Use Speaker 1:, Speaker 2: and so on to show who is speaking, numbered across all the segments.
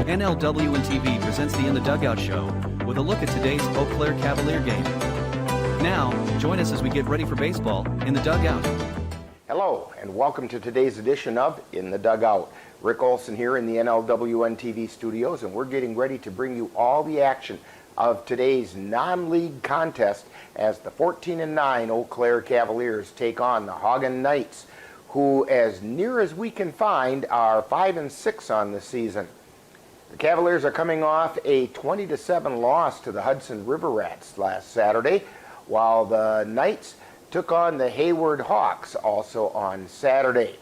Speaker 1: NLWN-TV presents the In the Dugout show with a look at today's Eau Claire Cavalier game. Now, join us as we get ready for baseball in the dugout.
Speaker 2: Hello, and welcome to today's edition of In the Dugout. Rick Olson here in the NLWN-TV studios, and we're getting ready to bring you all the action of today's non-league contest as the 14-9 Eau Claire Cavaliers take on the Haugen Knights, who, as near as we can find, are 5-6 on the season. The Cavaliers are coming off a 20-7 loss to the Hudson River Rats last Saturday, while the Knights took on the Hayward Hawks also on Saturday.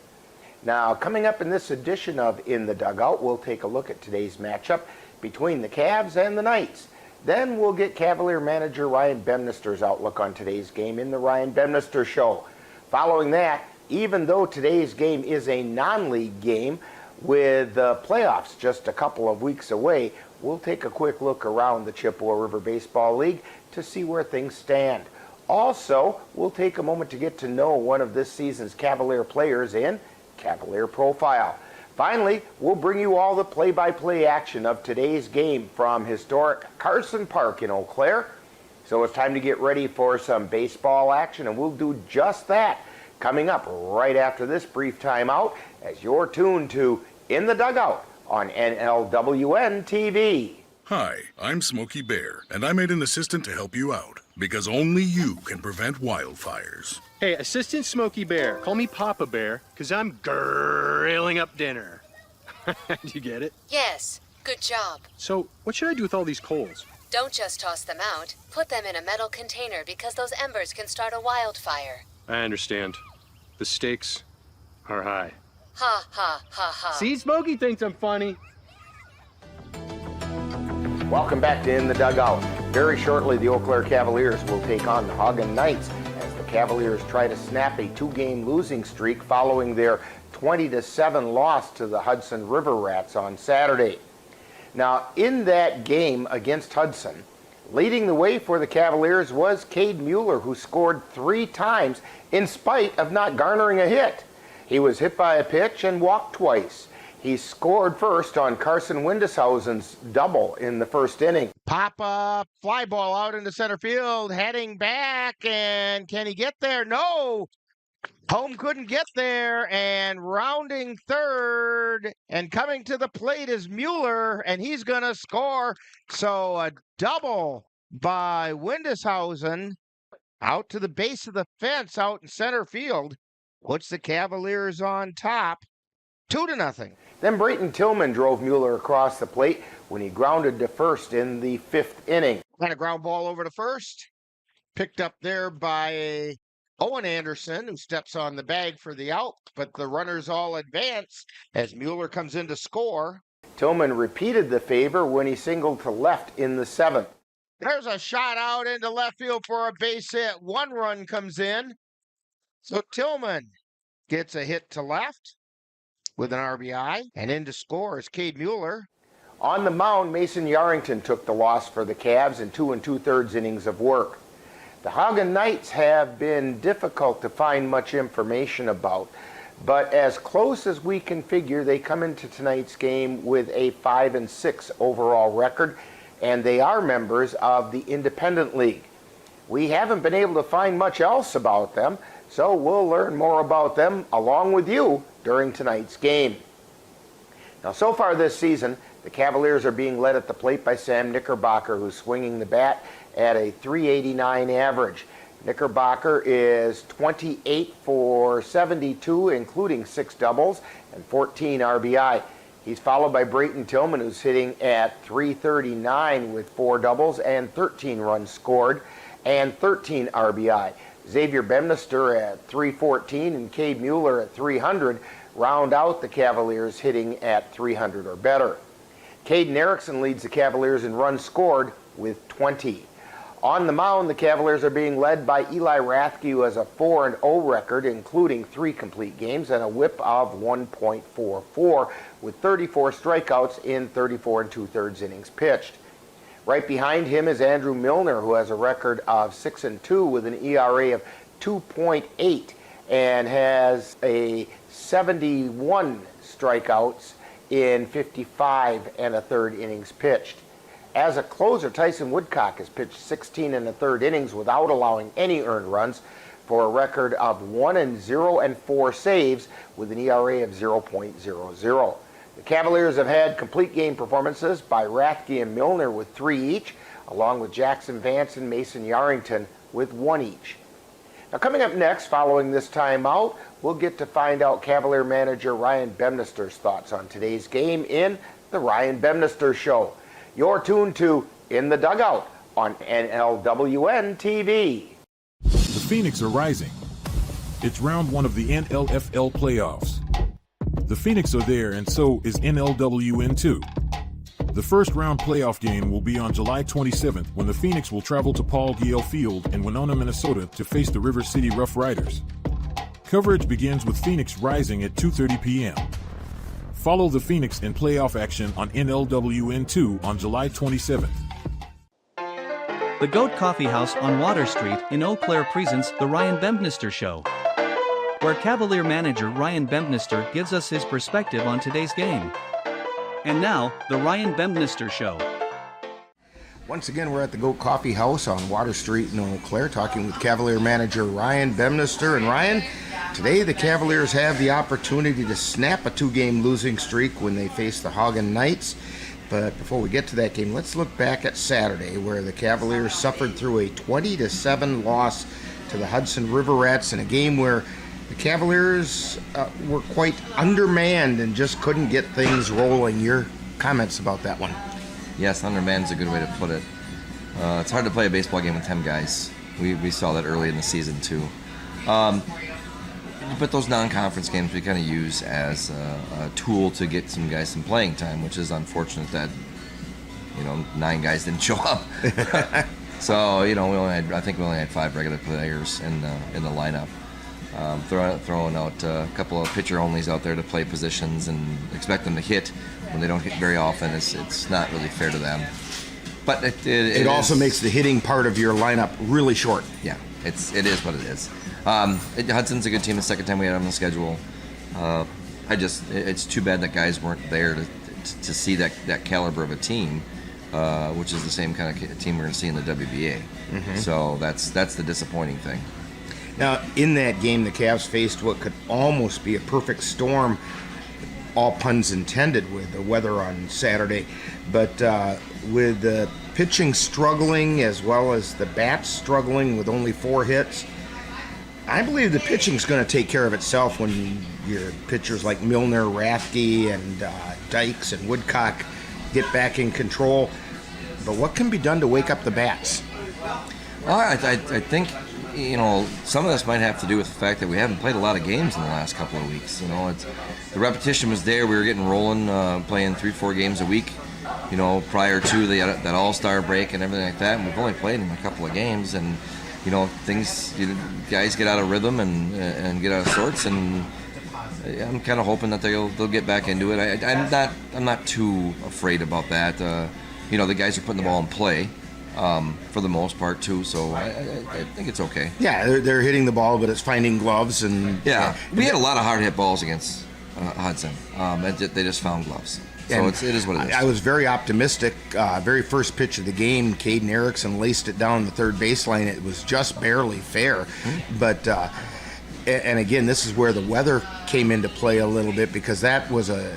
Speaker 2: Now, coming up in this edition of In the Dugout, we'll take a look at today's matchup between the Cavs and the Knights. Then we'll get Cavalier manager Ryan Bemnister's outlook on today's game in the Ryan Bemnister Show. Following that, even though today's game is a non-league game, with the playoffs just a couple of weeks away, we'll take a quick look around the Chippewa River Baseball League to see where things stand. Also, we'll take a moment to get to know one of this season's Cavalier players in Cavalier Profile. Finally, we'll bring you all the play-by-play action of today's game from historic Carson Park in Eau Claire. So it's time to get ready for some baseball action, and we'll do just that coming up right after this brief timeout as you're tuned to In the Dugout on NLWN-TV.
Speaker 3: Hi, I'm Smokey Bear, and I made an assistant to help you out, because only you can prevent wildfires.
Speaker 4: Hey, Assistant Smokey Bear, call me Papa Bear, because I'm grilling up dinner. Do you get it?
Speaker 5: Yes, good job.
Speaker 4: So, what should I do with all these coals?
Speaker 5: Don't just toss them out. Put them in a metal container because those embers can start a wildfire.
Speaker 4: I understand. The stakes are high.
Speaker 5: Ha, ha, ha, ha.
Speaker 4: See, Smokey thinks I'm funny.
Speaker 2: Welcome back to In the Dugout. Very shortly, the Eau Claire Cavaliers will take on the Haugen Knights as the Cavaliers try to snap a two-game losing streak following their 20-7 loss to the Hudson River Rats on Saturday. Now, in that game against Hudson, leading the way for the Cavaliers was Cade Mueller, who scored 3 times in spite of not garnering a hit. He was hit by a pitch and walked twice. He scored first on Carson Windishausen's double in the first inning. Pop-up, fly ball out into center field, heading back, and can he get there? No! Home couldn't get there, and rounding third, and coming to the plate is Mueller, and he's going to score. So a double by Windishausen out to the base of the fence out in center field puts the Cavaliers on top, 2-0. Then Brayton Tillman drove Mueller across the plate when he grounded to first in the 5th inning. And a ground ball over to first, picked up there by Owen Anderson, who steps on the bag for the out, but the runners all advance as Mueller comes in to score. Tillman repeated the favor when he singled to left in the 7th. There's a shot out into left field for a base hit. 1 run comes in. So Tillman gets a hit to left with an RBI, and in to score is Cade Mueller. On the mound, Mason Yarrington took the loss for the Cavs in 2 2/3 innings of work. The Haugen Knights have been difficult to find much information about, but as close as we can figure, they come into tonight's game with a 5-6 overall record, and they are members of the Independent League. We haven't been able to find much else about them, so we'll learn more about them along with you during tonight's game. Now, so far this season, the Cavaliers are being led at the plate by Sam Knickerbocker, who's swinging the bat at a .389 average. Knickerbocker is 28 for 72, including 6 doubles and 14 RBI. He's followed by Brayton Tillman, who's hitting at .339 with 4 doubles and 13 runs scored and 13 RBI. Xavier Bemnister at .314 and Cade Mueller at .300 round out the Cavaliers hitting at .300 or better. Caden Erickson leads the Cavaliers in runs scored with 20. On the mound, the Cavaliers are being led by Eli Rathke, who has a 4-0 record, including 3 complete games and a whip of 1.44 with 34 strikeouts in 34 2/3 innings pitched. Right behind him is Andrew Milner, who has a record of 6-2 with an ERA of 2.8 and has a 71 strikeouts in 55 1/3 innings pitched. As a closer, Tyson Woodcock has pitched 16 1/3 innings without allowing any earned runs for a record of 1-0 and 4 saves with an ERA of 0.00. The Cavaliers have had complete game performances by Rathke and Milner with 3 each, along with Jackson Vance and Mason Yarrington with 1 each. Now, coming up next, following this timeout, we'll get to find out Cavalier manager Ryan Bemnister's thoughts on today's game in The Ryan Bemnister Show. You're tuned to In the Dugout on NLWN-TV.
Speaker 6: The Phoenix are rising. It's round 1 of the NLFL playoffs. The Phoenix are there, and so is NLWN-2. The first round playoff game will be on July 27th when the Phoenix will travel to Paul Gale Field in Winona, Minnesota to face the River City Rough Riders. Coverage begins with Phoenix rising at 2:30 p.m. Follow the Phoenix in playoff action on NLWN2 on July 27th.
Speaker 1: The Goat Coffee House on Water Street in Eau Claire presents The Ryan Bemnister Show, where Cavalier manager Ryan Bemnister gives us his perspective on today's game. And now, The Ryan Bemnister Show.
Speaker 2: Once again, we're at the Goat Coffee House on Water Street in Eau Claire, talking with Cavalier manager Ryan Bemnister. And Ryan, today the Cavaliers have the opportunity to snap a 2-game losing streak when they face the Haugen Knights. But before we get to that game, let's look back at Saturday, where the Cavaliers suffered through a 20-7 loss to the Hudson River Rats in a game where the Cavaliers were quite undermanned and just couldn't get things rolling. Your comments about that one?
Speaker 7: Yes, undermanned is a good way to put it. It's hard to play a baseball game with 10 guys. We saw that early in the season too. But those non-conference games we kind of use as a tool to get some guys some playing time, which is unfortunate that 9 guys didn't show up. So I think we only had 5 regular players in the lineup. Throwing out a couple of pitcher onlys out there to play positions and expect them to hit when they don't hit very often. It's not really fair to them. But it
Speaker 2: also makes the hitting part of your lineup really short.
Speaker 7: Yeah, it is what it is. Hudson's a good team. The second time we had them on the schedule. It's too bad that guys weren't there to see that caliber of a team, which is the same kind of team we're going to see in the WBA. Mm-hmm. So that's the disappointing thing.
Speaker 2: Now, in that game, the Cavs faced what could almost be a perfect storm, all puns intended, with the weather on Saturday. But with the pitching struggling as well as the bats struggling with only 4 hits, I believe the pitching's going to take care of itself when your pitchers like Milner, Rathke, and Dykes and Woodcock get back in control. But what can be done to wake up the bats?
Speaker 7: Well, I think some of this might have to do with the fact that we haven't played a lot of games in the last couple of weeks. The repetition was there. We were getting rolling, playing 3-4 games a week, prior to that All-Star break and everything like that. And we've only played in a couple of games, and guys get out of rhythm and get out of sorts. And I'm kind of hoping that they'll get back into it. I'm not too afraid about that. The guys are putting the ball in play. For the most part too, so I think it's okay. Yeah,
Speaker 2: they're hitting the ball, but it's finding gloves and.
Speaker 7: Yeah, we had a lot of hard hit balls against Hudson. They just found gloves, so it is what it is. I was very optimistic. Very first pitch of the game, Caden Erickson laced it down the third baseline. It was just barely fair, but. And again, this is where the weather came into play a little bit, because that was a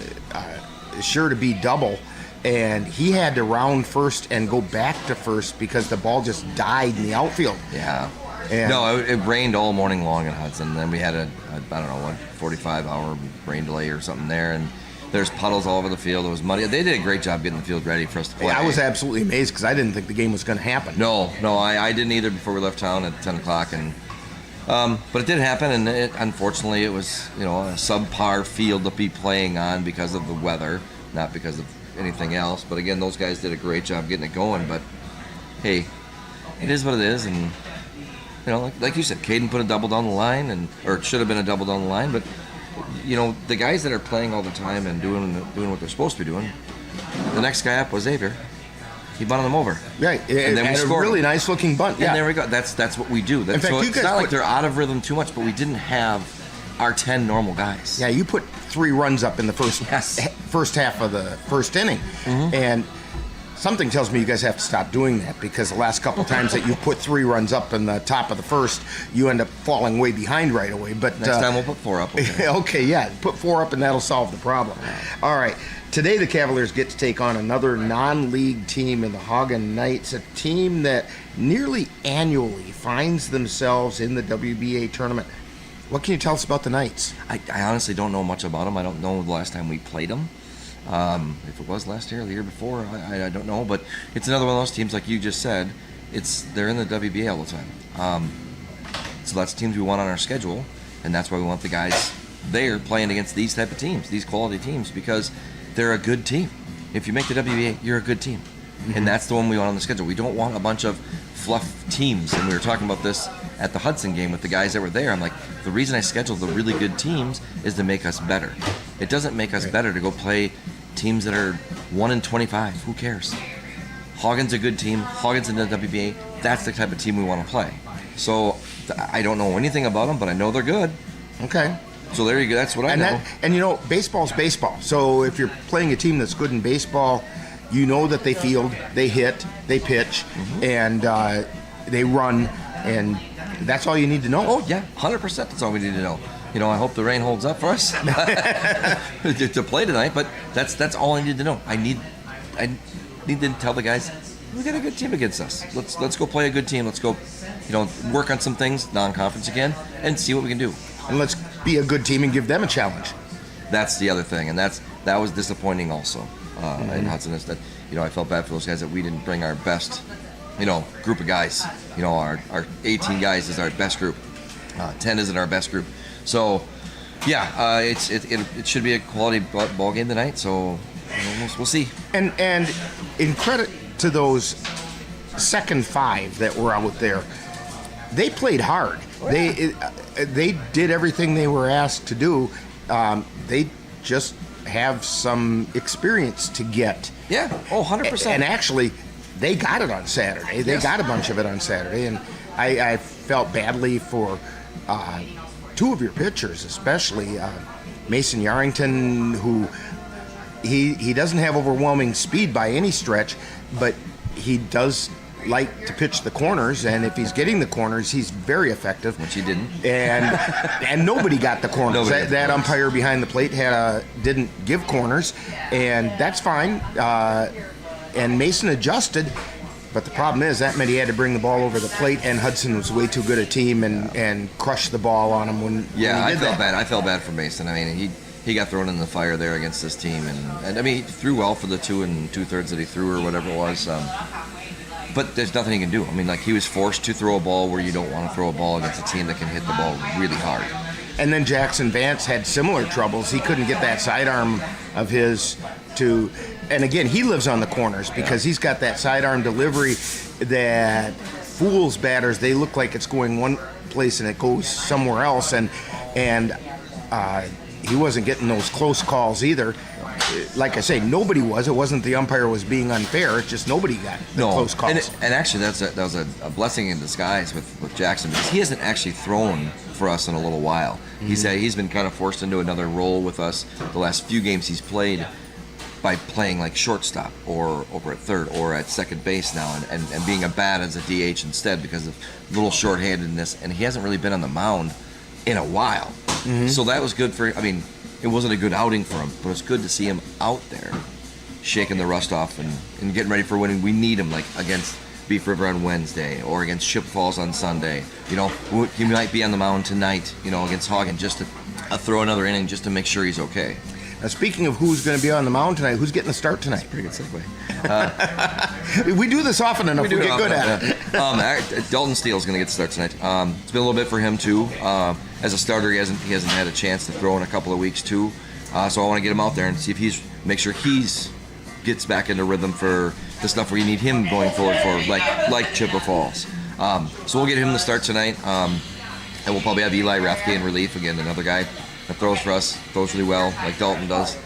Speaker 7: sure to be double. And he had to round first and go back to first because the ball just died in the outfield. Yeah. It rained all morning long in Hudson. Then we had a 45-hour rain delay or something there. And there's puddles all over the field. It was muddy. They did a great job getting the field ready for us to play. Yeah, I was absolutely amazed because I didn't think the game was going to happen. No, I didn't either before we left town at 10 o'clock. But it did happen, and unfortunately it was a subpar field to be playing on because of the weather, not because of anything else. But again, those guys did a great job getting it going. But hey, it is what it is, and like you said, Caden put a double down the line, or it should have been a double down the line. But the guys that are playing all the time and doing what they're supposed to be doing, the next guy up was Xavier. He bunted them over. Right, and then we scored a really nice looking bunt. Yeah, and there we go. That's what we do. In fact, it's not like they're out of rhythm too much, but we didn't have our 10 normal guys.
Speaker 2: Yeah, you put 3 runs up in the first half of the first inning, and something tells me you guys have to stop doing that, because the last couple times that you put 3 runs up in the top of the first, you end up falling way behind right away. But
Speaker 7: next time we'll put 4 up. Okay.
Speaker 2: Okay, yeah, put 4 up and that'll solve the problem. All right, today the Cavaliers get to take on another non-league team in the Haugen Knights, a team that nearly annually finds themselves in the WBA tournament. What can you tell us about the Knights?
Speaker 7: I honestly don't know much about them. I don't know the last time we played them. If it was last year or the year before, I don't know. But it's another one of those teams, like you just said, they're in the WBA all the time. So that's teams we want on our schedule, and that's why we want the guys there playing against these type of teams, these quality teams, because they're a good team. If you make the WBA, you're a good team. And that's the one we want on the schedule. We don't want a bunch of fluff teams. And we were talking about this at the Hudson game with the guys that were there. I'm like, the reason I scheduled the really good teams is to make us better. It doesn't make us better to go play teams that are 1-25. Who cares? Haugen's a good team. Haugen's in the WBA. That's the type of team we want to play. So I don't know anything about them, but I know they're good.
Speaker 2: Okay.
Speaker 7: So there you go. That's what I know.
Speaker 2: And you know, baseball's baseball. So if you're playing a team that's good in baseball, you know that they field, they hit, they pitch, and they run, and that's all you need to know.
Speaker 7: Oh, yeah, 100%. That's all we need to know. You know, I hope the rain holds up for us to play tonight, but that's all I need to know. I need to tell the guys, we got a good team against us. Let's go play a good team. Let's go, work on some things, non-conference again, and see what we can do.
Speaker 2: And let's be a good team and give them a challenge.
Speaker 7: That's the other thing, and that was disappointing also in Hudson. Is that I felt bad for those guys that we didn't bring our best, group of guys. Our 18 guys is our best group. 10 isn't our best group. So, yeah, it should be a quality ball game tonight. So we'll see.
Speaker 2: And in credit to those second 5 that were out there, they played hard. Oh, yeah. They did everything they were asked to do. They just have some experience to get.
Speaker 7: Yeah. Oh, 100%.
Speaker 2: And actually, they got it on Saturday. They got a bunch of it on Saturday, and I felt badly for 2 of your pitchers, especially Mason Yarrington, who he doesn't have overwhelming speed by any stretch, but he does like to pitch the corners, and if he's getting the corners, he's very effective.
Speaker 7: Which he didn't.
Speaker 2: And nobody got the corners. That umpire behind the plate didn't give corners, and that's fine. And Mason adjusted, but the problem is that meant he had to bring the ball over the plate, and Hudson was way too good a team and crushed the ball on him when he did
Speaker 7: I felt bad. I felt bad for Mason. I mean, he got thrown in the fire there against this team, and I mean, he threw well for the 2 2/3 that he threw or whatever it was. But there's nothing he can do. I mean, he was forced to throw a ball where you don't want to throw a ball against a team that can hit the ball really hard.
Speaker 2: And then Jackson Vance had similar troubles. He couldn't get that sidearm of his to, and again, he lives on the corners because he's got that sidearm delivery that fools batters. They look like it's going one place and it goes somewhere else, and he wasn't getting those close calls either. Like I say, nobody was. It wasn't the umpire was being unfair. It's just nobody got the close calls.
Speaker 7: And actually, that was a blessing in disguise with Jackson, because he hasn't actually thrown for us in a little while. He's been kind of forced into another role with us the last few games he's played by playing like shortstop or over at third or at second base now, and being a bat as a DH instead because of little shorthandedness. And he hasn't really been on the mound in a while. So that was good for. I mean, it wasn't a good outing for him, but it's good to see him out there shaking the rust off and getting ready for when we need him, like against Beef River on Wednesday or against Ship Falls on Sunday. He might be on the mound tonight, against Haugen, just to throw another inning just to make sure he's okay.
Speaker 2: Now, speaking of who's going to be on the mound tonight, who's getting the start tonight?
Speaker 7: Pretty good segue.
Speaker 2: We do this often enough. We get good at
Speaker 7: it. Dalton Steele's going to get the start tonight. It's been a little bit for him too. As a starter, he hasn't had a chance to throw in a couple of weeks too. So I want to get him out there and see if make sure he's gets back into rhythm for the stuff where you need him going forward for, like Chippewa Falls. So we'll get him the start tonight, and we'll probably have Eli Rathke in relief again, another guy that throws for us, throws really well, like Dalton does,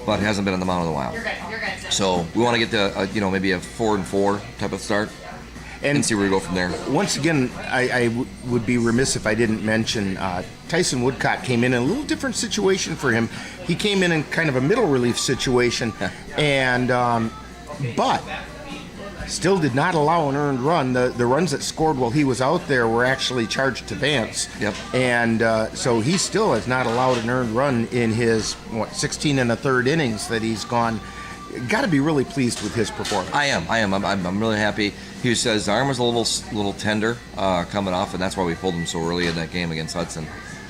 Speaker 7: but hasn't been on the mound in a while. So we want to get to maybe a 4-4 type of start. and
Speaker 8: see where we go from there.
Speaker 7: Once again, I would be remiss if I didn't mention Tyson Woodcock came in a little different situation for him. He came in kind of a middle relief situation, and but still did not allow an earned run. The runs that scored while he was out there were actually charged to Vance.
Speaker 8: Yep.
Speaker 7: And so he still has not allowed an earned run in his 16 1/3 innings that he's gone. Got to be really pleased with his performance.
Speaker 8: I am. I'm really happy. He says his arm was a little tender coming off, and that's why we pulled him so early in that game against Hudson.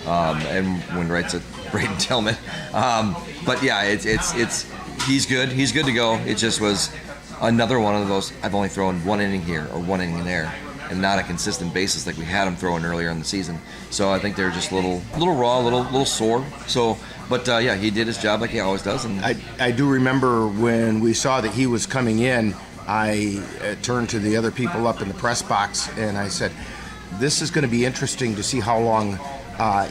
Speaker 8: And when rights at Braden Tillman. But yeah, it's he's good. He's good to go. It just was another one of those. I've only thrown one inning here or one inning there, and not a consistent basis like we had him throwing earlier in the season. So I think they're just a little raw, a little sore. So. But yeah, he did his job like he always does. And
Speaker 7: I do remember when we saw that he was coming in, I turned to the other people up in the press box and I said, this is going to be interesting to see how long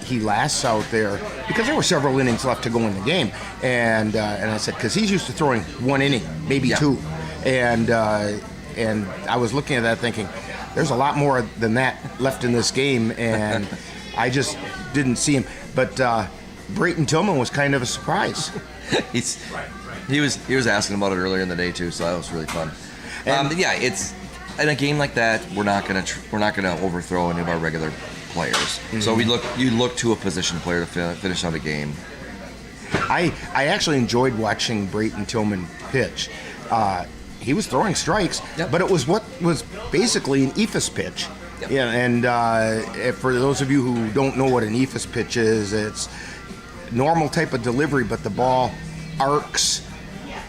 Speaker 7: he lasts out there, because there were several innings left to go in the game. And I said, because he's used to throwing one inning, maybe two. And I was looking at that thinking, there's a lot more than that left in this game. And I just didn't see him. But Brayton Tillman was kind of a surprise.
Speaker 8: he was asking about it earlier in the day too, so that was really fun. Yeah, it's in a game like that, we're not gonna overthrow any of our regular players. Mm-hmm. So you look to a position player to finish out a game.
Speaker 7: I actually enjoyed watching Brayton Tillman pitch. He was throwing strikes,
Speaker 8: yep.
Speaker 7: But it was what was basically an ephus pitch. Yep. Yeah, and for those of you who don't know what an ephus pitch is, it's normal type of delivery, but the ball arcs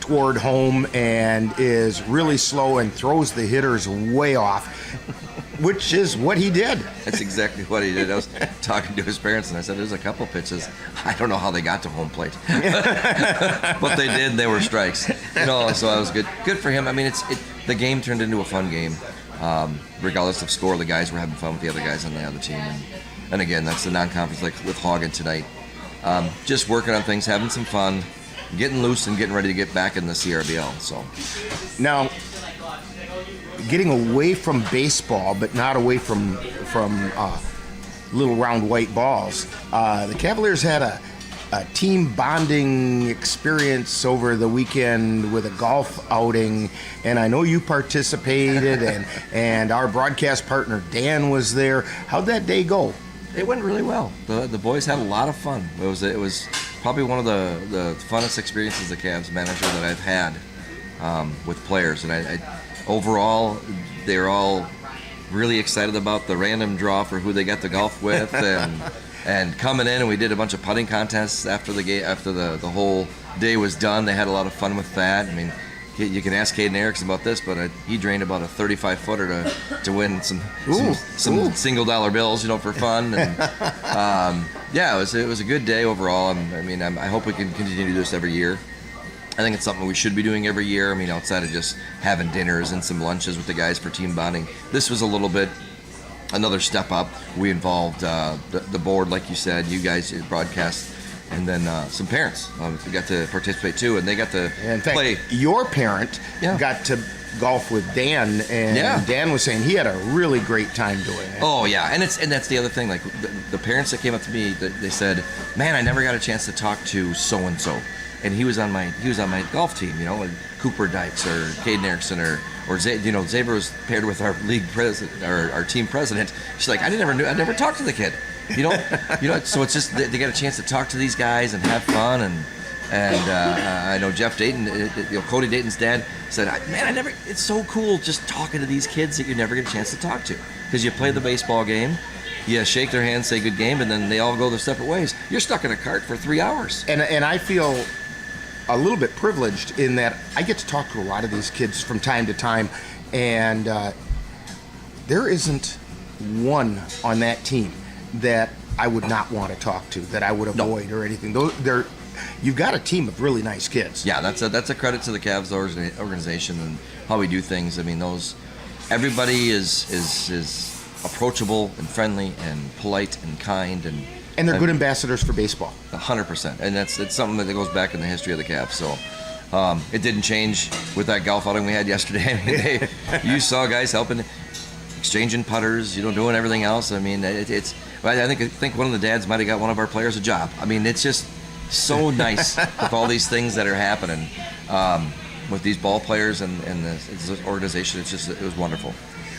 Speaker 7: toward home and is really slow and throws the hitters way off, which is what he did.
Speaker 8: That's exactly what he did. I was talking to his parents and I said, there's a couple pitches, I don't know how they got to home plate. But they did, they were strikes. So that was good for him. I mean, the game turned into a fun game. Regardless of score, the guys were having fun with the other guys on the other team. And again, that's the non-conference, like with Haugen tonight. Just working on things, having some fun, getting loose and getting ready to get back in the CRBL. So
Speaker 7: now, getting away from baseball, but not away from little round white balls. The Cavaliers had a team bonding experience over the weekend with a golf outing, and I know you participated, and our broadcast partner Dan was there. How'd that day go?
Speaker 8: It went really well. The boys had a lot of fun. It was probably one of the funnest experiences the Cavs manager that I've had with players. And I overall, they're all really excited about the random draw for who they got to golf with, and coming in, and we did a bunch of putting contests after the game, after the whole day was done. They had a lot of fun with that. I mean, you can ask Caden Erickson about this, but he drained about a 35-footer to win some single dollar bills, for fun. And yeah, it was a good day overall. I hope we can continue to do this every year. I think it's something we should be doing every year. Outside of just having dinners and some lunches with the guys for team bonding, this was a little bit another step up. We involved the board, like you said, you guys broadcast. And then some parents got to participate too, and they got to play.
Speaker 7: Your parent got to golf with Dan, and Dan was saying he had a really great time doing it.
Speaker 8: Oh yeah, and that's the other thing. Like the parents that came up to me, they said, "Man, I never got a chance to talk to so and so," and he was on my golf team, like Cooper Dykes or Caden Erickson or Xavier was paired with our league president, our team president. She's like, I never talked to the kid. So it's just they get a chance to talk to these guys and have fun, and I know Jeff Dayton, Cody Dayton's dad said, man, it's so cool just talking to these kids that you never get a chance to talk to, because you play the baseball game, you shake their hand, say good game, and then they all go their separate ways. You're stuck in a cart for 3 hours.
Speaker 7: And I feel a little bit privileged in that I get to talk to a lot of these kids from time to time, and there isn't one on that team that I would not want to talk to, that I would avoid or anything. You've got a team of really nice kids.
Speaker 8: Yeah, that's a credit to the Cavs organization and how we do things. Everybody is approachable and friendly and polite and kind,
Speaker 7: and they're good ambassadors for baseball.
Speaker 8: 100%, and it's something that goes back in the history of the Cavs. So it didn't change with that golf outing we had yesterday. You saw guys helping. exchanging putters, doing everything else. I mean, I think one of the dads might have got one of our players a job. I mean, it's just so nice with all these things that are happening with these ball players and this organization. It was wonderful.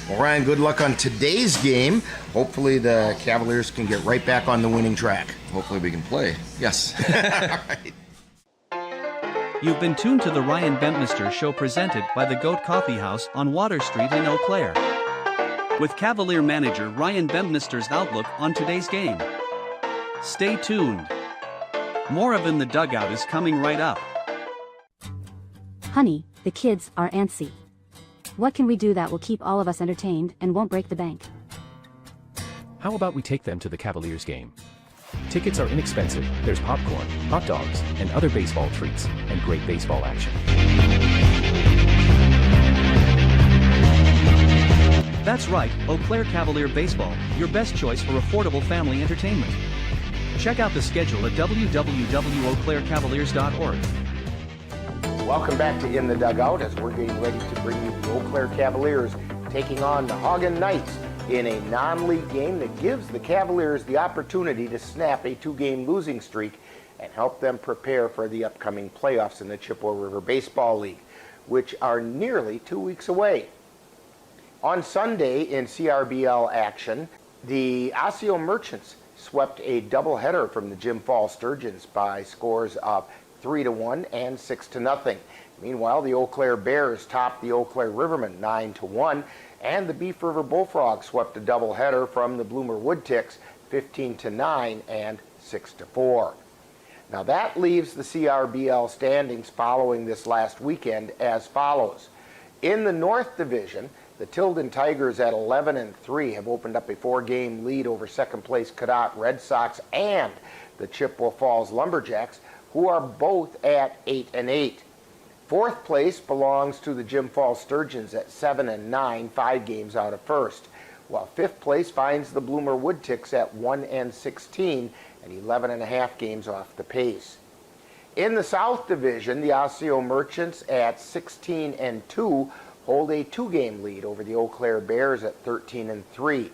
Speaker 2: Well, Ryan, good luck on today's game. Hopefully the Cavaliers can get right back on the winning track.
Speaker 8: Hopefully we can play. Yes.
Speaker 2: All right.
Speaker 1: You've been tuned to the Ryan Bempnister Show presented by the Goat Coffee House on Water Street in Eau Claire, with Cavalier manager Ryan Bempnister's outlook on today's game. Stay tuned. More of In the Dugout is coming right up.
Speaker 9: Honey, the kids are antsy. What can we do that will keep all of us entertained and won't break the bank?
Speaker 10: How about we take them to the Cavaliers game? Tickets are inexpensive, there's popcorn, hot dogs, and other baseball treats, and great baseball action.
Speaker 1: That's right, Eau Claire Cavalier Baseball, your best choice for affordable family entertainment. Check out the schedule at www.eauclaircavaliers.org.
Speaker 2: Welcome back to In the Dugout as we're getting ready to bring you the Eau Claire Cavaliers taking on the Haugen Knights in a non-league game that gives the Cavaliers the opportunity to snap a 2-game losing streak and help them prepare for the upcoming playoffs in the Chippewa River Baseball League, which are nearly 2 weeks away. On Sunday in CRBL action, the Osseo Merchants swept a doubleheader from the Jim Falls Sturgeons by scores of 3-1 and 6-0. Meanwhile, the Eau Claire Bears topped the Eau Claire Rivermen 9-1, and the Beef River Bullfrogs swept a doubleheader from the Bloomer Woodticks 15-9 and 6-4. Now that leaves the CRBL standings following this last weekend as follows. In the North Division, the Tilden Tigers at 11-3 have opened up a 4-game lead over second-place Cadott Red Sox and the Chippewa Falls Lumberjacks, who are both at 8-8. Fourth place belongs to the Jim Falls Sturgeons at 7-9, 5 games out of first, while fifth place finds the Bloomer Woodticks at 1-16 and 11.5 games off the pace. In the South Division, the Osseo Merchants at 16-2 hold a 2-game lead over the Eau Claire Bears at 13-3.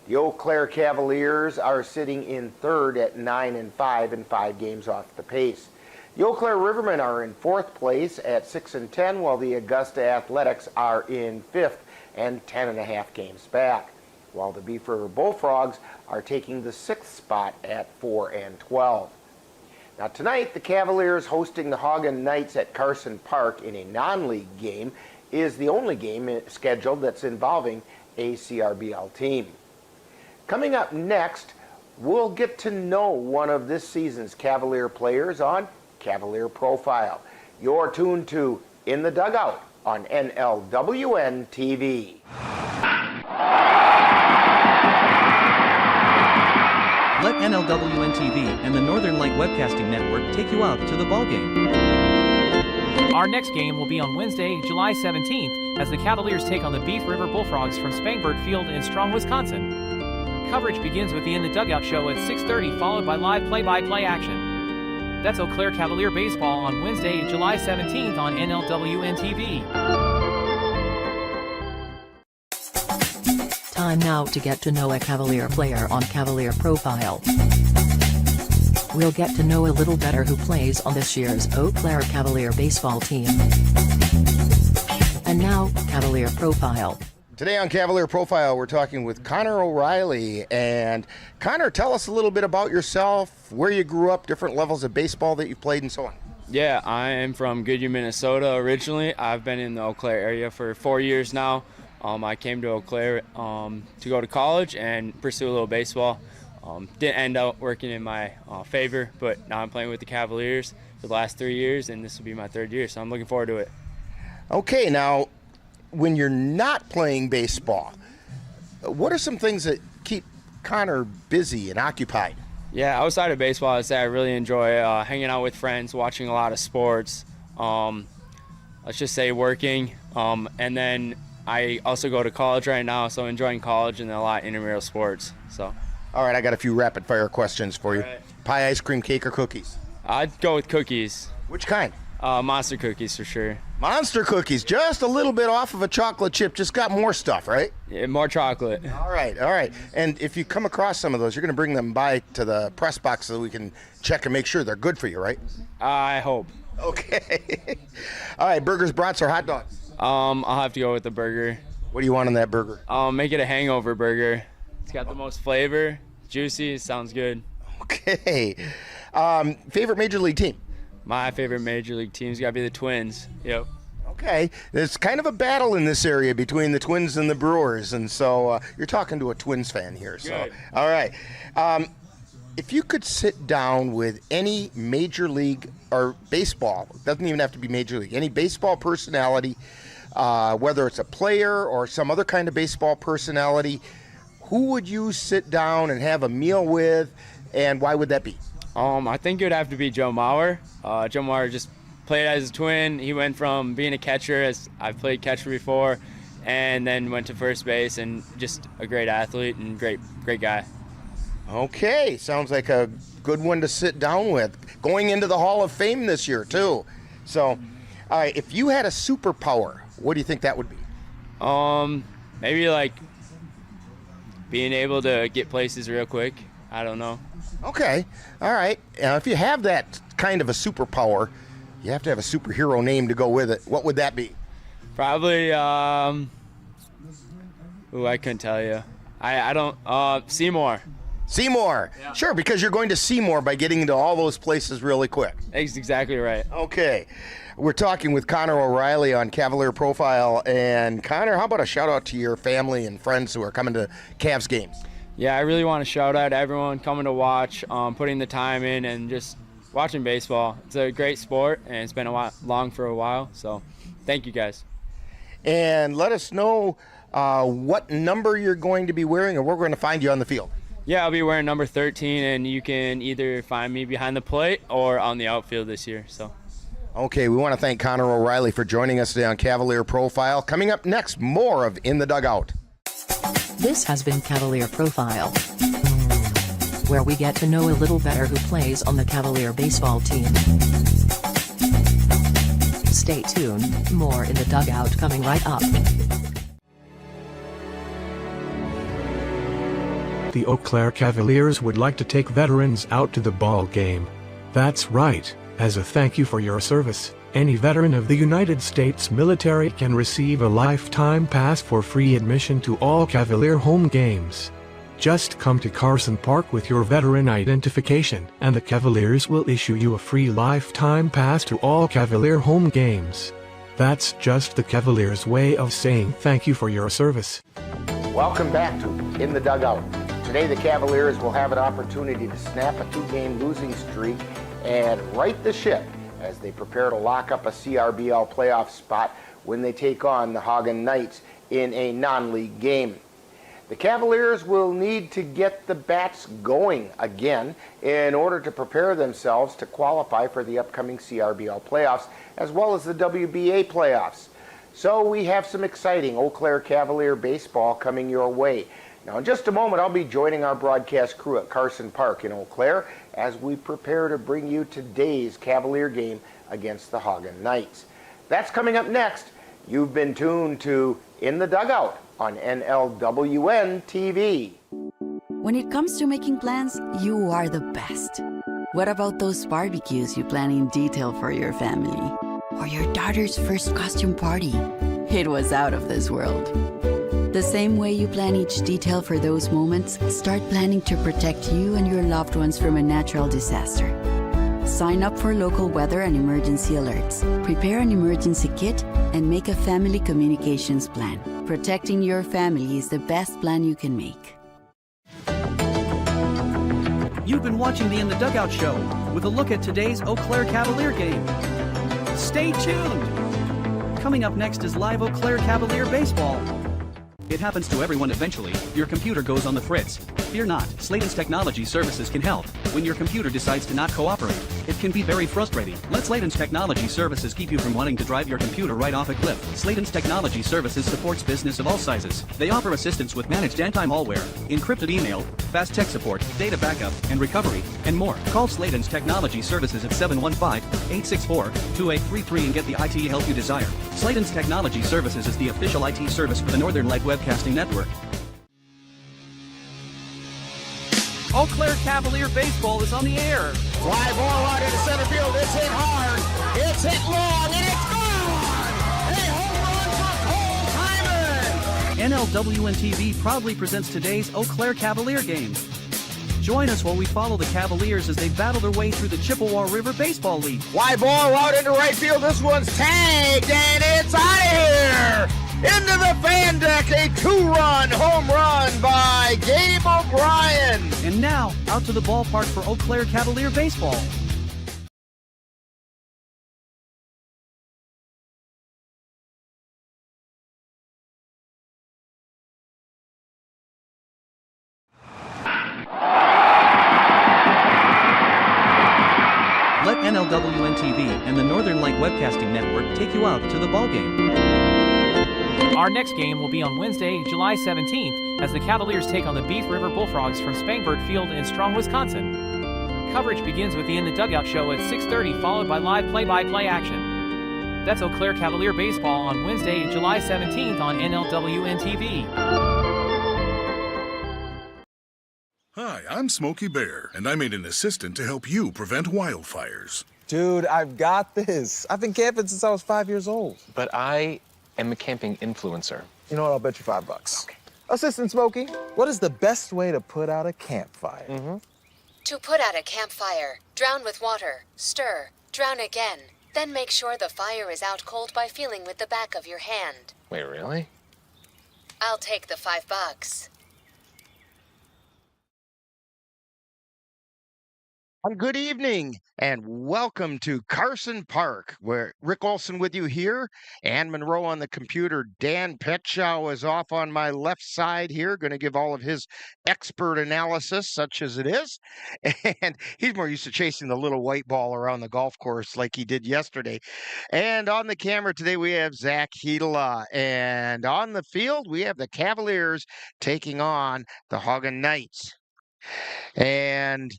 Speaker 2: The Eau Claire Cavaliers are sitting in third at 9-5 and 5 games off the pace. The Eau Claire Rivermen are in fourth place at 6-10, while the Augusta Athletics are in fifth and 10.5 games back, while the Beef River Bullfrogs are taking the sixth spot at 4-12. Now tonight, the Cavaliers hosting the Haugen Knights at Carson Park in a non-league game is the only game scheduled that's involving a CRBL team. Coming up next, we'll get to know one of this season's Cavalier players on Cavalier Profile. You're tuned to In the Dugout on NLWN-TV.
Speaker 1: Let NLWN-TV and the Northern Light Webcasting Network take you out to the ballgame.
Speaker 11: Our next game will be on Wednesday, July 17th, as the Cavaliers take on the Beef River Bullfrogs from Spangbird Field in Strong, Wisconsin. Coverage begins with the In the Dugout show at 6:30, followed by live play-by-play action. That's Eau Claire Cavalier Baseball on Wednesday, July 17th on NLWN-TV.
Speaker 12: Time now to get to know a Cavalier player on Cavalier Profile. We'll get to know a little better who plays on this year's Eau Claire Cavalier baseball team. And now, Cavalier Profile.
Speaker 2: Today on Cavalier Profile, we're talking with Connor O'Reilly. And Connor, tell us a little bit about yourself, where you grew up, different levels of baseball that you've played, and so on.
Speaker 13: Yeah, I am from Goodyear, Minnesota originally. I've been in the Eau Claire area for 4 years now. I came to Eau Claire to go to college and pursue a little baseball. Didn't end up working in my favor, but now I'm playing with the Cavaliers for the last 3 years, and this will be my 3rd year, so I'm looking forward to it.
Speaker 2: Okay, now, when you're not playing baseball, what are some things that keep Connor busy and occupied?
Speaker 13: Yeah, outside of baseball, I'd say I really enjoy hanging out with friends, watching a lot of sports, let's just say working, and then I also go to college right now, so enjoying college and a lot of intramural sports. So.
Speaker 2: All right, I got a few rapid-fire questions for you. Right. Pie, ice cream, cake, or cookies?
Speaker 13: I'd go with cookies.
Speaker 2: Which kind?
Speaker 13: Monster cookies for sure.
Speaker 2: Monster cookies, just a little bit off of a chocolate chip, just got more stuff, right?
Speaker 13: Yeah, more chocolate.
Speaker 2: All right, all right. And if you come across some of those, you're going to bring them by to the press box so we can check and make sure they're good for you, right?
Speaker 13: I hope.
Speaker 2: Okay. All right, burgers, brats, or hot dogs?
Speaker 13: I'll have to go with the burger.
Speaker 2: What do you want on that burger?
Speaker 13: Make it a hangover burger. It's got the most flavor, juicy, sounds good.
Speaker 2: Okay. Favorite Major League team?
Speaker 13: My favorite Major League team's got to be the Twins. Yep.
Speaker 2: Okay. There's kind of a battle in this area between the Twins and the Brewers, and so you're talking to a Twins fan here. So,
Speaker 13: good.
Speaker 2: All right. If you could sit down with any Major League or baseball, doesn't even have to be Major League, any baseball personality, whether it's a player or some other kind of baseball personality, who would you sit down and have a meal with, and why would that be?
Speaker 13: I think it would have to be Joe Mauer. Joe Mauer just played as a Twin. He went from being a catcher, as I've played catcher before, and then went to first base, and just a great athlete and great guy.
Speaker 2: Okay, sounds like a good one to sit down with. Going into the Hall of Fame this year, too. So, if you had a superpower, what do you think that would be?
Speaker 13: Maybe like being able to get places real quick. I don't know.
Speaker 2: Okay, all right. If you have that kind of a superpower, you have to have a superhero name to go with it. What would that be?
Speaker 13: Probably, I couldn't tell you. I don't, Seymour.
Speaker 2: Seymour. Yeah. Sure, because you're going to Seymour by getting into all those places really quick.
Speaker 13: That's exactly right.
Speaker 2: Okay. We're talking with Connor O'Reilly on Cavalier Profile. And Connor, how about a shout out to your family and friends who are coming to Cavs games?
Speaker 13: Yeah, I really want to shout out everyone coming to watch, putting the time in, and just watching baseball. It's a great sport, and it's been long for a while, so thank you guys.
Speaker 2: And let us know what number you're going to be wearing, or we're going to find you on the field.
Speaker 13: Yeah, I'll be wearing number 13, and you can either find me behind the plate or on the outfield this year. So.
Speaker 2: Okay, we want to thank Connor O'Reilly for joining us today on Cavalier Profile. Coming up next, more of In the Dugout.
Speaker 12: This has been Cavalier Profile, where we get to know a little better who plays on the Cavalier baseball team. Stay tuned, more In the Dugout coming right up.
Speaker 14: The Eau Claire Cavaliers would like to take veterans out to the ball game. That's right, as a thank you for your service, any veteran of the United States military can receive a lifetime pass for free admission to all Cavalier home games. Just come to Carson Park with your veteran identification, and the Cavaliers will issue you a free lifetime pass to all Cavalier home games. That's just the Cavaliers' way of saying thank you for your service.
Speaker 2: Welcome back to In the Dugout. Today the Cavaliers will have an opportunity to snap a 2-game losing streak and right the ship as they prepare to lock up a CRBL playoff spot when they take on the Haugen Knights in a non-league game. The Cavaliers will need to get the bats going again in order to prepare themselves to qualify for the upcoming CRBL playoffs as well as the WBA playoffs. So we have some exciting Eau Claire Cavalier baseball coming your way. Now in just a moment I'll be joining our broadcast crew at Carson Park in Eau Claire as we prepare to bring you today's Cavalier game against the Haugen Knights. That's coming up next. You've been tuned to In the Dugout on NLWN-TV.
Speaker 15: When it comes to making plans, you are the best. What about those barbecues you plan in detail for your family? Or your daughter's first costume party? It was out of this world. The same way you plan each detail for those moments, start planning to protect you and your loved ones from a natural disaster. Sign up for local weather and emergency alerts. Prepare an emergency kit and make a family communications plan. Protecting your family is the best plan you can make.
Speaker 1: You've been watching the In the Dugout show with a look at today's Eau Claire Cavalier game. Stay tuned! Coming up next is live Eau Claire Cavalier baseball. It happens to everyone eventually. Your computer goes on the fritz. Fear not, Sladen's Technology Services can help when your computer decides to not cooperate. It can be very frustrating. Let Slayton's Technology Services keep you from wanting to drive your computer right off a cliff. Slayton's Technology Services supports business of all sizes. They offer assistance with managed anti-malware, encrypted email, fast tech support, data backup, and recovery, and more. Call Slayton's Technology Services at 715-864-2833 and get the IT help you desire. Slayton's Technology Services is the official IT service for the Northern Light Webcasting Network.
Speaker 11: Eau Claire Cavalier baseball is on the air.
Speaker 2: Fly ball out into center field. It's hit hard. It's hit long, and it's gone! A home run for Cole Hyman!
Speaker 1: NLWN-TV proudly presents today's Eau Claire Cavalier game. Join us while we follow the Cavaliers as they battle their way through the Chippewa River Baseball League.
Speaker 2: Fly ball out into right field. This one's tagged, and it's out of here! Into the fan deck, a 2-run home run by Gabe O'Brien.
Speaker 1: And now, out to the ballpark for Eau Claire Cavalier baseball. Let NLWN-TV and the Northern Light Webcasting Network take you out to the ballgame.
Speaker 11: Our next game will be on Wednesday, July 17th, as the Cavaliers take on the Beef River Bullfrogs from Spangbird Field in Strong, Wisconsin. Coverage begins with the In the Dugout show at 6:30, followed by live play-by-play action. That's Eau Claire Cavalier baseball on Wednesday, July 17th on NLWN-TV.
Speaker 3: Hi, I'm Smokey Bear, and I made an assistant to help you prevent wildfires.
Speaker 16: Dude, I've got this. I've been camping since I was 5 years old.
Speaker 17: But I am a camping influencer.
Speaker 16: You know what? I'll bet you $5. Okay. Assistant Smokey, what is the best way to put out a campfire?
Speaker 5: To put out a campfire, drown with water, stir, drown again. Then make sure the fire is out cold by feeling with the back of your hand.
Speaker 17: Wait, really?
Speaker 5: I'll take the $5.
Speaker 2: Good evening and welcome to Carson Park, where Rick Olson with you here, Ann Monroe on the computer. Dan Petschow is off on my left side here, going to give all of his expert analysis, such as it is. And he's more used to chasing the little white ball around the golf course like he did yesterday. And on the camera today, we have Zach Hedela. And on the field, we have the Cavaliers taking on the Haugen Knights. And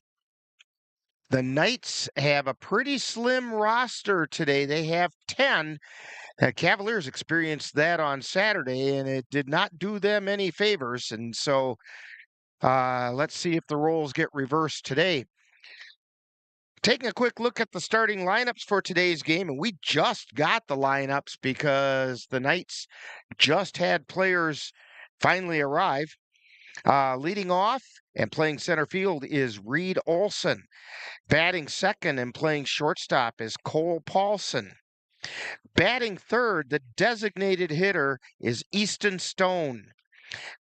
Speaker 2: the Knights have a pretty slim roster today. They have 10. The Cavaliers experienced that on Saturday, and it did not do them any favors. And so let's see if the roles get reversed today. Taking a quick look at the starting lineups for today's game, and we just got the lineups because the Knights just had players finally arrive. Leading off and playing center field is Reed Olson. Batting second and playing shortstop is Cole Paulson. Batting third, the designated hitter is Easton Stone.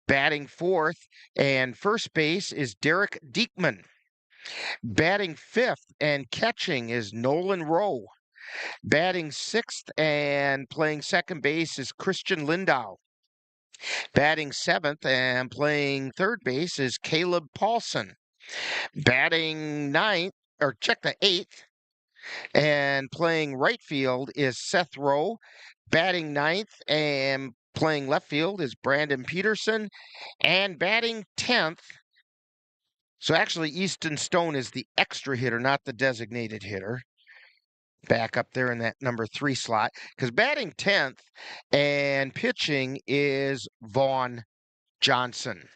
Speaker 2: Batting fourth and first base is Derek Diekman. Batting fifth and catching is Nolan Rowe. Batting sixth and playing second base is Christian Lindau. Batting seventh and playing third base is Caleb Paulson. Batting eighth and playing right field is Seth Rowe. Batting ninth and playing left field is Brandon Peterson. And batting 10th, so actually Easton Stone is the extra hitter, not the designated hitter. Back up there in that number 3 slot, because batting 10th and pitching is Vaughn Johnson.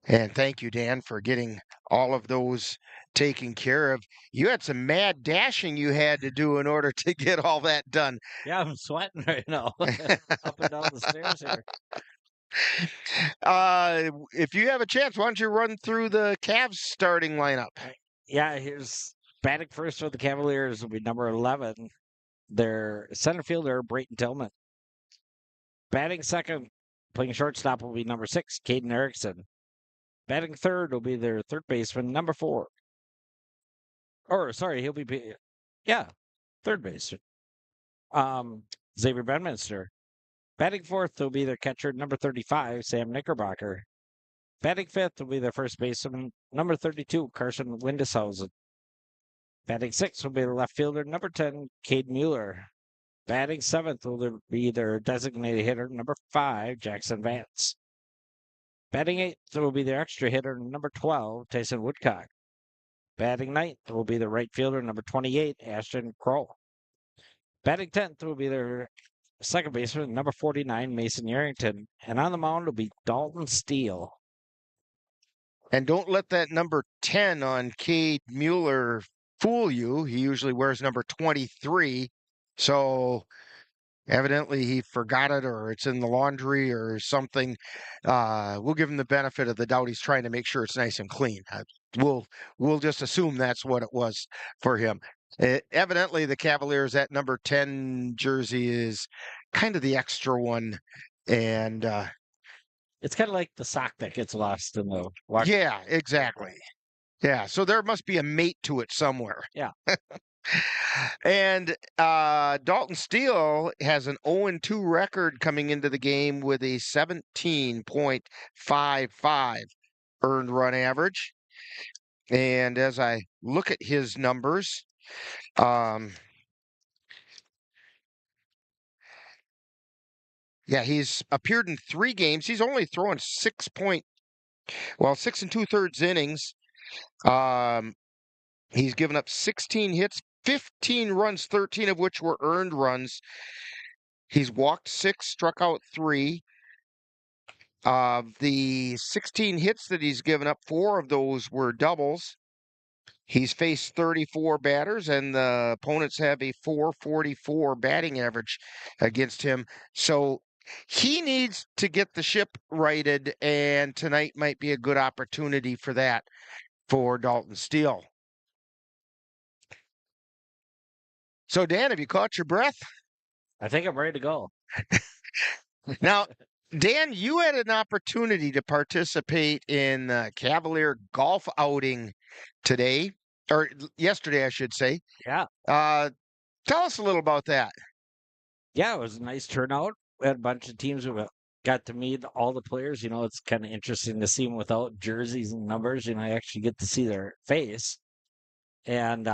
Speaker 2: And thank you, Dan, for getting all of those taken care of. You had some mad dashing you had to do in order to get all that done.
Speaker 18: Yeah, I'm sweating right now. Up and down the stairs here.
Speaker 2: If you have a chance, why don't you run through the Cavs starting lineup?
Speaker 18: Yeah, here's batting first for the Cavaliers will be number 11. Their center fielder, Brayton Tillman. Batting second, playing shortstop, will be number 6, Caden Erickson. Batting third will be their third baseman, number 4. Or, sorry, he'll be, third baseman. Xavier Benminster. Batting fourth will be their catcher, number 35, Sam Knickerbocker. Batting fifth will be their first baseman, number 32, Carson Windeshausen. Batting 6th will be the left fielder, number 10, Cade Mueller. Batting 7th will be their designated hitter, number 5, Jackson Vance. Batting 8th will be their extra hitter, number 12, Tyson Woodcock. Batting 9th will be the right fielder, number 28, Ashton Kroll. Batting 10th will be their second baseman, number 49, Mason Yarrington. And on the mound will be Dalton Steele.
Speaker 2: And don't let that number 10 on Cade Mueller fool you. He usually wears number 23. So evidently he forgot it, or it's in the laundry or something. We'll give him the benefit of the doubt. He's trying to make sure it's nice and clean. We'll just assume that's what it was for him. Evidently, the Cavaliers, that number 10 jersey is kind of the extra one. And
Speaker 18: it's kind of like the sock that gets lost in the wash.
Speaker 2: Yeah, exactly. Yeah, so there must be a mate to it somewhere.
Speaker 18: Yeah.
Speaker 2: And Dalton Steele has an 0-2 record coming into the game with a 17.55 earned run average. And as I look at his numbers, yeah, he's appeared in 3 games. He's only thrown 6 2/3 innings. He's given up 16 hits, 15 runs, 13 of which were earned runs. He's walked 6, struck out 3. Of the 16 hits that he's given up, 4 of those were doubles. He's faced 34 batters, and the opponents have a .444 batting average against him. So he needs to get the ship righted, and tonight might be a good opportunity for that for Dalton Steele. So, Dan, have you caught your breath?
Speaker 18: I think I'm ready to go.
Speaker 2: Now, Dan, you had an opportunity to participate in the Cavalier golf outing today, or yesterday, I should say.
Speaker 18: Yeah.
Speaker 2: Tell us a little about that.
Speaker 18: Yeah, it was a nice turnout. We had a bunch of teams who got to meet all the players. It's kind of interesting to see them without jerseys and numbers. I actually get to see their face. And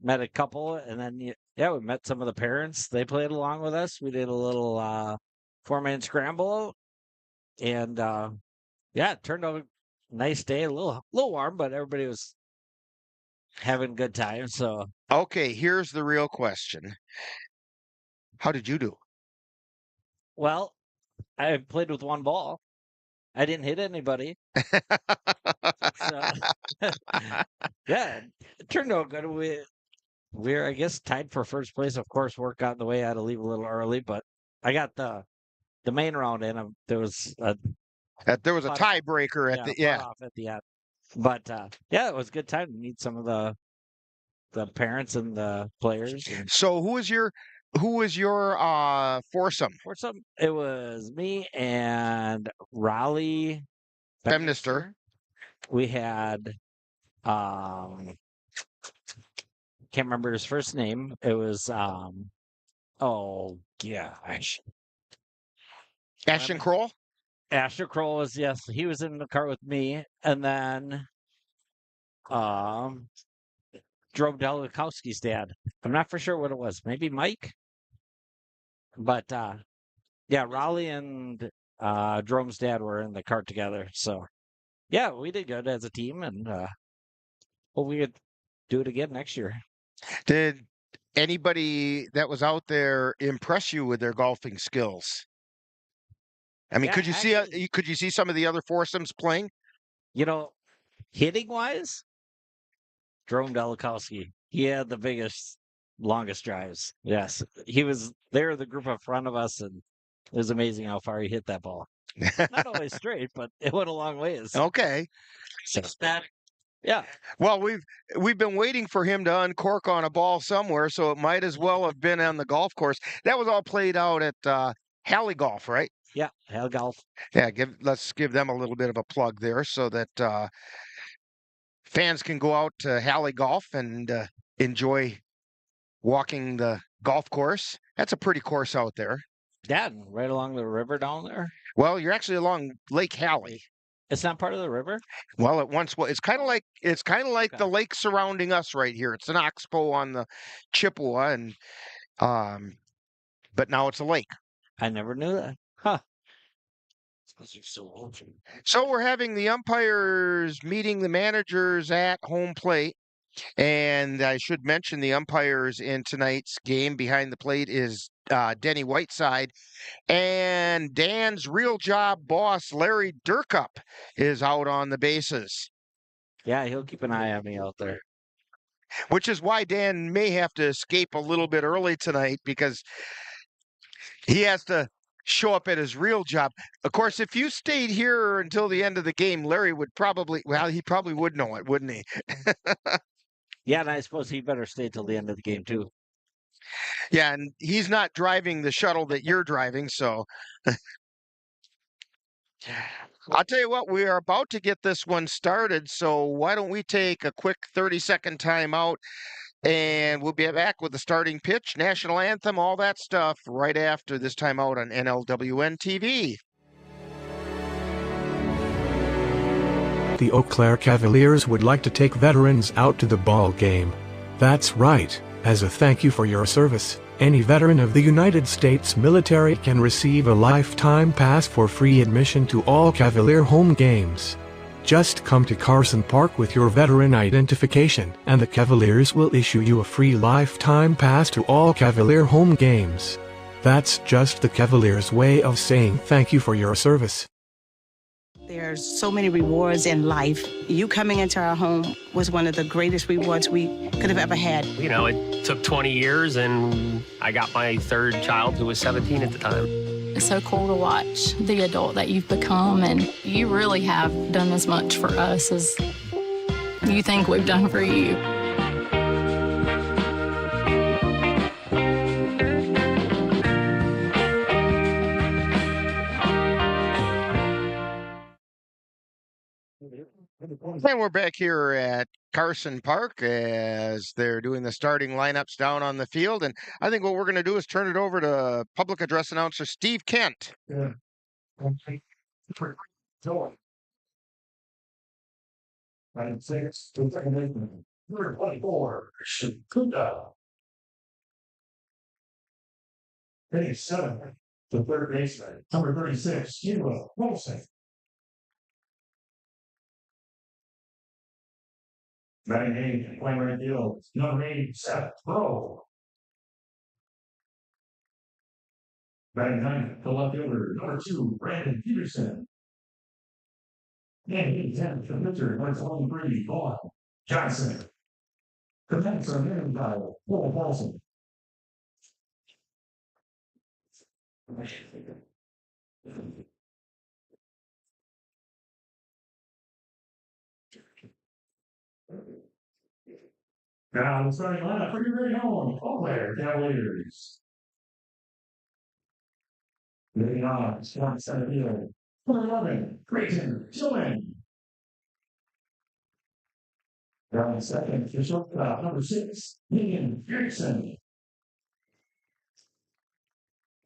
Speaker 18: met a couple, and then we met some of the parents. They played along with us. We did a little 4-man scramble, and it turned out a nice day. A little warm, but everybody was having a good time. So
Speaker 2: okay, here's the real question: how did you do?
Speaker 18: Well, I played with 1 ball. I didn't hit anybody. So, yeah, it turned out good. We're, I guess, tied for first place. Of course, work got in the way. I had to leave a little early, but I got the main round in. There was a
Speaker 2: tiebreaker at the
Speaker 18: off at the end. But it was a good time to meet some of the parents and the players.
Speaker 2: So who was your foursome?
Speaker 18: It was me and Raleigh
Speaker 2: Bemnister.
Speaker 18: We had can't remember his first name. It was
Speaker 2: Ashton Kroll?
Speaker 18: Ashton Kroll was, yes, he was in the car with me. And then Jerome Delikowski's dad. I'm not for sure what it was. Maybe Mike? But Raleigh and Jerome's dad were in the car together. So we did good as a team, and hope we could do it again next year.
Speaker 2: Did anybody that was out there impress you with their golfing skills? I mean, could you see some of the other foursomes playing?
Speaker 18: Hitting wise, Jerome Delikowski. He had the biggest, longest drives. Yes, he was there. The group in front of us, and it was amazing how far he hit that ball. Not always straight, but it went a long ways.
Speaker 2: Okay.
Speaker 18: Yeah.
Speaker 2: Well, we've been waiting for him to uncork on a ball somewhere, so it might as well have been on the golf course. That was all played out at Halley Golf, right?
Speaker 18: Yeah, Halley Golf.
Speaker 2: Yeah, let's give them a little bit of a plug there, so that fans can go out to Halley Golf and enjoy walking the golf course. That's a pretty course out there.
Speaker 18: Yeah, right along the river down there.
Speaker 2: Well, you're actually along Lake Halley.
Speaker 18: It's not part of the river?
Speaker 2: Well, it once was. It's kind of like
Speaker 18: Okay.
Speaker 2: the lake surrounding us right here. It's an oxbow on the Chippewa, and but now it's a lake.
Speaker 18: I never knew that. Huh.
Speaker 2: So we're having the umpires meeting the managers at home plate. And I should mention the umpires in tonight's game behind the plate is Denny Whiteside. And Dan's real job boss, Larry Durkup, is out on the bases.
Speaker 18: Yeah, he'll keep an eye on me out there.
Speaker 2: Which is why Dan may have to escape a little bit early tonight because he has to show up at his real job. Of course, if you stayed here until the end of the game, Larry would probably, well, he probably would know it, wouldn't he?
Speaker 18: Yeah, and I suppose he better stay till the end of the game, too.
Speaker 2: Yeah, and he's not driving the shuttle that you're driving, so. I'll tell you what, we are about to get this one started, so why don't we take a quick 30-second timeout, and we'll be back with the starting pitch, national anthem, all that stuff, right after this timeout on NLWN-TV.
Speaker 14: The Eau Claire Cavaliers would like to take veterans out to the ball game. That's right. As a thank you for your service, any veteran of the United States military can receive a lifetime pass for free admission to all Cavalier home games. Just come to Carson Park with your veteran identification, and the Cavaliers will issue you a free lifetime pass to all Cavalier home games. That's just the Cavaliers' way of saying thank you for your service.
Speaker 19: There's so many rewards in life. You coming into our home was one of the greatest rewards we could have ever had.
Speaker 20: You know, it took 20 years, and I got my third child, who was 17 at the time.
Speaker 21: It's so cool to watch the adult that you've become, and you really have done as much for us as you think we've done for you.
Speaker 2: And we're back here at Carson Park as they're doing the starting lineups down on the field. And I think what we're going to do is turn it over to public address announcer Steve Kent.
Speaker 22: Yeah. 96, 24, Kuda. Hitting 7, the third baseman, number 36, Kilo Wilson. Batting 8, playing right field, number 8, Seth Pro. Batting 9, the left fielder, number 2, Brandon Peterson. And 10, the pitcher, number 23, Vaughn Johnson. The Mets are named by Paul Paulson. Now, the starting lineup for your very own Eau Claire Cavaliers. Moving on, strong center field. Number 11, Creighton Tillman. Down second, the shortstop, number 6, Megan Erickson.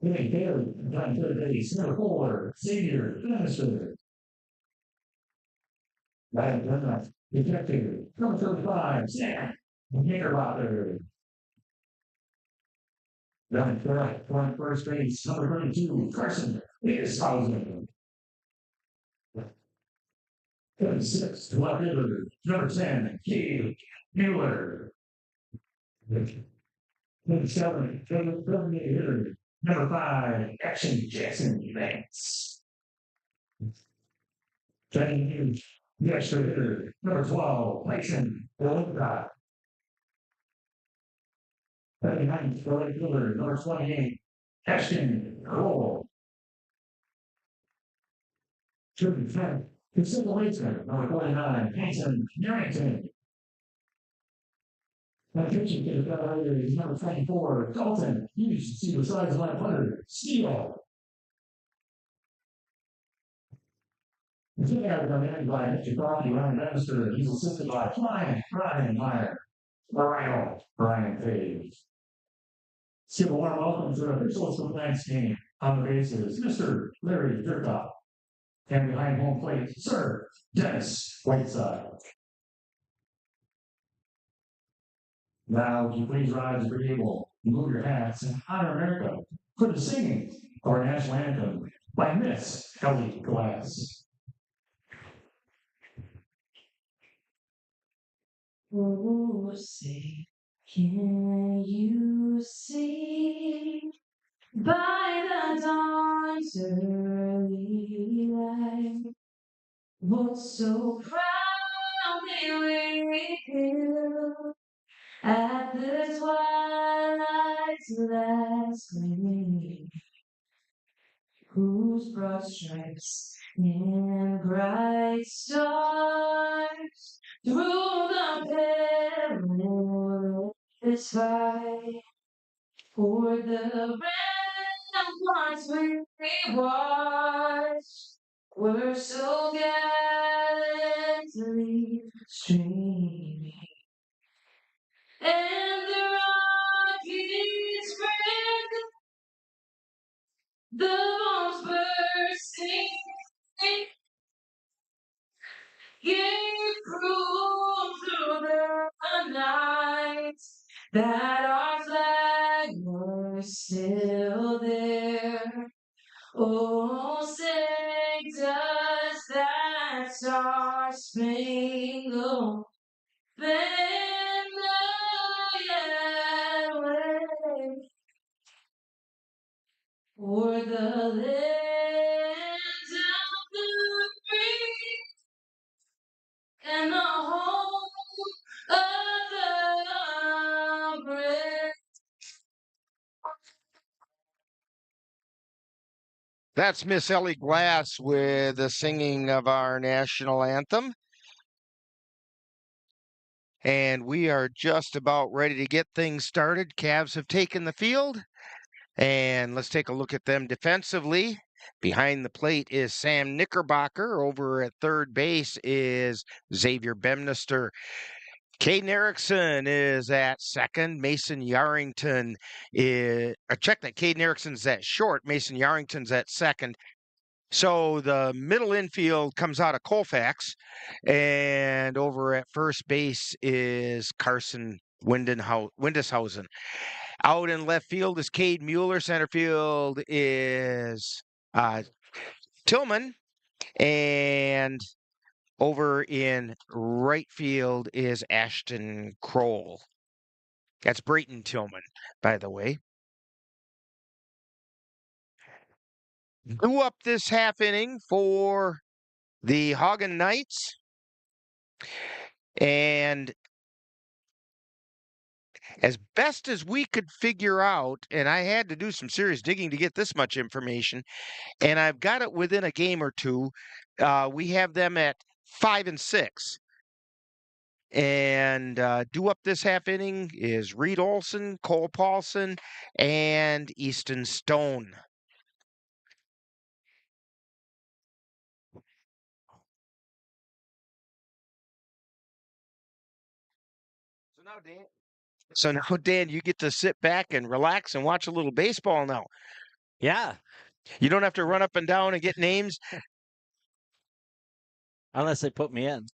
Speaker 22: Hitting Taylor, down third base, number 4, Xavier Bannister. Batting leadoff, detective, number 35, Sam Knickerbocker. Down third, on first base, number 32, Carson Haugen. 36, left fielder, number 10, Cade Mueller. 27, third hitter, number 5, Action Jackson Vance. 10, the extra hitter, number 12, Mason Belinda. 39, the right fielder, number 28, Ashton Cole. 35, the civil later, number 49, Hanson Yarrington. And pitching to the Cavaliers, number 24, Dalton. You should see the size of that player, Steele. The team had come in by Mr. Coffee, Ryan Bannister. He's assisted by Brian Meyer, Brian Page. Give a warm welcome to the officials for tonight's game on the bases, Mr. Larry Durkoff. And behind home plate, Sir Dennis Whiteside. Now, would you please rise and be able to move your hats and honor America for the singing of our national anthem by Miss Ellie Glass.
Speaker 4: Oh, say, can you see by the dawn's early light what so proudly we hailed at the twilight's last gleaming, whose broad stripes and bright stars through the perilous fight for the ramparts we watched were so gallantly streaming, and the Rockies spread the bombs bursting gave proof through the night that our flag was still there. Oh, say does that star-spangled banner yet wave o'er the land of the free and the home of the brave.
Speaker 2: That's Miss Ellie Glass with the singing of our national anthem. And we are just about ready to get things started. Cavs have taken the field. And let's take a look at them defensively. Behind the plate is Sam Knickerbocker. Over at third base is Xavier Bemnister. Caden Erickson is at second. Mason Yarrington is... check that. Caden Erickson's at short. Mason Yarrington's at second. So the middle infield comes out of Colfax. And over at first base is Carson Windeshausen. Out in left field is Cade Mueller. Center field is Tillman. And over in right field is Ashton Kroll. That's Brayton Tillman, by the way. Due up this half inning for the Haugen Knights. And as best as we could figure out, and I had to do some serious digging to get this much information, and I've got it within a game or two, we have them at 5-6. And due up this half inning is Reed Olson, Cole Paulson, and Easton Stone. So now, Dan, you get to sit back and relax and watch a little baseball now.
Speaker 18: Yeah.
Speaker 2: You don't have to run up and down and get names.
Speaker 18: Unless they put me in.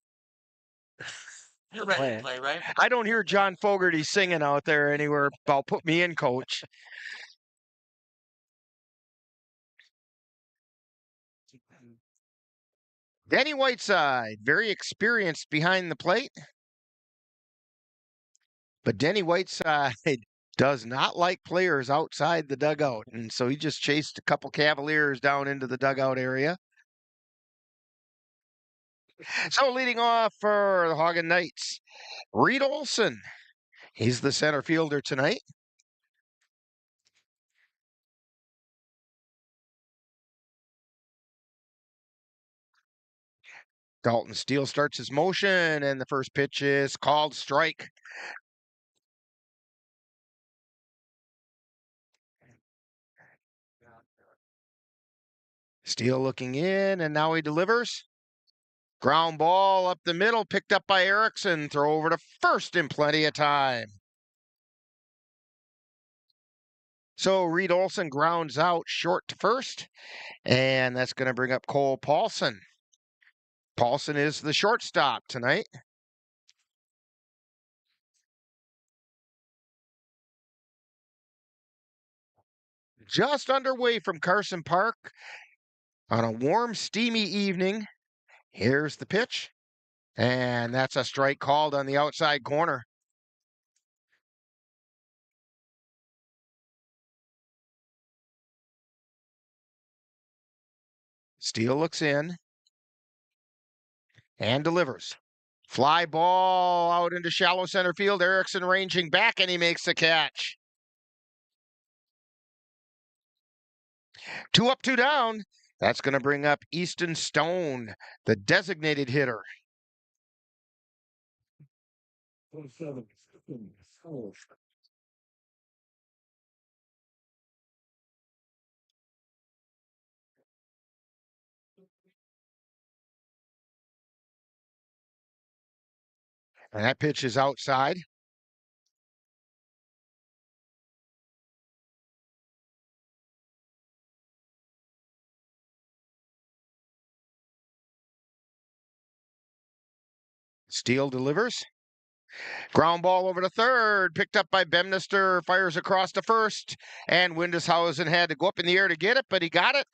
Speaker 6: You're ready to play, right?
Speaker 2: I don't hear John Fogerty singing out there anywhere about put me in, coach. Danny Whiteside, very experienced behind the plate. But Danny Whiteside does not like players outside the dugout. And so he just chased a couple Cavaliers down into the dugout area. So leading off for the Haugen Knights, Reed Olson. He's the center fielder tonight. Dalton Steele starts his motion, and the first pitch is called strike. Steele looking in, and now he delivers. Ground ball up the middle, picked up by Erickson. Throw over to first in plenty of time. So Reed Olson grounds out short to first, and that's going to bring up Cole Paulson. Paulson is the shortstop tonight. Just underway from Carson Park on a warm, steamy evening. Here's the pitch, and that's a strike called on the outside corner. Steele looks in and delivers. Fly ball out into shallow center field. Erickson ranging back, and he makes the catch. 2 up, 2 down. That's going to bring up Easton Stone, the designated hitter. And that pitch is outside. Steele delivers. Ground ball over to third, picked up by Bemnister, fires across to first, and Windishausen had to go up in the air to get it, but he got it.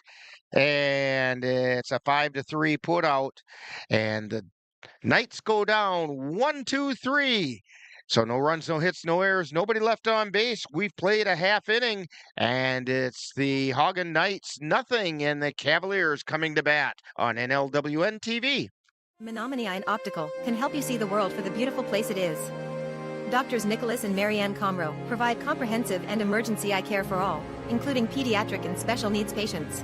Speaker 2: And it's a 5-3 put out. And the Knights go down 1, 2, 3. So no runs, no hits, no errors, nobody left on base. We've played a half inning, and it's the Haugen Knights nothing, and the Cavaliers coming to bat on NLWN-TV.
Speaker 7: Menominee Eye and Optical can help you see the world for the beautiful place it is. Doctors Nicholas and Marianne Comro provide comprehensive and emergency eye care for all, including pediatric and special needs patients.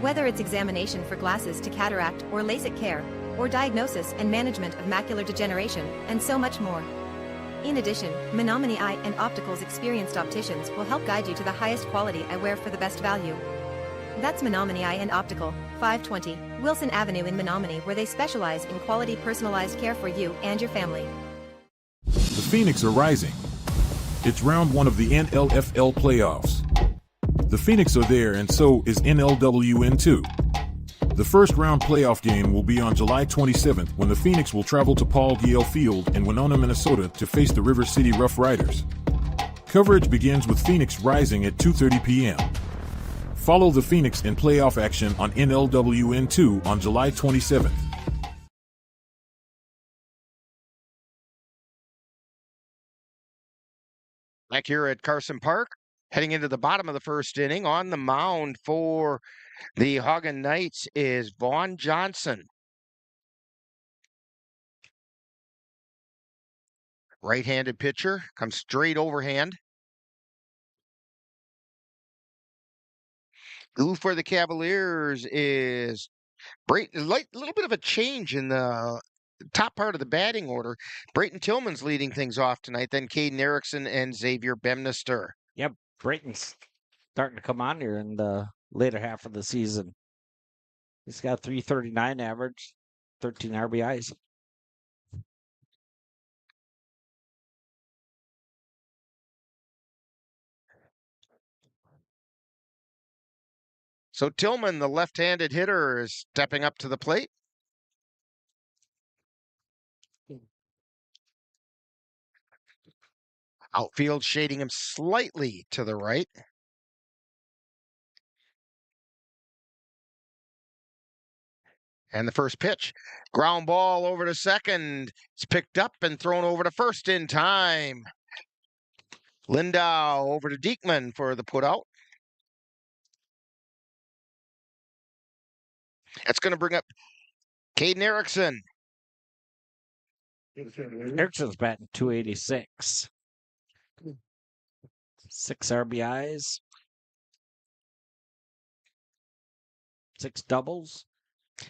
Speaker 7: Whether it's examination for glasses to cataract or LASIK care, or diagnosis and management of macular degeneration, and so much more. In addition, Menominee Eye and Optical's experienced opticians will help guide you to the highest quality eyewear for the best value. That's Menominee Eye and Optical, 520 Wilson Avenue in Menominee, where they specialize in quality personalized care for you and your family.
Speaker 8: The Phoenix are rising. It's round 1 of the NLFL playoffs. The Phoenix are there, and so is NLWN-2. The first round playoff game will be on July 27th, when the Phoenix will travel to Paul Giel Field in Winona, Minnesota to face the River City Rough Riders. Coverage begins with Phoenix rising at 2:30 p.m. Follow the Phoenix in playoff action on NLWN-2 on July 27th.
Speaker 2: Back here at Carson Park, heading into the bottom of the first inning, on the mound for the Haugen Knights is Vaughn Johnson. Right-handed pitcher, comes straight overhand. Who for the Cavaliers is a little bit of a change in the top part of the batting order. Brayton Tillman's leading things off tonight, then Caden Erickson and Xavier Bemnister.
Speaker 18: Yep, Brayton's starting to come on here in the later half of the season. He's got 339 average, 13 RBIs.
Speaker 2: So Tillman, the left-handed hitter, is stepping up to the plate. Outfield shading him slightly to the right. And the first pitch, ground ball over to second. It's picked up and thrown over to first in time. Lindau over to Diekman for the putout. That's going to bring up Caden Erickson.
Speaker 18: Erickson's batting 286. 6 RBIs. 6 doubles.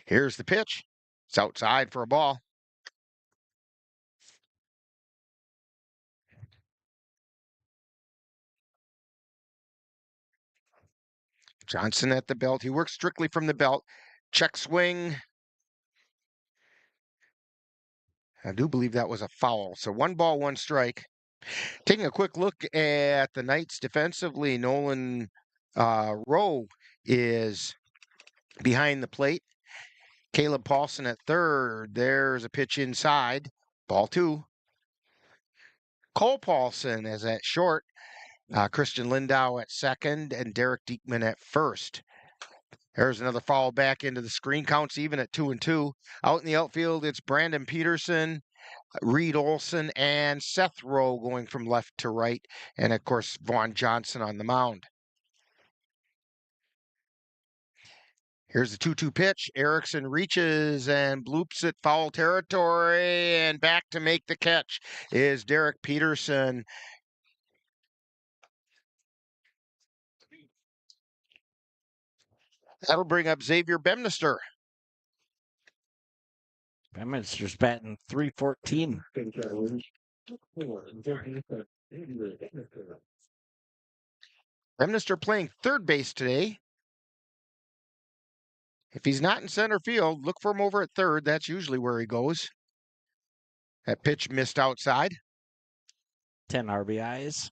Speaker 2: Here's the pitch. It's outside for a ball. Johnson at the belt. He works strictly from the belt. Check swing. I do believe that was a foul. So 1 ball, 1 strike. Taking a quick look at the Knights defensively, Nolan Rowe is behind the plate. Caleb Paulson at third. There's a pitch inside. Ball 2. Cole Paulson is at short. Christian Lindau at second and Derek Diekman at first. There's another foul back into the screen. Counts even at 2-2. Out in the outfield, it's Brandon Peterson, Reed Olson, and Seth Rowe going from left to right. And, of course, Vaughn Johnson on the mound. Here's the 2-2 pitch. Erickson reaches and bloops it foul territory. And back to make the catch is Derek Peterson. That'll bring up Xavier Bemnister.
Speaker 18: Bemnister's batting .314.
Speaker 2: Bemnister playing third base today. If he's not in center field, look for him over at third. That's usually where he goes. That pitch missed outside.
Speaker 18: 10 RBIs.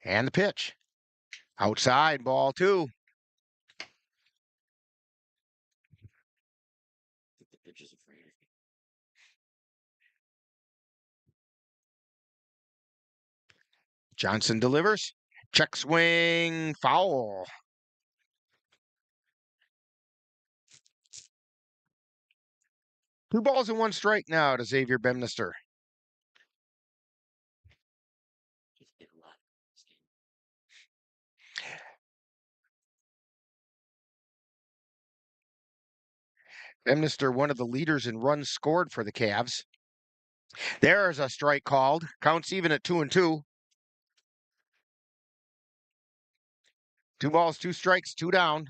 Speaker 2: And the pitch. Outside, ball 2. Johnson delivers. Check swing, foul. Two balls and one strike now to Xavier Bemnister. Bemnister, one of the leaders in runs scored for the Cavs. There's a strike called. Counts even at 2-2. 2 balls, 2 strikes, 2 down.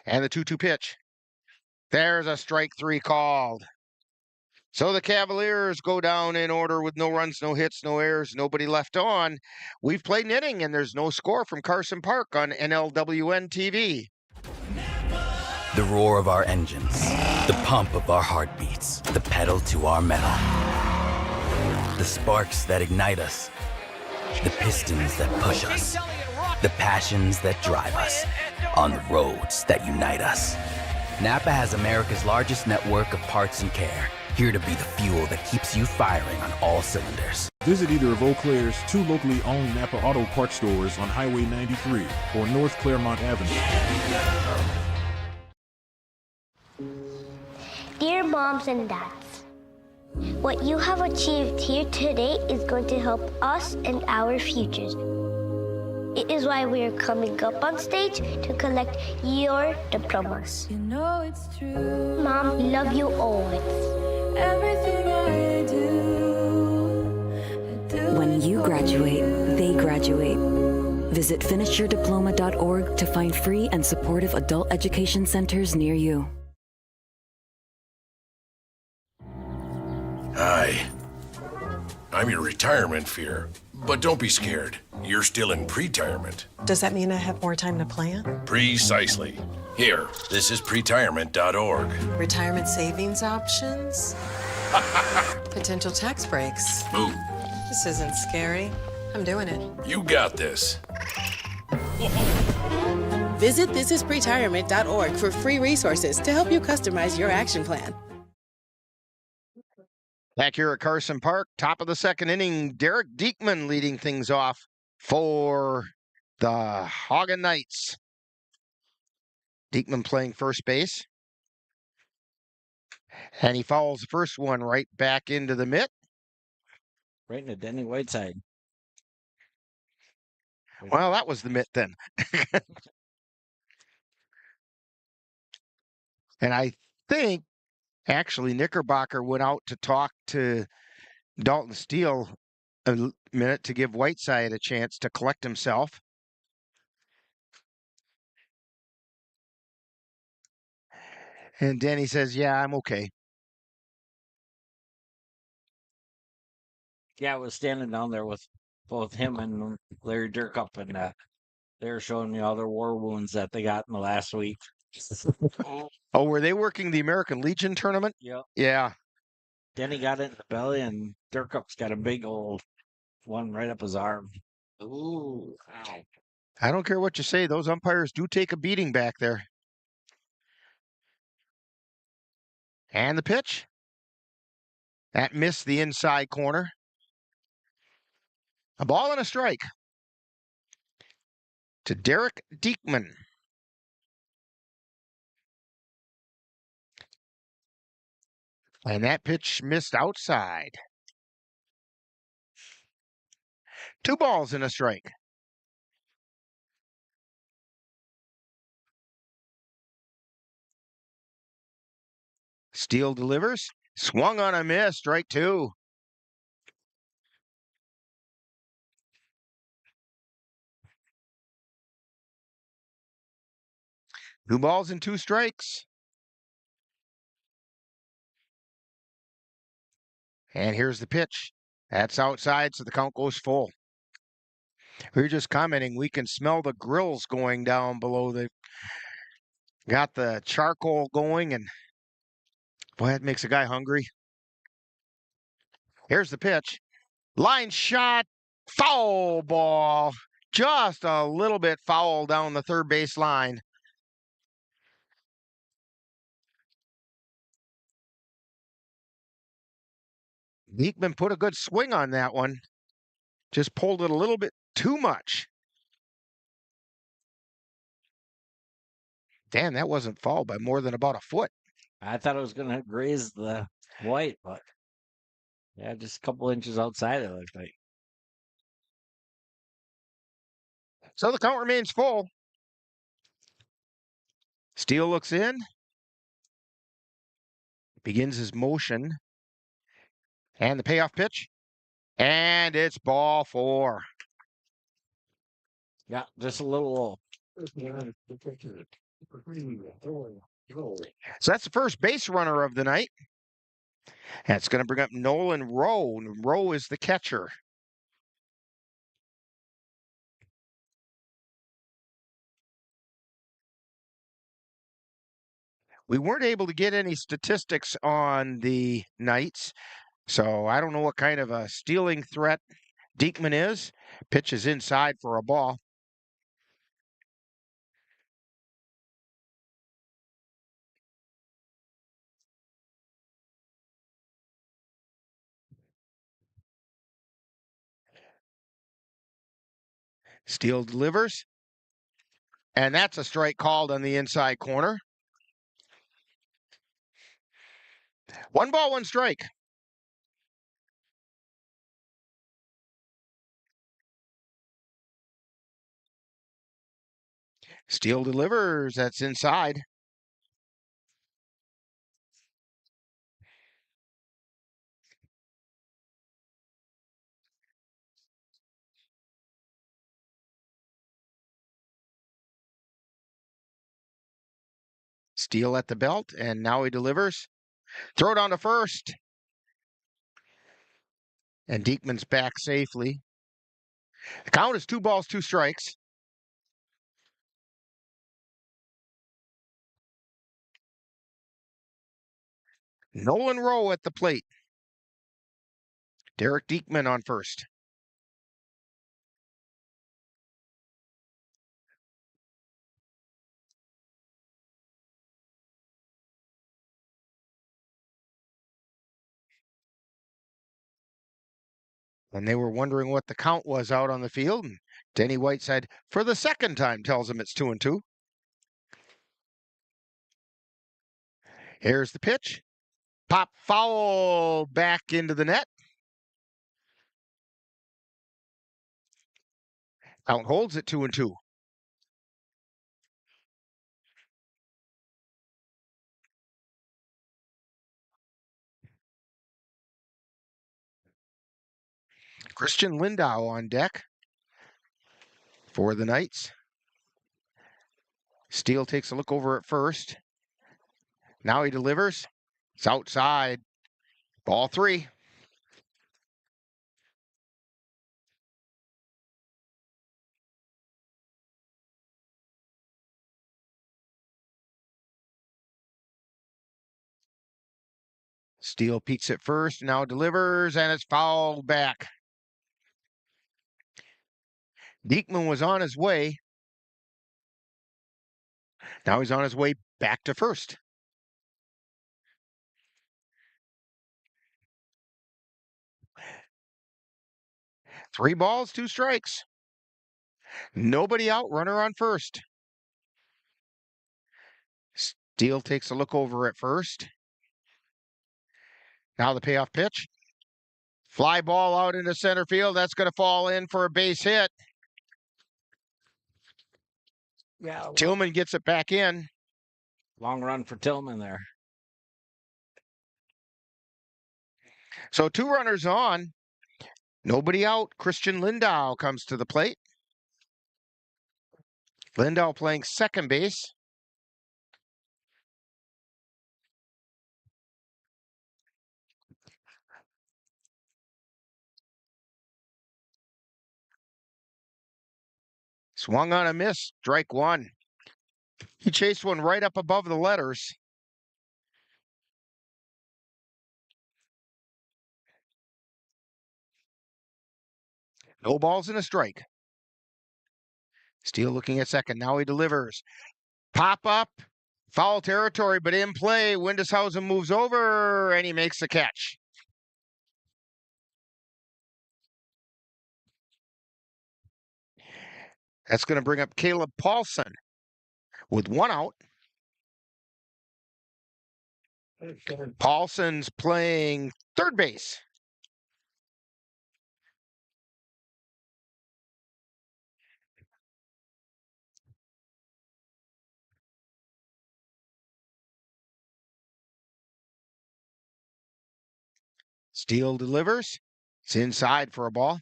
Speaker 2: And the 2-2 pitch. There's a strike 3 called. So the Cavaliers go down in order with no runs, no hits, no errors, nobody left on. We've played an inning and there's no score from Carson Park on NLWN-TV.
Speaker 9: The roar of our engines, the pump of our heartbeats, the pedal to our metal. The sparks that ignite us, the pistons that push us, the passions that drive us, on the roads that unite us. Napa has America's largest network of parts and care, here to be the fuel that keeps you firing on all cylinders.
Speaker 8: Visit either of Eau Claire's 2 locally owned Napa Auto Parts stores on Highway 93 or North Claremont Avenue.
Speaker 10: Dear moms and dads, what you have achieved here today is going to help us and our futures. It is why we are coming up on stage to collect your diplomas.
Speaker 4: You know it's true.
Speaker 10: Mom, love you always.
Speaker 4: Everything I do.
Speaker 23: When you graduate, they graduate. Visit finishyourdiploma.org to find free and supportive adult education centers near you.
Speaker 24: Hi. I'm your retirement fear. But don't be scared. You're still in pre-retirement.
Speaker 25: Does that mean I have more time to plan?
Speaker 24: Precisely. Here, this is pretirement.org.
Speaker 25: Retirement savings options? Potential tax breaks?
Speaker 24: Ooh.
Speaker 25: This isn't scary. I'm doing it.
Speaker 24: You got this.
Speaker 26: Visit thisispretirement.org for free resources to help you customize your action plan.
Speaker 2: Back here at Carson Park, top of the second inning, Derek Diekman leading things off for the Haugen Knights. Diekman playing first base. And he fouls the first one right back into the mitt.
Speaker 18: Right into Denny Whiteside.
Speaker 2: Well, that was the mitt then. And I think actually Knickerbocker went out to talk to Dalton Steele a minute to give Whiteside a chance to collect himself. And Denny says, yeah, I'm okay.
Speaker 18: Yeah, I was standing down there with both him and Larry Dirkup, and They're showing me all their war wounds that they got in the last week.
Speaker 2: Oh, were they working the American Legion tournament?
Speaker 18: Yep.
Speaker 2: Yeah.
Speaker 18: Denny got it in the belly, and Dirkup's got a big old one right up his arm. Ooh, ow.
Speaker 2: I don't care what you say. Those umpires do take a beating back there. And the pitch. That missed the inside corner. A ball and a strike to Derek Diekman. And that pitch missed outside. 2 balls and a strike. Steele delivers. Swung on a miss. Strike 2. Two balls and 2 strikes. And here's the pitch. That's outside, so the count goes full. We were just commenting, we can smell the grills going down below. They've got the charcoal going, and boy, that makes a guy hungry. Here's the pitch. Line shot, foul ball. Just a little bit foul down the third base line. Diekman put a good swing on that one. Just pulled it a little bit too much. Damn, that wasn't foul by more than about a foot.
Speaker 18: I thought it was going to graze the white, but yeah, just a couple inches outside it looked like.
Speaker 2: So the count remains full. Steele looks in. Begins his motion. And the payoff pitch. And it's ball 4.
Speaker 18: Yeah, just a little.
Speaker 2: So that's the first base runner of the night. That's going to bring up Nolan Rowe. Rowe is the catcher. We weren't able to get any statistics on the Knights, so I don't know what kind of a stealing threat Diekman is. Pitch is inside for a ball. Steele delivers. And that's a strike called on the inside corner. 1 ball, 1 strike. Steele delivers. That's inside. Steele at the belt, and now he delivers. Throw down to first. And Diekman's back safely. The count is 2 balls, 2 strikes. Nolan Rowe at the plate. Derek Diekman on first. And they were wondering what the count was out on the field. And Denny Whiteside, for the second time, tells them it's 2-2. Here's the pitch. Pop foul back into the net. Count holds at 2-2. Christian Lindau on deck for the Knights. Steele takes a look over at first. Now he delivers. It's outside. Ball 3. Steele peeks at first, now delivers, and it's fouled back. Diekman was on his way. Now he's on his way back to first. Three balls, two strikes. Nobody out, runner on first. Steele takes a look over at first. Now the payoff pitch. Fly ball out into center field. That's going to fall in for a base hit.
Speaker 18: Yeah.
Speaker 2: Tillman gets it back in.
Speaker 18: Long run for Tillman there.
Speaker 2: So two runners on. Nobody out. Christian Lindau comes to the plate. Lindau playing second base. Swung on a miss, strike one. He chased one right up above the letters. No balls and a strike. Steele looking at second. Now he delivers. Pop up. Foul territory, but in play. Windeshausen moves over, and he makes the catch. That's going to bring up Caleb Paulson with one out. Paulson's playing third base. Steele delivers. It's inside for a ball.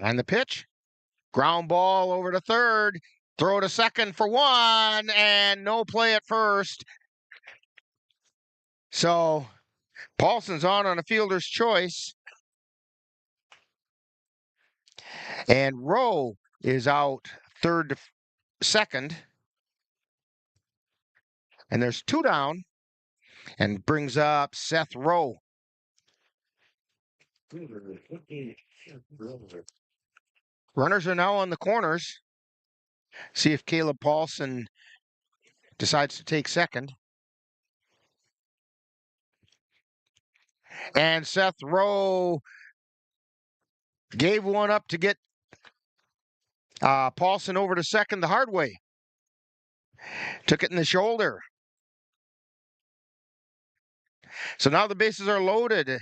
Speaker 2: And the pitch. Ground ball over to third. Throw to second for one, and no play at first. So Paulson's on a fielder's choice. And Rowe is out third to second. And there's two down. And brings up Seth Rowe. Runners are now on the corners. See if Caleb Paulson decides to take second. And Seth Rowe gave one up to get Paulson over to second the hard way. Took it in the shoulder. So now the bases are loaded.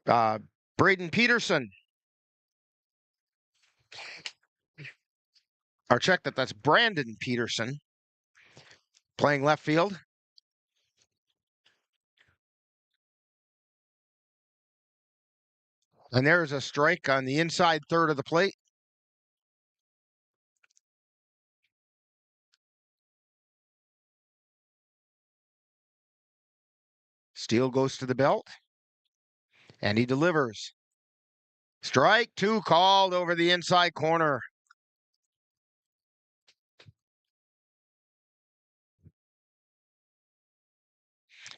Speaker 2: Braden Peterson. Or check that's Brandon Peterson playing left field. And there's a strike on the inside third of the plate. Steele goes to the belt. And he delivers. Strike two called over the inside corner.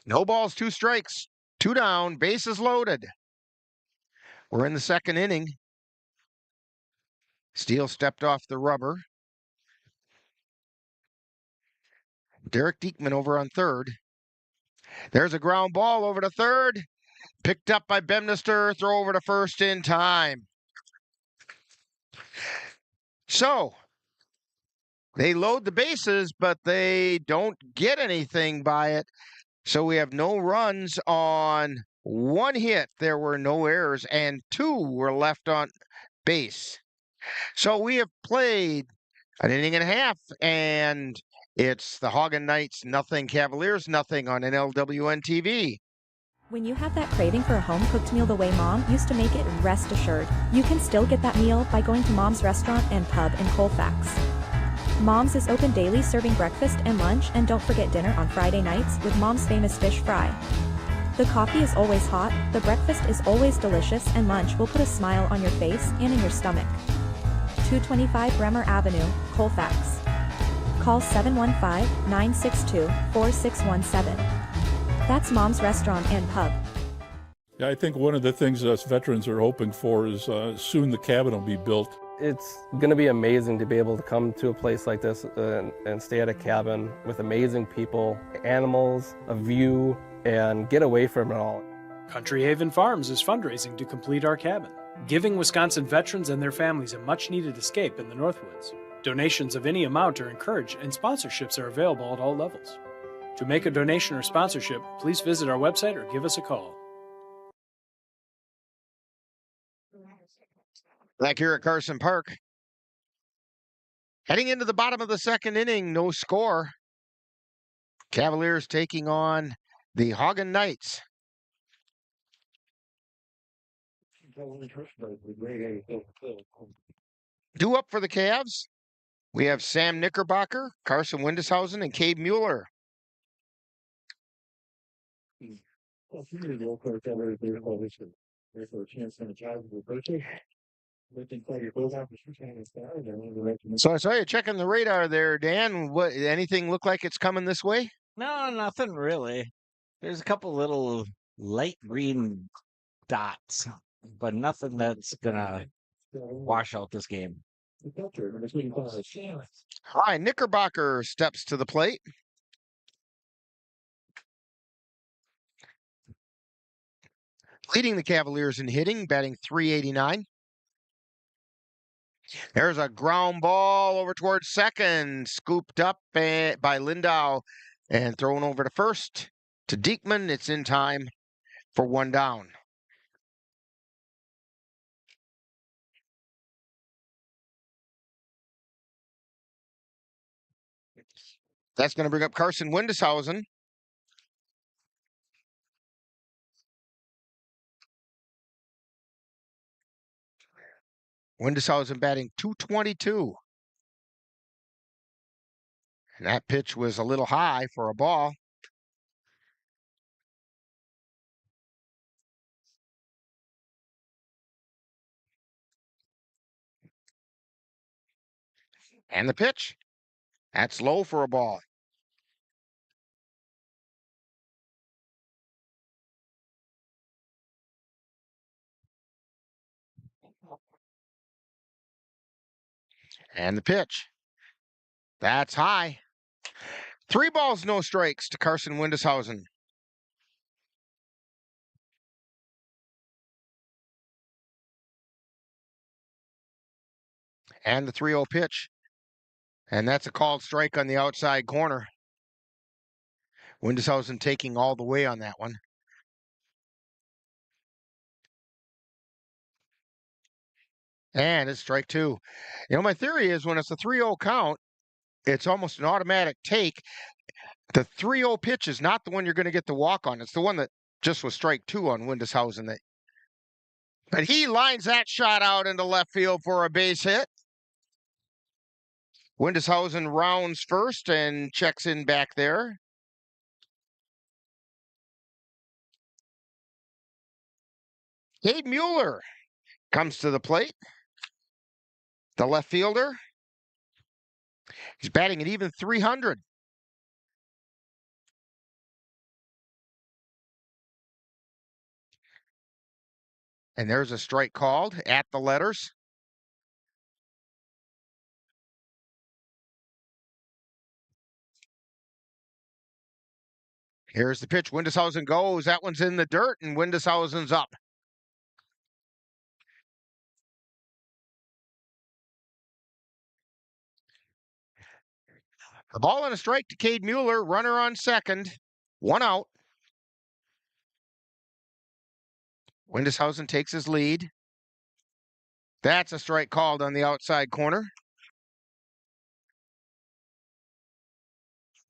Speaker 2: No balls, two strikes. Two down, bases loaded. We're in the second inning. Steele stepped off the rubber. Derek Diekman over on third. There's a ground ball over to third. Picked up by Bemnister. Throw over to first in time. So, they load the bases, but they don't get anything by it. So we have no runs on one hit. There were no errors, and two were left on base. So we have played an inning and a half, and it's the Haugen Knights nothing, Cavaliers nothing on NLWN-TV.
Speaker 1: When you have that craving for a home-cooked meal the way Mom used to make it, rest assured, you can still get that meal by going to Mom's Restaurant and Pub in Colfax. Mom's is open daily serving breakfast and lunch, and don't forget dinner on Friday nights with Mom's famous fish fry. The coffee is always hot, the breakfast is always delicious, and lunch will put a smile on your face and in your stomach. 225 Bremer Avenue, Colfax. Call 715-962-4617. That's Mom's Restaurant and Pub.
Speaker 3: Yeah, I think one of the things us veterans are hoping for is soon the cabin will be built.
Speaker 11: It's going to be amazing to be able to come to a place like this and stay at a cabin with amazing people, animals, a view, and get away from it all.
Speaker 12: Country Haven Farms is fundraising to complete our cabin, giving Wisconsin veterans and their families a much-needed escape in the Northwoods. Donations of any amount are encouraged, and sponsorships are available at all levels. To make a donation or sponsorship, please visit our website or give us a call.
Speaker 2: Back here at Carson Park. Heading into the bottom of the second inning, no score. Cavaliers taking on the Haugen Knights. Due up for the Cavs, we have Sam Knickerbocker, Carson Windeshausen, and Cade Mueller. So I saw you checking the radar there, Dan. What, anything look like it's coming this way?
Speaker 18: No, nothing really. There's a couple little light green dots, but nothing that's gonna wash out this game.
Speaker 2: All right, Knickerbocker steps to the plate. Leading the Cavaliers in hitting, batting .389. There's a ground ball over towards second, scooped up by Lindau and thrown over to first to Diekman. It's in time for one down. That's going to bring up Carson Windeshausen. Windeshausen batting .222. And that pitch was a little high for a ball. And the pitch. That's low for a ball. And the pitch. That's high. 3 balls, no strikes to Carson Windeshausen. And the 3-0 pitch. And that's a called strike on the outside corner. Windeshausen taking all the way on that one. And it's strike 2. You know, my theory is when it's a 3-0 count, it's almost an automatic take. The 3-0 pitch is not the one you're going to get the walk on. It's the one that just was strike 2 on Windeshausen. But he lines that shot out into left field for a base hit. Windeshausen rounds first and checks in back there. Cade Mueller comes to the plate. The left fielder. He's batting at even .300. And there's a strike called at the letters. Here's the pitch. Windeshausen goes. That one's in the dirt, and Windeshausen's up. The ball and a strike to Cade Mueller. Runner on second. 1 out. Windeshausen takes his lead. That's a strike called on the outside corner.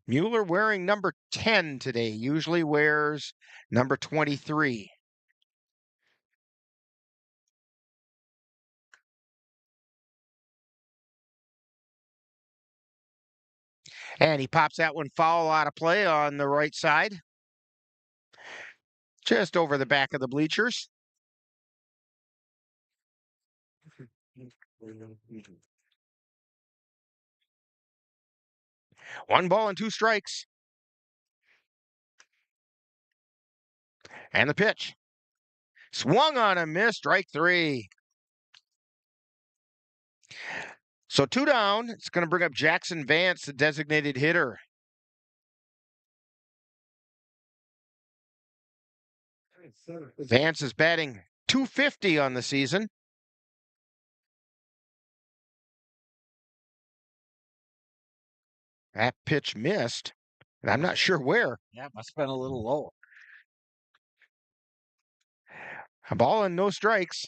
Speaker 2: Mueller wearing number 10 today. Usually wears number 23. And he pops that one foul out of play on the right side. just over the back of the bleachers. One ball and two strikes. And the pitch. Swung on a miss, strike three. So two down. It's going to bring up Jackson Vance, the designated hitter. Vance is batting .250 on the season. That pitch missed, and I'm not sure where.
Speaker 18: Yeah, must have been a little low.
Speaker 2: A ball and no strikes.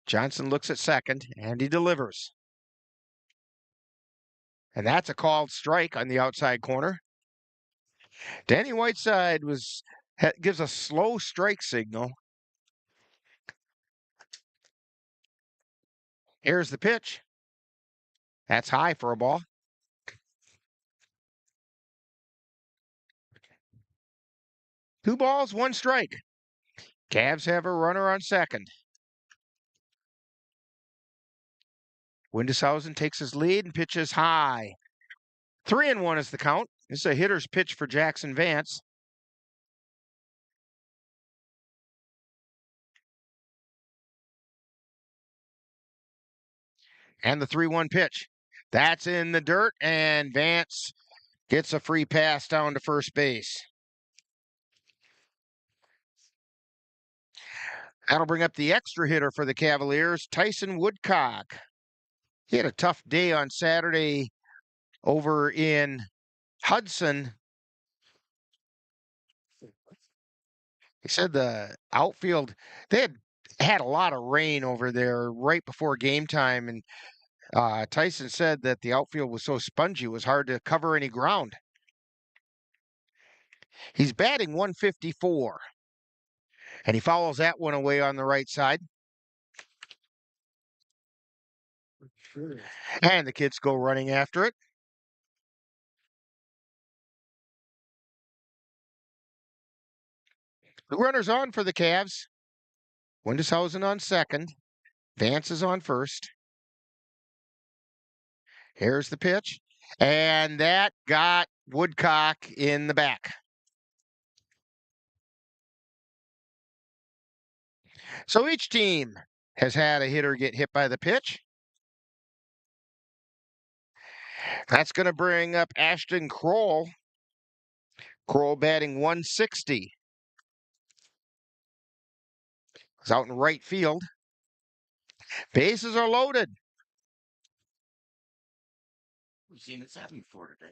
Speaker 2: Johnson looks at second, and he delivers. And that's a called strike on the outside corner. Danny Whiteside gives a slow strike signal. Here's the pitch. That's high for a ball. Two balls, one strike. Cavs have a runner on second. Windeshausen takes his lead and pitches high. 3-1 is the count. This is a hitter's pitch for Jackson Vance. And the 3-1 pitch. That's in the dirt, and Vance gets a free pass down to first base. That'll bring up the extra hitter for the Cavaliers, Tyson Woodcock. He had a tough day on Saturday over in Hudson. He said the outfield, they had a lot of rain over there right before game time, and Tyson said that the outfield was so spongy it was hard to cover any ground. He's batting .154, and he follows that one away on the right side. And the kids go running after it. The runner's on for the Cavs. Windeshausen on second. Vance is on first. Here's the pitch. And that got Woodcock in the back. So each team has had a hitter get hit by the pitch. That's going to bring up Ashton Kroll. Kroll batting .160. He's out in right field. Bases are loaded.
Speaker 6: We've seen this happen before today.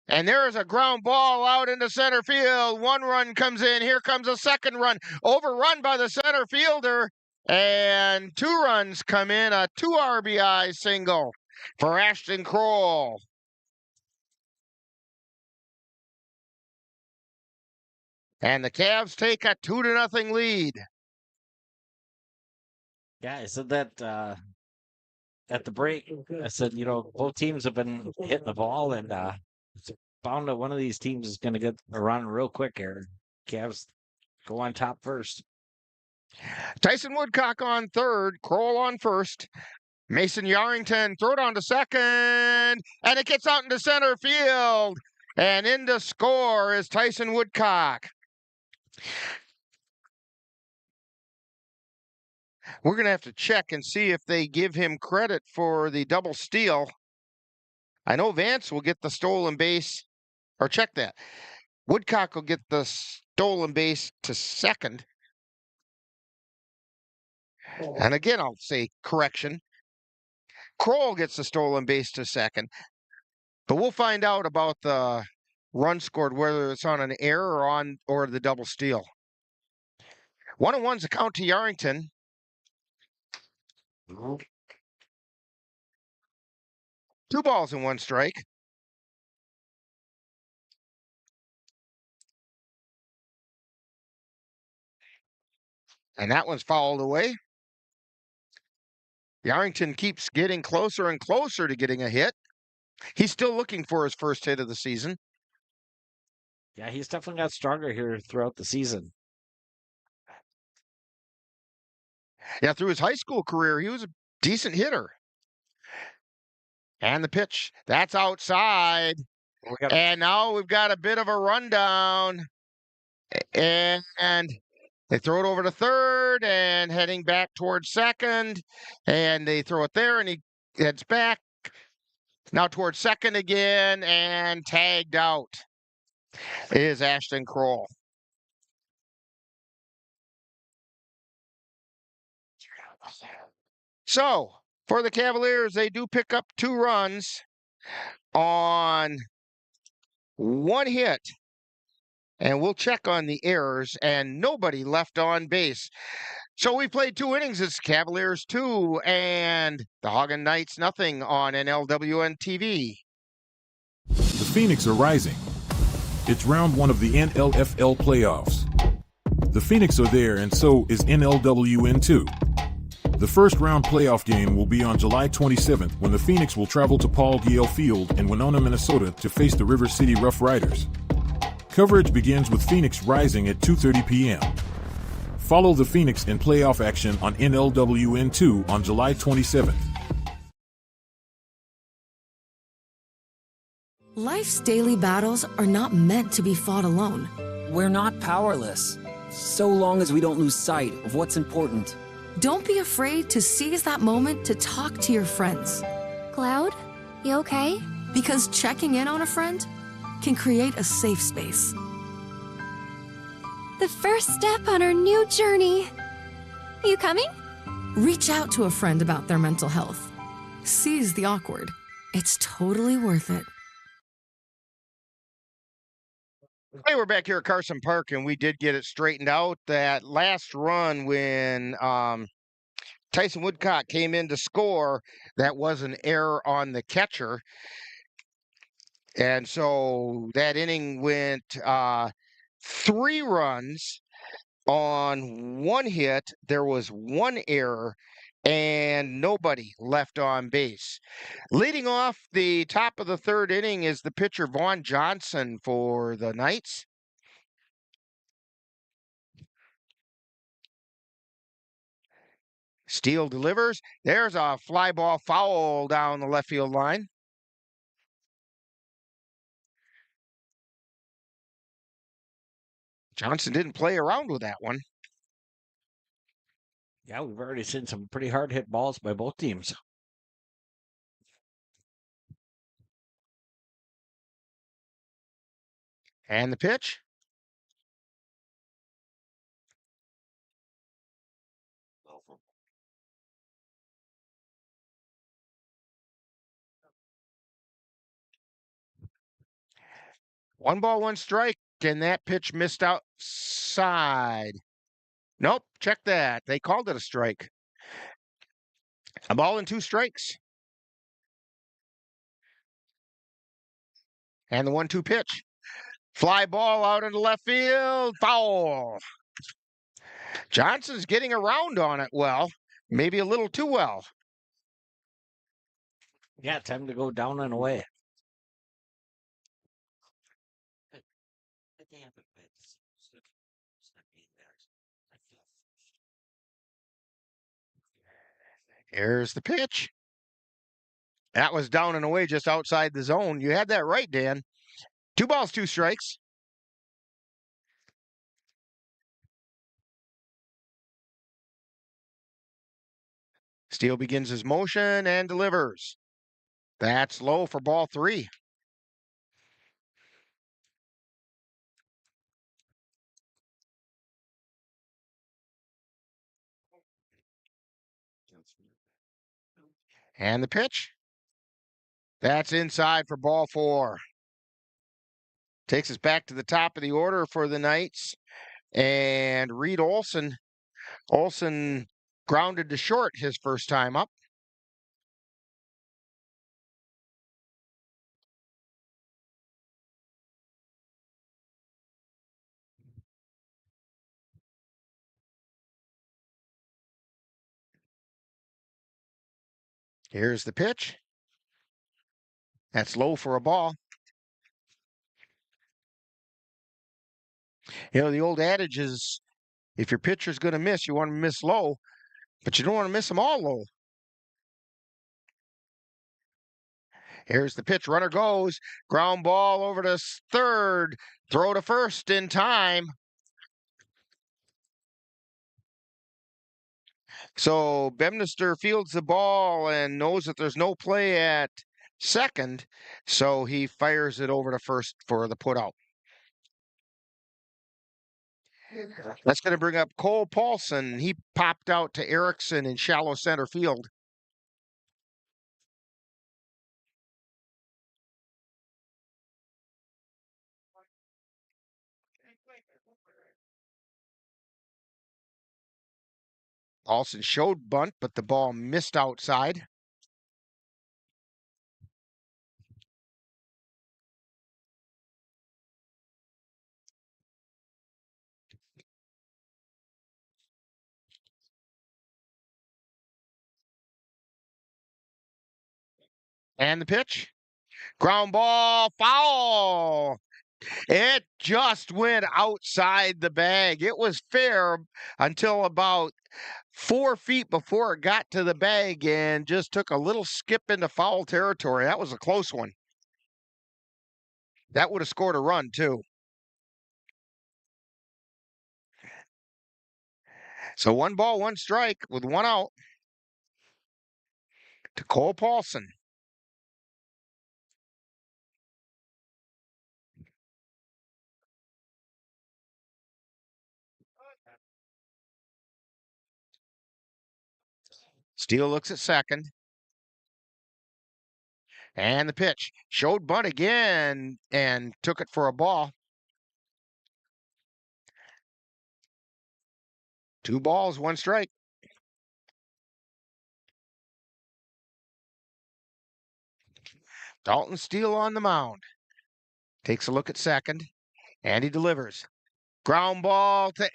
Speaker 2: And there's a ground ball out into center field. One run comes in. Here comes a second run. Overrun by the center fielder. And two runs come in. A 2 RBI single for Ashton Kroll. And the Cavs take a 2-0 lead.
Speaker 18: Yeah, I said that at the break. I said, both teams have been hitting the ball, and it's bound that one of these teams is going to get a run real quick here. Cavs go on top first.
Speaker 2: Tyson Woodcock on third, Kroll on first. Mason Yarrington throw it on to second, and it gets out into center field. And in to score is Tyson Woodcock. We're going to have to check and see if they give him credit for the double steal. I know Vance will get the stolen base, or check that. Woodcock will get the stolen base to second. And again, I'll say correction. Kroll gets the stolen base to second. But we'll find out about the run scored, whether it's on an error or the double steal. 1-1's a count to Yarrington. Two balls and one strike. And that one's fouled away. Yarrington keeps getting closer and closer to getting a hit. He's still looking for his first hit of the season.
Speaker 18: Yeah, he's definitely got stronger here throughout the season.
Speaker 2: Yeah, through his high school career, he was a decent hitter. And the pitch, that's outside. And now we've got a bit of a rundown. And they throw it over to third and heading back towards second. And they throw it there and he heads back. Now towards second again and tagged out is Ashton Kroll. So for the Cavaliers, they do pick up 2 runs on 1 hit. And we'll check on the errors, and nobody left on base. So we played 2 innings. It's Cavaliers 2 and the Haugen Knights nothing on NLWN-TV.
Speaker 8: The Phoenix are rising. It's round 1 of the NLFL playoffs. The Phoenix are there, and so is NLWN-2. The first round playoff game will be on July 27th when the Phoenix will travel to Paul Giel Field in Winona, Minnesota to face the River City Rough Riders. Coverage begins with Phoenix rising at 2:30 p.m. Follow the Phoenix in playoff action on NLWN-2 on July 27th.
Speaker 5: Life's daily battles are not meant to be fought alone.
Speaker 13: We're not powerless, so long as we don't lose sight of what's important.
Speaker 5: Don't be afraid to seize that moment to talk to your friends.
Speaker 14: Cloud, you okay?
Speaker 5: Because checking in on a friend can create a safe space.
Speaker 14: The first step on our new journey. You coming?
Speaker 5: Reach out to a friend about their mental health. Seize the awkward. It's totally worth it.
Speaker 2: Hey, we're back here at Carson Park, and we did get it straightened out. That last run when Tyson Woodcock came in to score, that was an error on the catcher. And so that inning went 3 runs on 1 hit. There was 1 error and nobody left on base. Leading off the top of the 3rd inning is the pitcher Vaughn Johnson for the Knights. Steele delivers. There's a fly ball foul down the left field line. Johnson didn't play around with that one.
Speaker 18: Yeah, we've already seen some pretty hard hit balls by both teams.
Speaker 2: And the pitch. One ball, 1 strike, and that pitch missed outside. Nope, check that. They called it a strike. A ball and 2 strikes. And the 1-2 pitch. Fly ball out into left field. Foul. Johnson's getting around on it well. Maybe a little too well.
Speaker 18: Yeah, time to go down and away.
Speaker 2: Here's the pitch. That was down and away just outside the zone. You had that right, Dan. 2 balls, 2 strikes. Steele begins his motion and delivers. That's low for ball 3. And the pitch. That's inside for ball 4. Takes us back to the top of the order for the Knights. And Reed Olson. Olson grounded to short his first time up. Here's the pitch. That's low for a ball. You know, the old adage is if your pitcher's going to miss, you want to miss low, but you don't want to miss them all low. Here's the pitch. Runner goes. Ground ball over to third. Throw to first in time. So Bemnister fields the ball and knows that there's no play at second. So he fires it over to first for the putout. That's going to bring up Cole Paulson. He popped out to Erickson in shallow center field. Paulson showed bunt, but the ball missed outside. And the pitch. Ground ball, foul. It just went outside the bag. It was fair until about 4 feet before it got to the bag and just took a little skip into foul territory. That was a close one. That would have scored a run, too. So 1 ball, 1 strike with 1 out to Cole Paulson. Steele looks at second. And the pitch. Showed bunt again and took it for a ball. 2 balls, 1 strike. Dalton Steele on the mound. Takes a look at second, and he delivers. Ground ball to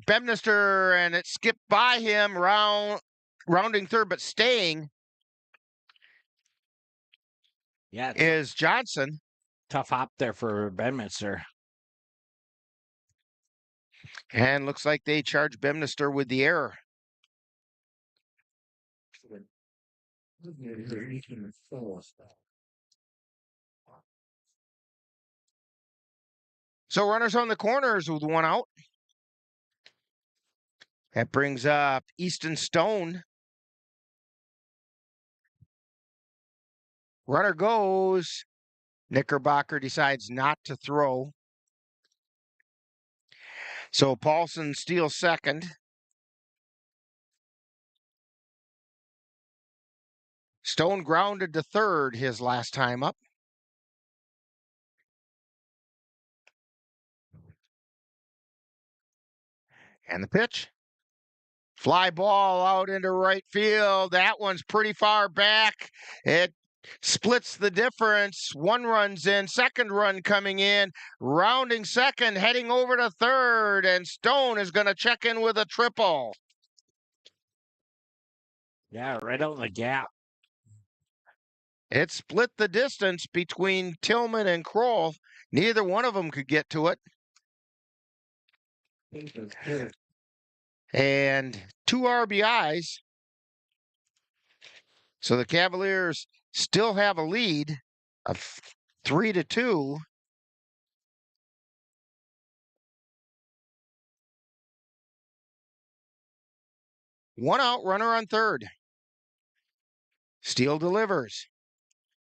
Speaker 2: Bemnister, and it skipped by him, rounding third, but staying.
Speaker 18: Yeah,
Speaker 2: is Johnson.
Speaker 18: Tough hop there for Bedminster.
Speaker 2: And looks like they charge Bemnister with the error. So runners on the corners with 1 out. That brings up Easton Stone. Runner goes. Knickerbocker decides not to throw. So Paulson steals second. Stone grounded to third his last time up. And the pitch. Fly ball out into right field. That one's pretty far back. It splits the difference. 1 run's in, second run coming in, rounding second, heading over to third, and Stone is going to check in with a triple.
Speaker 18: Yeah, right out in the gap.
Speaker 2: It split the distance between Tillman and Kroll. Neither one of them could get to it. And 2 RBIs. So the Cavaliers still have a lead of 3-2. One out, runner on third. Steele delivers.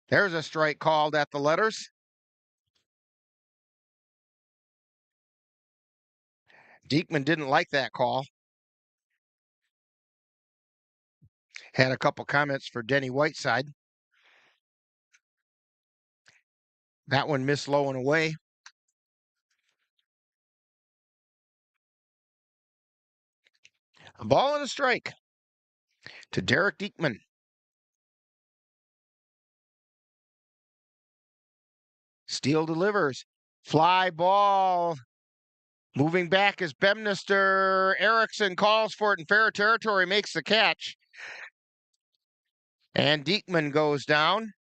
Speaker 2: There's a strike called at the letters. Diekman didn't like that call. Had a couple comments for Denny Whiteside. That one missed low and away. A ball and a strike to Derek Diekman. Steele delivers. Fly ball. Moving back is Bemnister. Erickson calls for it in fair territory, makes the catch. And Diekman goes down.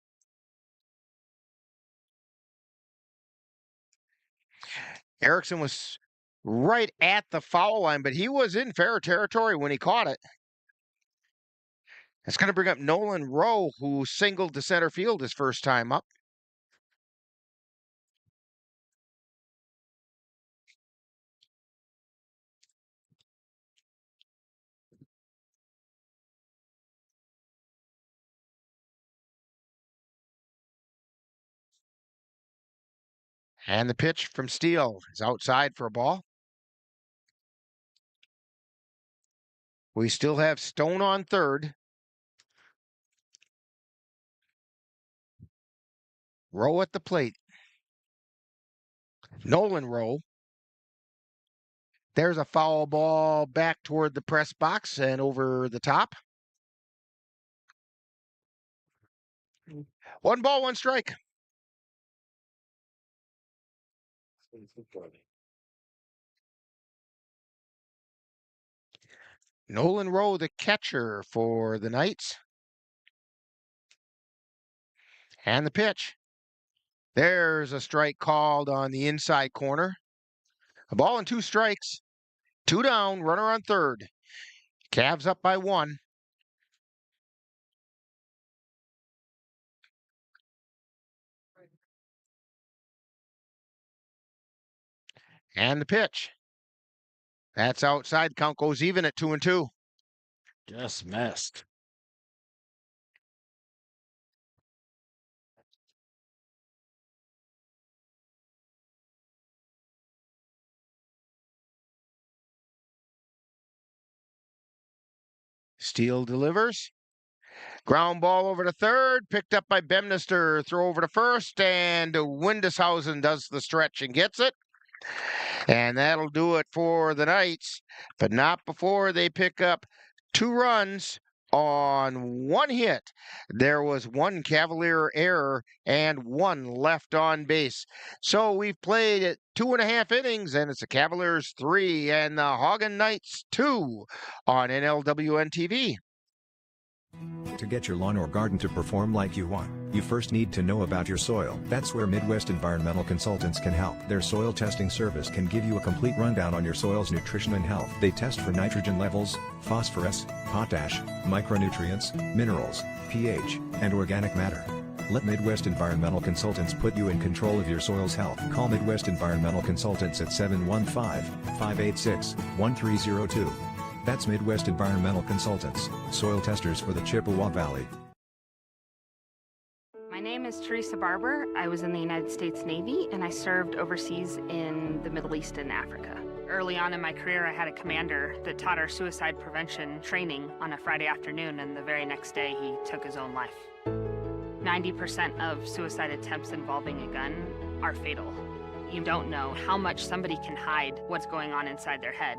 Speaker 2: Erickson was right at the foul line, but he was in fair territory when he caught it. It's going to bring up Nolan Rowe, who singled to center field his first time up. And the pitch from Steele is outside for a ball. We still have Stone on third. Rowe at the plate. Nolan Rowe. There's a foul ball back toward the press box and over the top. 1 ball, 1 strike. Nolan Rowe, the catcher for the Knights. And the pitch. There's a strike called on the inside corner. A ball and 2 strikes. 2 down, runner on third. Cavs up by 1. And the pitch. That's outside. Count goes even at 2-2.
Speaker 18: Just missed.
Speaker 2: Steele delivers. Ground ball over to third, picked up by Bemnister. Throw over to first, and Windishausen does the stretch and gets it. And that'll do it for the Knights, but not before they pick up 2 runs on 1 hit. There was 1 Cavalier error and 1 left on base. So we've played at 2.5 innings, and it's the Cavaliers 3 and the Haugen Knights 2 on NLWN-TV.
Speaker 15: To get your lawn or garden to perform like you want, you first need to know about your soil. That's where Midwest Environmental Consultants can help. Their soil testing service can give you a complete rundown on your soil's nutrition and health. They test for nitrogen levels, phosphorus, potash, micronutrients, minerals, pH, and organic matter. Let Midwest Environmental Consultants put you in control of your soil's health. Call Midwest Environmental Consultants at 715-586-1302. That's Midwest Environmental Consultants, soil testers for the Chippewa Valley.
Speaker 16: My name is Teresa Barber. I was in the United States Navy and I served overseas in the Middle East and Africa. Early on in my career, I had a commander that taught our suicide prevention training on a Friday afternoon, and the very next day he took his own life. 90% of suicide attempts involving a gun are fatal. You don't know how much somebody can hide what's going on inside their head.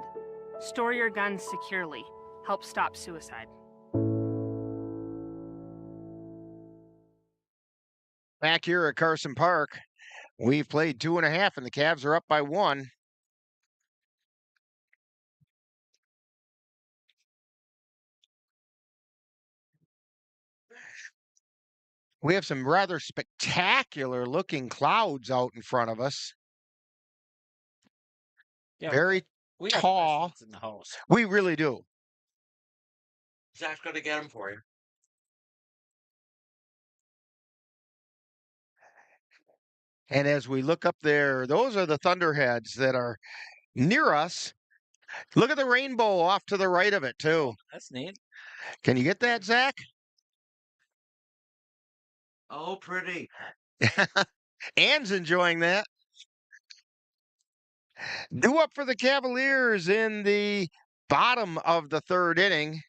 Speaker 16: Store your guns securely. Help stop suicide.
Speaker 2: Back here at Carson Park, we've played 2.5, and the Cavs are up by 1. We have some rather spectacular looking clouds out in front of us.
Speaker 18: Yeah,
Speaker 2: Very
Speaker 18: we got
Speaker 2: tall.
Speaker 18: questions in the house.
Speaker 2: We really do.
Speaker 6: Zach's going to get them for you.
Speaker 2: And as we look up there, those are the Thunderheads that are near us. Look at the rainbow off to the right of it, too.
Speaker 18: That's neat.
Speaker 2: Can you get that, Zach?
Speaker 6: Oh, pretty.
Speaker 2: Ann's enjoying that. Due up for the Cavaliers in the bottom of the 3rd inning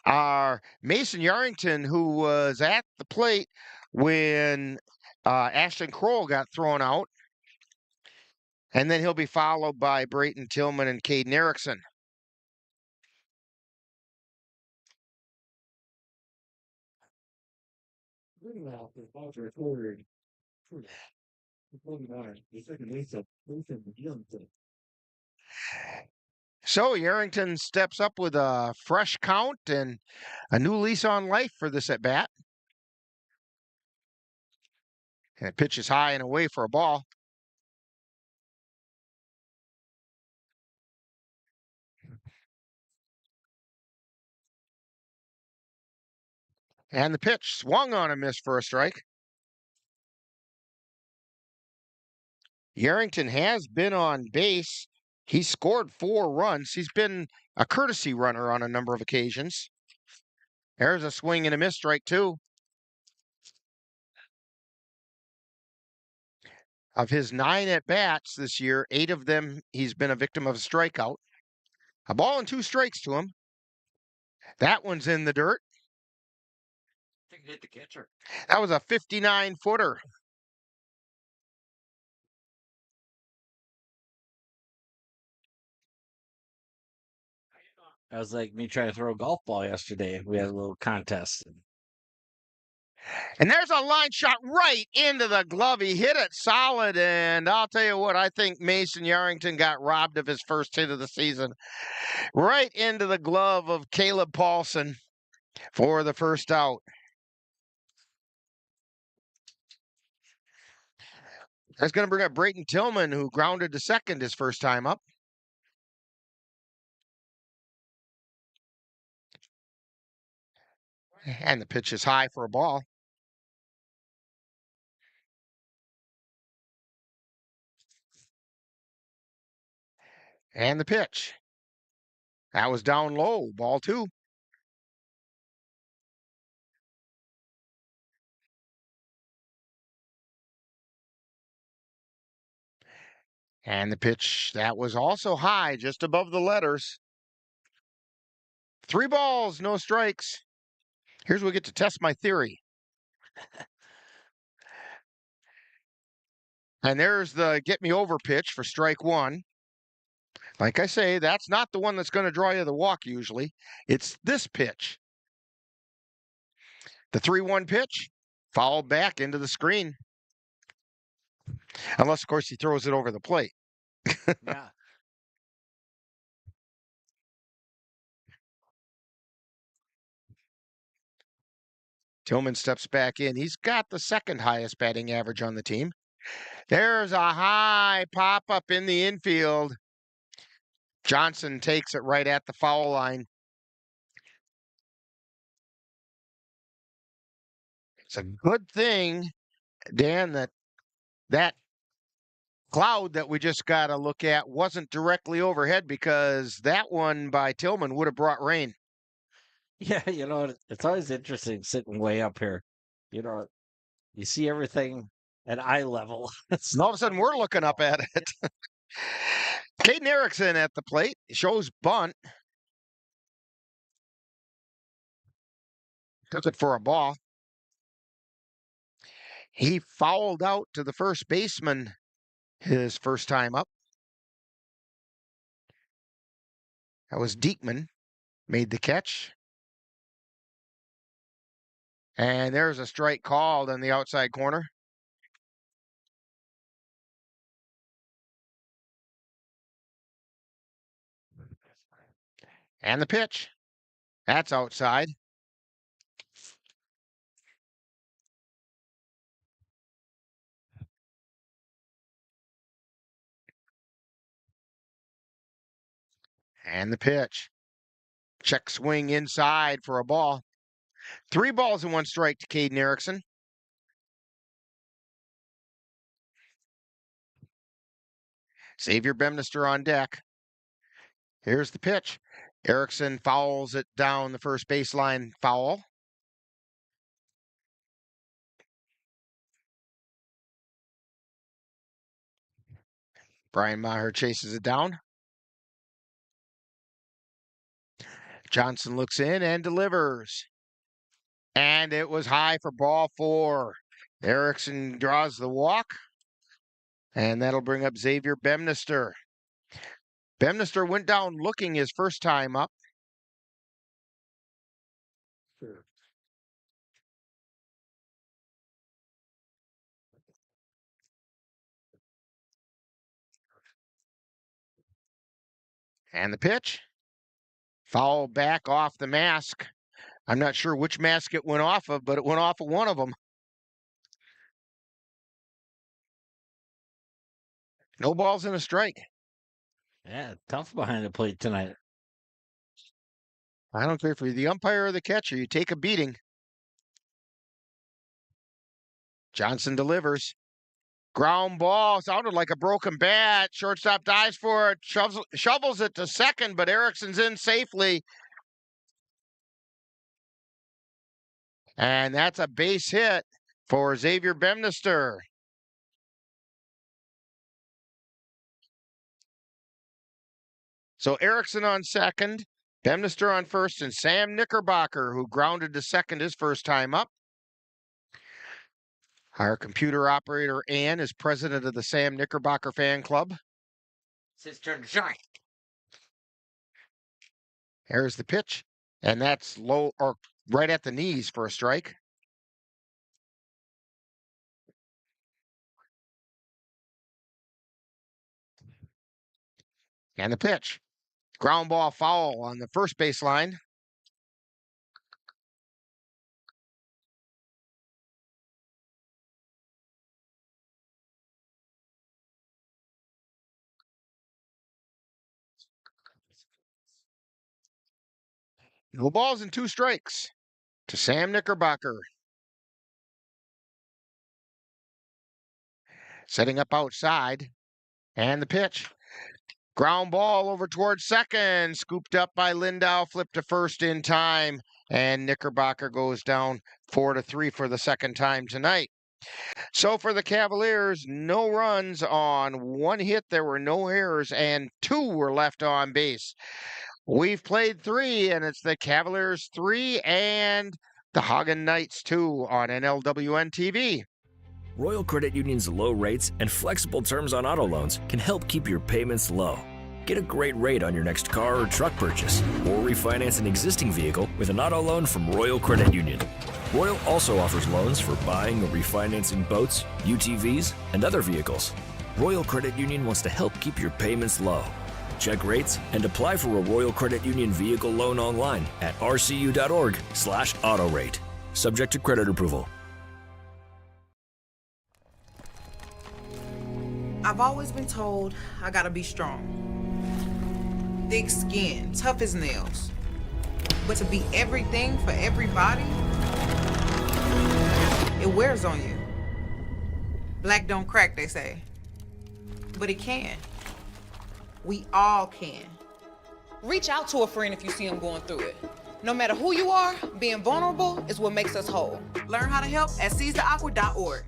Speaker 2: are Mason Yarrington, who was at the plate when Ashton Kroll got thrown out. And then he'll be followed by Brayton Tillman and Caden Erickson. So Yarrington steps up with a fresh count and a new lease on life for this at bat. And it pitches high and away for a ball. And the pitch swung on a miss for a strike. Yarrington has been on base. He scored 4 runs. He's been a courtesy runner on a number of occasions. There's a swing and a miss, strike 2. Of his 9 at-bats this year, 8 of them he's been a victim of a strikeout. A ball and 2 strikes to him. That one's in the dirt.
Speaker 18: I think it hit the catcher.
Speaker 2: That was a 59-footer.
Speaker 18: That was like me trying to throw a golf ball yesterday. We had a little contest.
Speaker 2: And there's a line shot right into the glove. He hit it solid, and I'll tell you what, I think Mason Yarrington got robbed of his first hit of the season. Right into the glove of Caleb Paulson for the first out. That's going to bring up Brayton Tillman, who grounded to second his first time up. And the pitch is high for a ball. And the pitch. That was down low, ball 2. And the pitch, that was also high, just above the letters. 3 balls, no strikes. Here's where we get to test my theory. And there's the get me over pitch for strike 1. Like I say, that's not the one that's going to draw you the walk usually. It's this pitch. The 3-1 pitch, fouled back into the screen. Unless, of course, he throws it over the plate.
Speaker 18: Yeah.
Speaker 2: Tillman steps back in. He's got the second highest batting average on the team. There's a high pop-up in the infield. Johnson takes it right at the foul line. It's a good thing, Dan, that cloud that we just got to look at wasn't directly overhead, because that one by Tillman would have brought rain.
Speaker 18: Yeah, it's always interesting sitting way up here. You see everything at eye level.
Speaker 2: And all of a sudden, we're looking up at it. Caden Erickson at the plate. Shows bunt. Took it for a ball. He fouled out to the first baseman his first time up. That was Diekman. Made the catch. And there's a strike called on the outside corner. And the pitch. That's outside. And the pitch. Check swing inside for a ball. 3 balls and 1 strike to Caden Erickson. Xavier Bemnister on deck. Here's the pitch. Erickson fouls it down the first baseline, foul. Brian Maher chases it down. Johnson looks in and delivers. And it was high for ball 4. Erickson draws the walk. And that'll bring up Xavier Bemnister. Bemnister went down looking his first time up.
Speaker 18: Sure.
Speaker 2: And the pitch. Foul back off the mask. I'm not sure which mask it went off of, but it went off of one of them. No balls and a strike.
Speaker 18: Yeah, tough behind the plate tonight.
Speaker 2: I don't care if you're the umpire or the catcher. You take a beating. Johnson delivers. Ground ball, sounded like a broken bat. Shortstop dives for it, shovels it to second, but Erickson's in safely. And that's a base hit for Xavier Bemnister. So Erickson on second, Bemnister on first, and Sam Knickerbocker, who grounded to second his first time up. Our computer operator, Ann, is president of the Sam Knickerbocker fan club.
Speaker 18: It's his turn to shine.
Speaker 2: There's the pitch, and that's low or right at the knees for a strike. And the pitch. Ground ball foul on the first baseline. No balls and 2 strikes to Sam Knickerbocker. Setting up outside. And the pitch. Ground ball over towards second. Scooped up by Lindau. Flipped to first in time. And Knickerbocker goes down 4-3 for the second time tonight. So for the Cavaliers, no runs on 1 hit. There were no errors, and 2 were left on base. We've played 3, and it's the Cavaliers 3 and the Haugen Knights 2 on NLWN-TV.
Speaker 7: Royal Credit Union's low rates and flexible terms on auto loans can help keep your payments low. Get a great rate on your next car or truck purchase, or refinance an existing vehicle with an auto loan from Royal Credit Union. Royal also offers loans for buying or refinancing boats, UTVs, and other vehicles. Royal Credit Union wants to help keep your payments low. Check rates and apply for a Royal Credit Union vehicle loan online at rcu.org/autorate. Subject to credit approval.
Speaker 17: I've always been told I gotta be strong. Thick skin, tough as nails. But to be everything for everybody, it wears on you. Black don't crack, they say. But it can. We all can. Reach out to a friend if you see them going through it. No matter who you are, being vulnerable is what makes us whole. Learn how to help at seizetheawkward.org.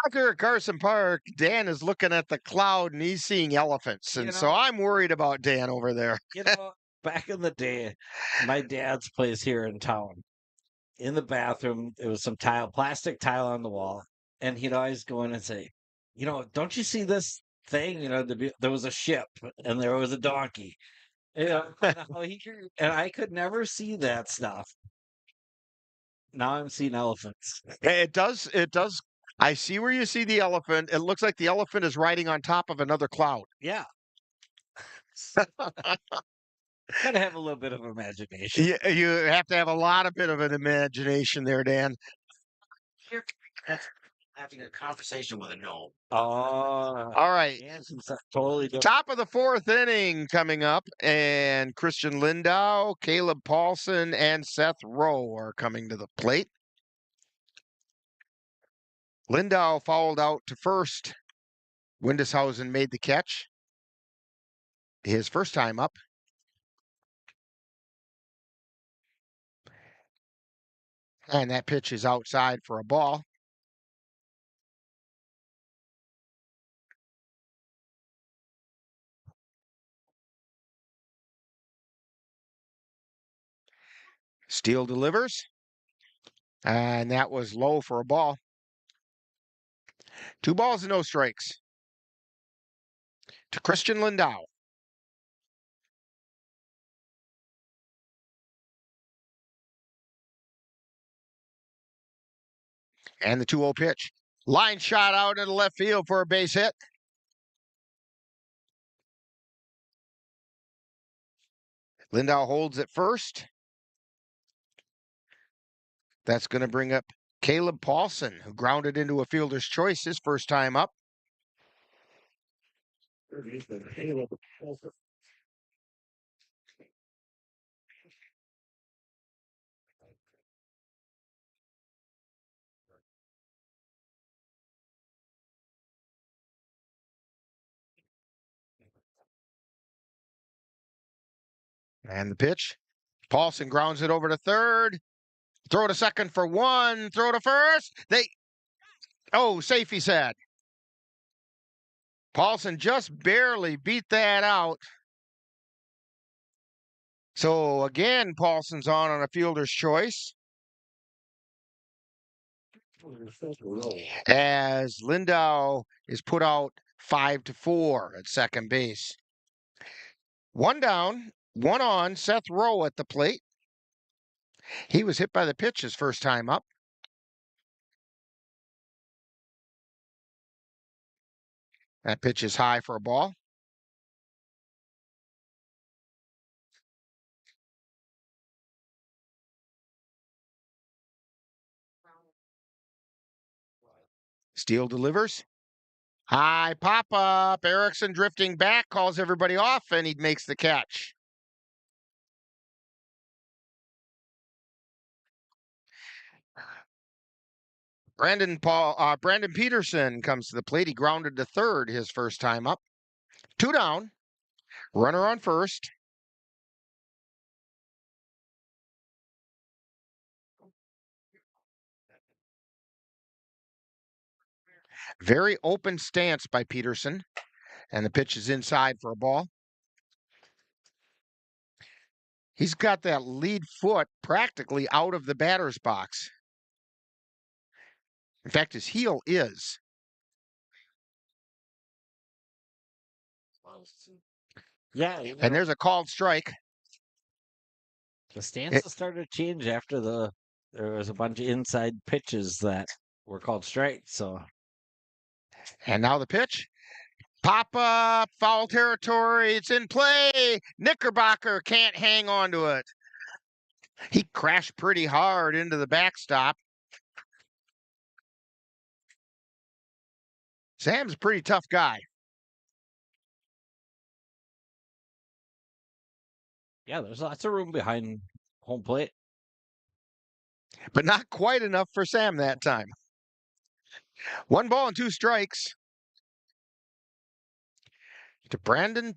Speaker 2: Out there at Carson Park, Dan is looking at the cloud and he's seeing elephants. And so I'm worried about Dan over there.
Speaker 18: Back in the day, my dad's place here in town, in the bathroom, there was some plastic tile on the wall. And he'd always go in and say, don't you see this thing? There was a ship and there was a donkey. And I could never see that stuff. Now I'm seeing elephants.
Speaker 2: It does. I see where you see the elephant. It looks like the elephant is riding on top of another cloud.
Speaker 18: Yeah. Gotta have a little bit of imagination.
Speaker 2: You have to have a bit of an imagination there, Dan.
Speaker 6: That's having a conversation with a gnome.
Speaker 2: All right.
Speaker 18: Totally different.
Speaker 2: Top of the 4th inning coming up, and Christian Lindau, Caleb Paulson, and Seth Rowe are coming to the plate. Lindau fouled out to first. Windeshausen made the catch. His first time up. And that pitch is outside for a ball. Steele delivers. And that was low for a ball. 2 balls and no strikes to Christian Lindau. And the 2-0 pitch. Line shot out into left field for a base hit. Lindau holds at first. That's going to bring up Caleb Paulson, who grounded into a fielder's choice his first time up. And the pitch. Paulson grounds it over to third. Throw to second for one. Throw to first. Safe, he said. Paulson just barely beat that out. So again, Paulson's on a fielder's choice. As Lindau is put out 5-4 at second base. One down, one on, Seth Rowe at the plate. He was hit by the pitch his first time up. That pitch is high for a ball. Steele delivers. High pop-up. Erickson drifting back, calls everybody off, and he makes the catch. Brandon Peterson comes to the plate. He grounded to third his first time up. Two down. Runner on first. Very open stance by Peterson. And the pitch is inside for a ball. He's got that lead foot practically out of the batter's box. In fact, his heel is.
Speaker 18: Yeah.
Speaker 2: And there's a called strike.
Speaker 18: The stances started to change after there was a bunch of inside pitches that were called strikes. So,
Speaker 2: and now the pitch. Pop up, foul territory. It's in play. Knickerbocker can't hang on to it. He crashed pretty hard into the backstop. Sam's a pretty tough guy.
Speaker 18: Yeah, there's lots of room behind home plate.
Speaker 2: But not quite enough for Sam that time. 1 ball and 2 strikes to Brandon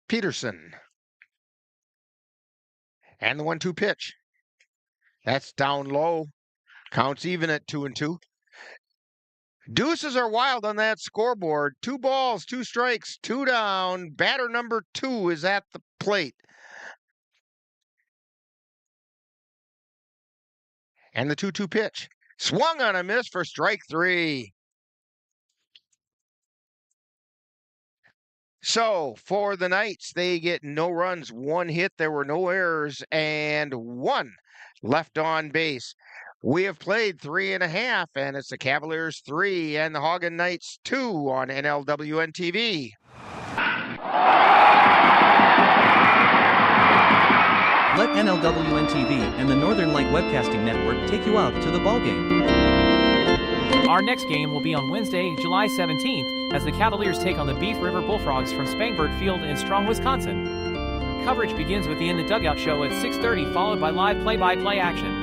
Speaker 2: Peterson. And the 1-2 pitch. That's down low. Counts even at 2-2. Deuces are wild on that scoreboard. 2 balls, 2 strikes, 2 down. Batter number 2 is at the plate. And the 2-2 pitch. Swung on a miss for strike 3. So for the Knights, they get no runs, 1 hit. There were no errors, and 1 left on base. We have played 3.5, and it's the Cavaliers 3 and the Haugen Knights 2 on NLWN-TV.
Speaker 9: Let NLWN-TV and the Northern Light Webcasting Network take you out to the ballgame.
Speaker 10: Our next game will be on Wednesday, July 17th, as the Cavaliers take on the Beef River Bullfrogs from Spangberg Field in Strong, Wisconsin. Coverage begins with the In the Dugout show at 6:30, followed by live play-by-play action.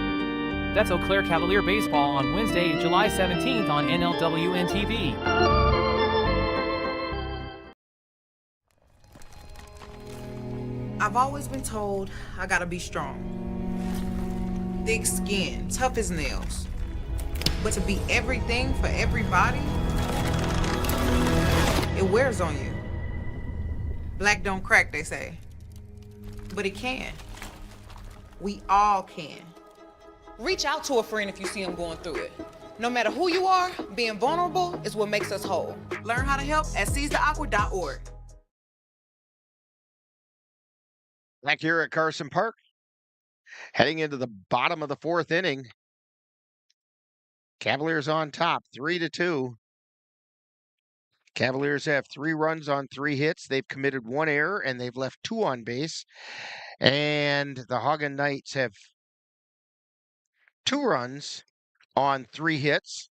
Speaker 10: That's Eau Claire Cavalier Baseball on Wednesday, July 17th on NLWN-TV.
Speaker 17: I've always been told I gotta be strong. Thick skin, tough as nails. But to be everything for everybody, it wears on you. Black don't crack, they say. But it can. We all can. Reach out to a friend if you see them going through it. No matter who you are, being vulnerable is what makes us whole. Learn how to help at seizetheawkward.org.
Speaker 2: Back here at Carson Park, heading into the bottom of the 4th inning. Cavaliers on top, 3-2. Cavaliers have 3 runs on 3 hits. They've committed 1 error, and they've left 2 on base. And the Haugen Knights have 2 runs on 3 hits.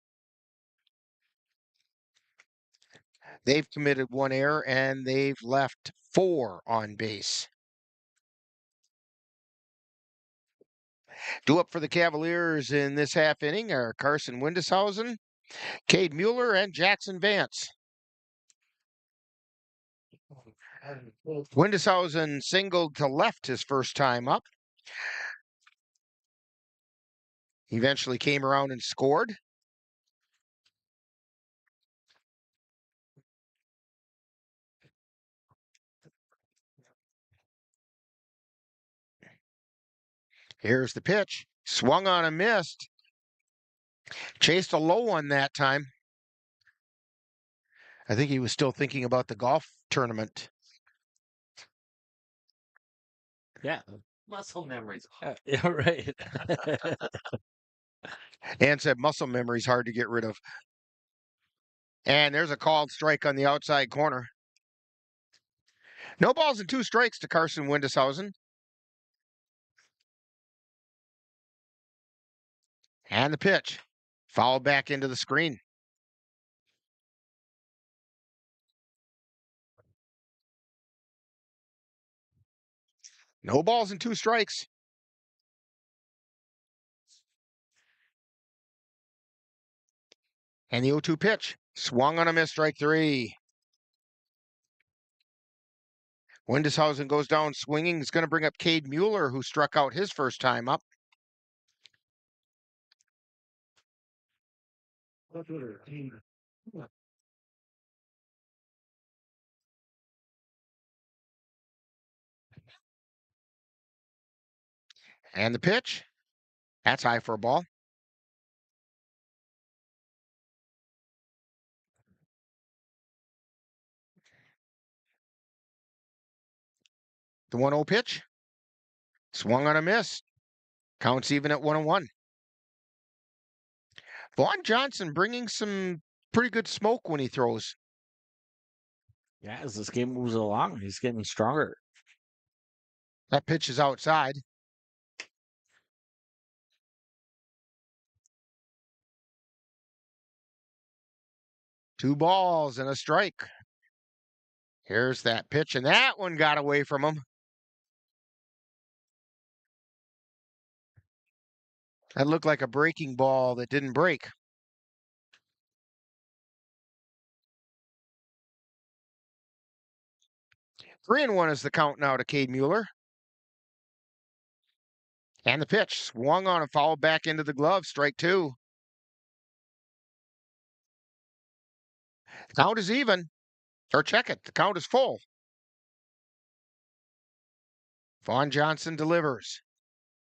Speaker 2: They've committed one error, and they've left 4 on base. Due up for the Cavaliers in this half inning are Carson Windeshausen, Cade Mueller, and Jackson Vance. Windeshausen singled to left his first time up. He eventually came around and scored. Here's the pitch. Swung on and missed. Chased a low one that time. I think he was still thinking about the golf tournament.
Speaker 18: Yeah. Muscle memories. Yeah, right.
Speaker 2: And said muscle memory is hard to get rid of. And there's a called strike on the outside corner. No balls and 2 strikes to Carson Windeshausen. And the pitch. Fouled back into the screen. No balls and 2 strikes. And the 0-2 pitch. Swung on a miss, strike 3. Windeshausen goes down swinging. It's going to bring up Cade Mueller, who struck out his first time up. And the pitch. That's high for a ball. The 1-0 pitch. Swung on a miss. Counts even at 1-1. Vaughn Johnson bringing some pretty good smoke when he throws.
Speaker 18: Yeah, as this game moves along, he's getting stronger.
Speaker 2: That pitch is outside. Two balls and a strike. Here's that pitch, and that one got away from him. That looked like a breaking ball that didn't break. Three and 1 is the count now to Cade Mueller. And the pitch swung on and fouled back into the glove. Strike 2. Count is even. Or check it. The count is full. Vaughn Johnson delivers.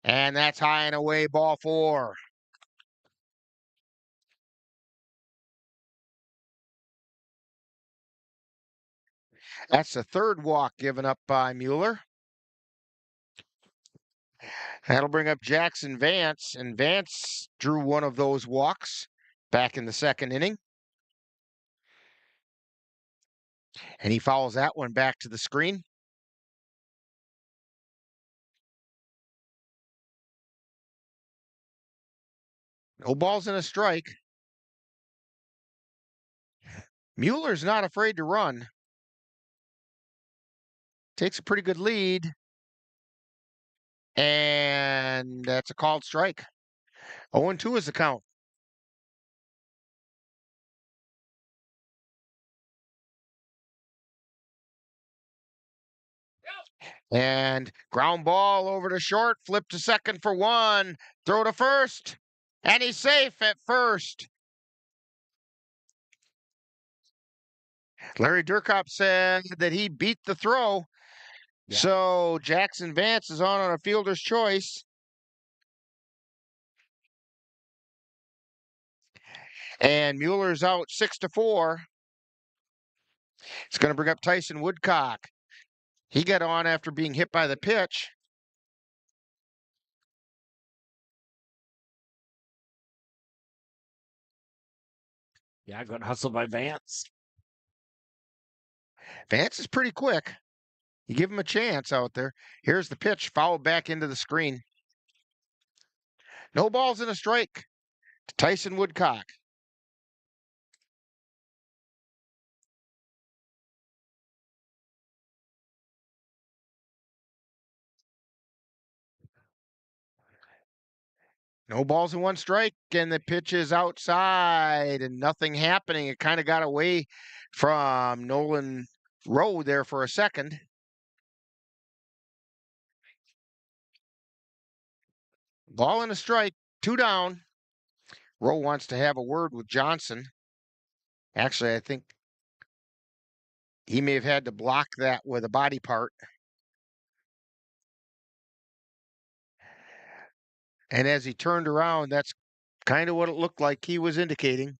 Speaker 2: And that's high and away, ball 4. That's the third walk given up by Mueller. That'll bring up Jackson Vance, and Vance drew one of those walks back in the second inning. And he fouls that one back to the screen. No balls and a strike. Mueller's not afraid to run. Takes a pretty good lead. And that's a called strike. 0-2 is the count. And ground ball over to short, flip to second for 1, throw to first, and he's safe at first. Larry Durkop said that he beat the throw. Yeah. So Jackson Vance is on a fielder's choice. And Mueller's out 6-4. It's going to bring up Tyson Woodcock. He got on after being hit by the pitch.
Speaker 18: Yeah, good hustle by Vance.
Speaker 2: Vance is pretty quick. You give him a chance out there. Here's the pitch, fouled back into the screen. No balls and a strike to Tyson Woodcock. No balls and one strike, and the pitch is outside, and nothing happening. It kind of got away from Nolan Rowe there for a second. Ball and a strike, 2 down. Rowe wants to have a word with Johnson. Actually, I think he may have had to block that with a body part. And as he turned around, that's kind of what it looked like he was indicating.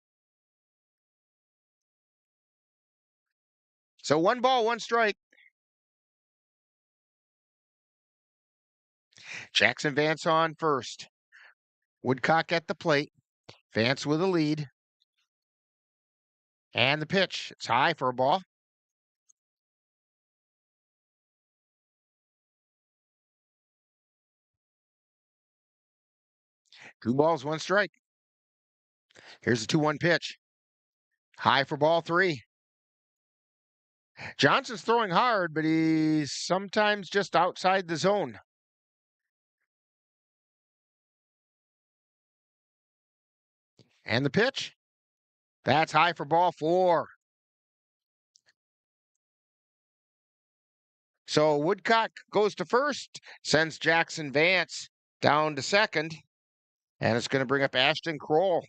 Speaker 2: So 1 ball, 1 strike. Jackson Vance on first. Woodcock at the plate. Vance with a lead. And the pitch. It's high for a ball. Two balls, 1 strike. Here's the 2-1 pitch. High for ball 3. Johnson's throwing hard, but he's sometimes just outside the zone. And the pitch. That's high for ball 4. So Woodcock goes to first, sends Jackson Vance down to second, and it's going to bring up Ashton Kroll.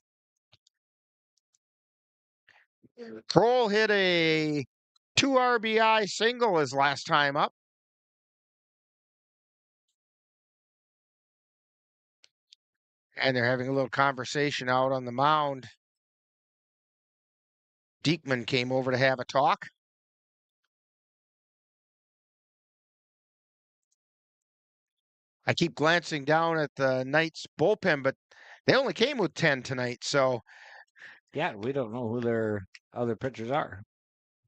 Speaker 2: Kroll hit a 2 RBI single his last time up. And they're having a little conversation out on the mound. Diekman came over to have a talk. I keep glancing down at the Knights bullpen, but they only came with 10 tonight, so.
Speaker 18: Yeah, we don't know who their other pitchers are.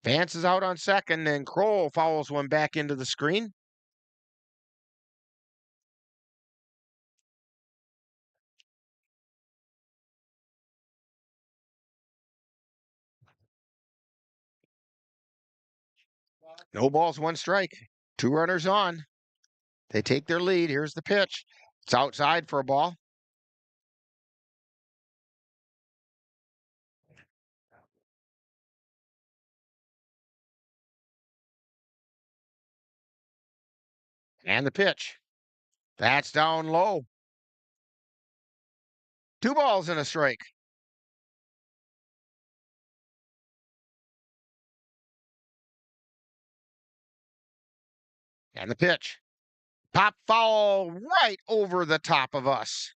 Speaker 2: Vance is out on second, and Kroll fouls one back into the screen. No balls, 1 strike. 2 runners on. They take their lead. Here's the pitch. It's outside for a ball. And the pitch. That's down low. 2 balls and a strike. And the pitch. Pop foul right over the top of us.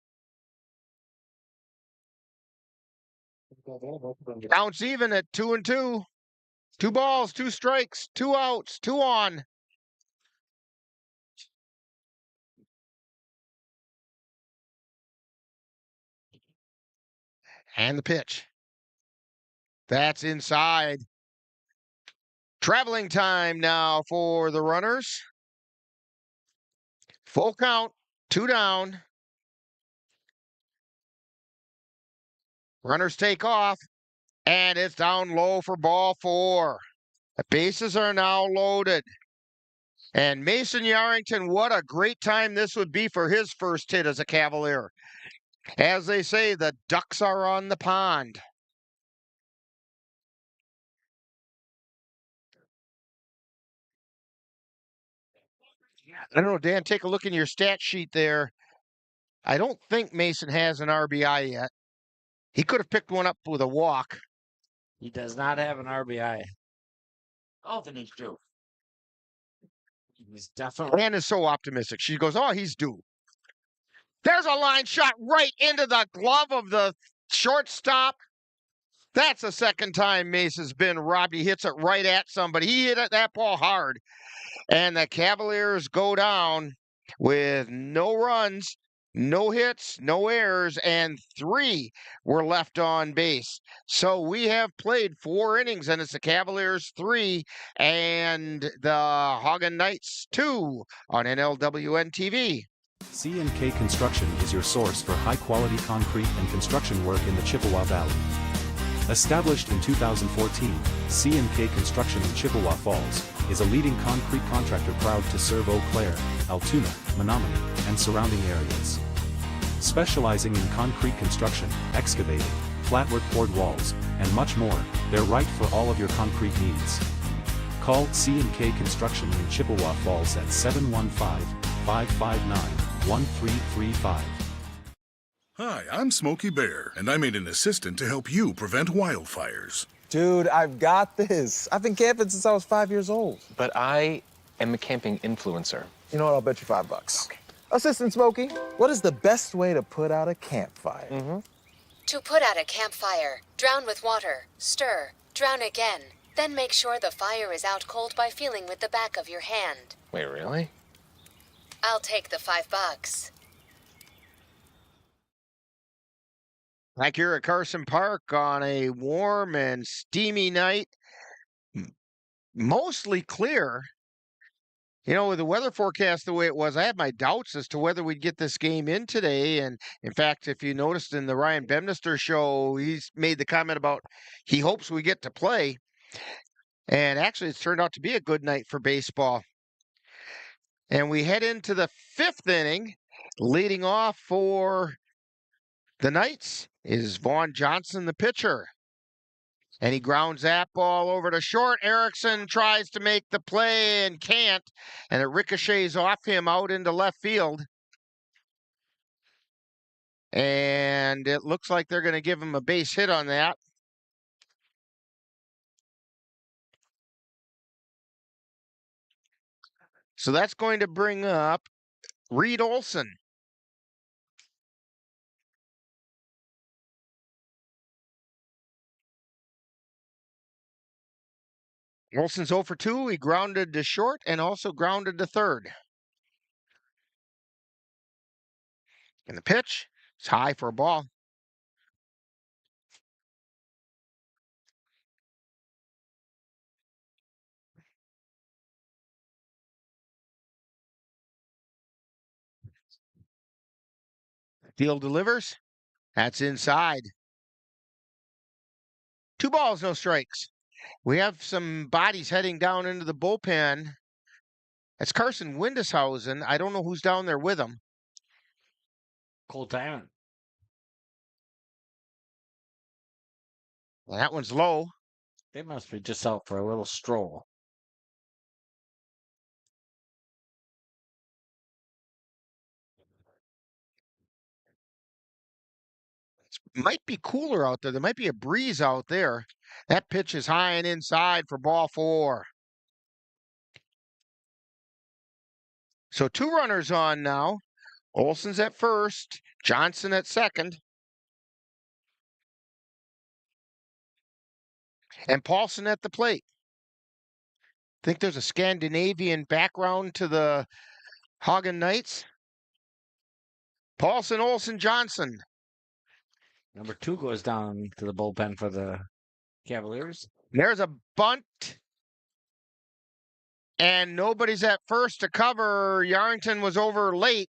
Speaker 2: Counts even at 2-2. 2 balls, 2 strikes, 2 outs, 2 on. And the pitch. That's inside. Traveling time now for the runners. Full count, 2 down. Runners take off, and it's down low for ball 4. The bases are now loaded. And Mason Yarrington, what a great time this would be for his first hit as a Cavalier. As they say, the ducks are on the pond. I don't know, Dan, take a look in your stat sheet there. I don't think Mason has an RBI yet. He could have picked one up with a walk.
Speaker 18: He does not have an RBI.
Speaker 6: Oh, then he's due.
Speaker 18: He's definitely.
Speaker 2: Ann is so optimistic. She goes, oh, he's due. There's a line shot right into the glove of the shortstop. That's the second time Mace has been robbed. He hits it right at somebody. He hit that ball hard. And the Cavaliers go down with no runs, no hits, no errors, and 3 were left on base. So we have played 4 innings, and it's the Cavaliers 3 and the Haugen Knights 2 on NLWN-TV.
Speaker 4: C&K Construction is your source for high-quality concrete and construction work in the Chippewa Valley. Established in 2014, C&K Construction in Chippewa Falls is a leading concrete contractor proud to serve Eau Claire, Altoona, Menominee, and surrounding areas. Specializing in concrete construction, excavating, flatwork poured walls, and much more, they're right for all of your concrete needs. Call C&K Construction in Chippewa Falls at 715-559-1335.
Speaker 19: Hi, I'm Smokey Bear, and I made an assistant to help you prevent wildfires.
Speaker 20: Dude, I've got this. I've been camping since I was 5 years old. But I am a camping influencer. You know what? I'll bet you $5. Okay. Assistant Smokey, what is the best way to put out a campfire?
Speaker 21: To put out a campfire, drown with water, stir, drown again. Then make sure the fire is out cold by feeling with the back of your hand.
Speaker 20: Wait, really?
Speaker 21: I'll take the $5.
Speaker 2: Like here at Carson Park on a warm and steamy night, mostly clear. You know, with the weather forecast the way it was, I had my doubts as to whether we'd get this game in today. And in fact, if you noticed in the Ryan Bemnister show, he's made the comment about he hopes we get to play. And actually, it's turned out to be a good night for baseball. And we head into the fifth inning. Leading off for the Knights is Vaughn Johnson, the pitcher. And he grounds that ball over to short. Erickson tries to make the play and can't. And it ricochets off him out into left field. And it looks like they're going to give him a base hit on that. So that's going to bring up Reed Olson. Olson's 0 for 2. He grounded to short and also grounded to third. And the pitch is high for a ball. Field delivers. That's inside. 2 balls, no strikes. We have some bodies heading down into the bullpen. That's Carson Windishausen. I don't know who's down there with him.
Speaker 18: Cool timing.
Speaker 2: Well, that one's low.
Speaker 18: They must be just out for a little stroll.
Speaker 2: It might be cooler out there. There might be a breeze out there. That pitch is high and inside for ball 4. So 2 runners on now. Olson's at first, Johnson at second. And Paulson at the plate. Think there's a Scandinavian background to the Haugen Knights? Paulson, Olson, Johnson.
Speaker 18: Number 2 goes down to the bullpen for the Cavaliers.
Speaker 2: There's a bunt. And nobody's at first to cover. Yarrington was over late.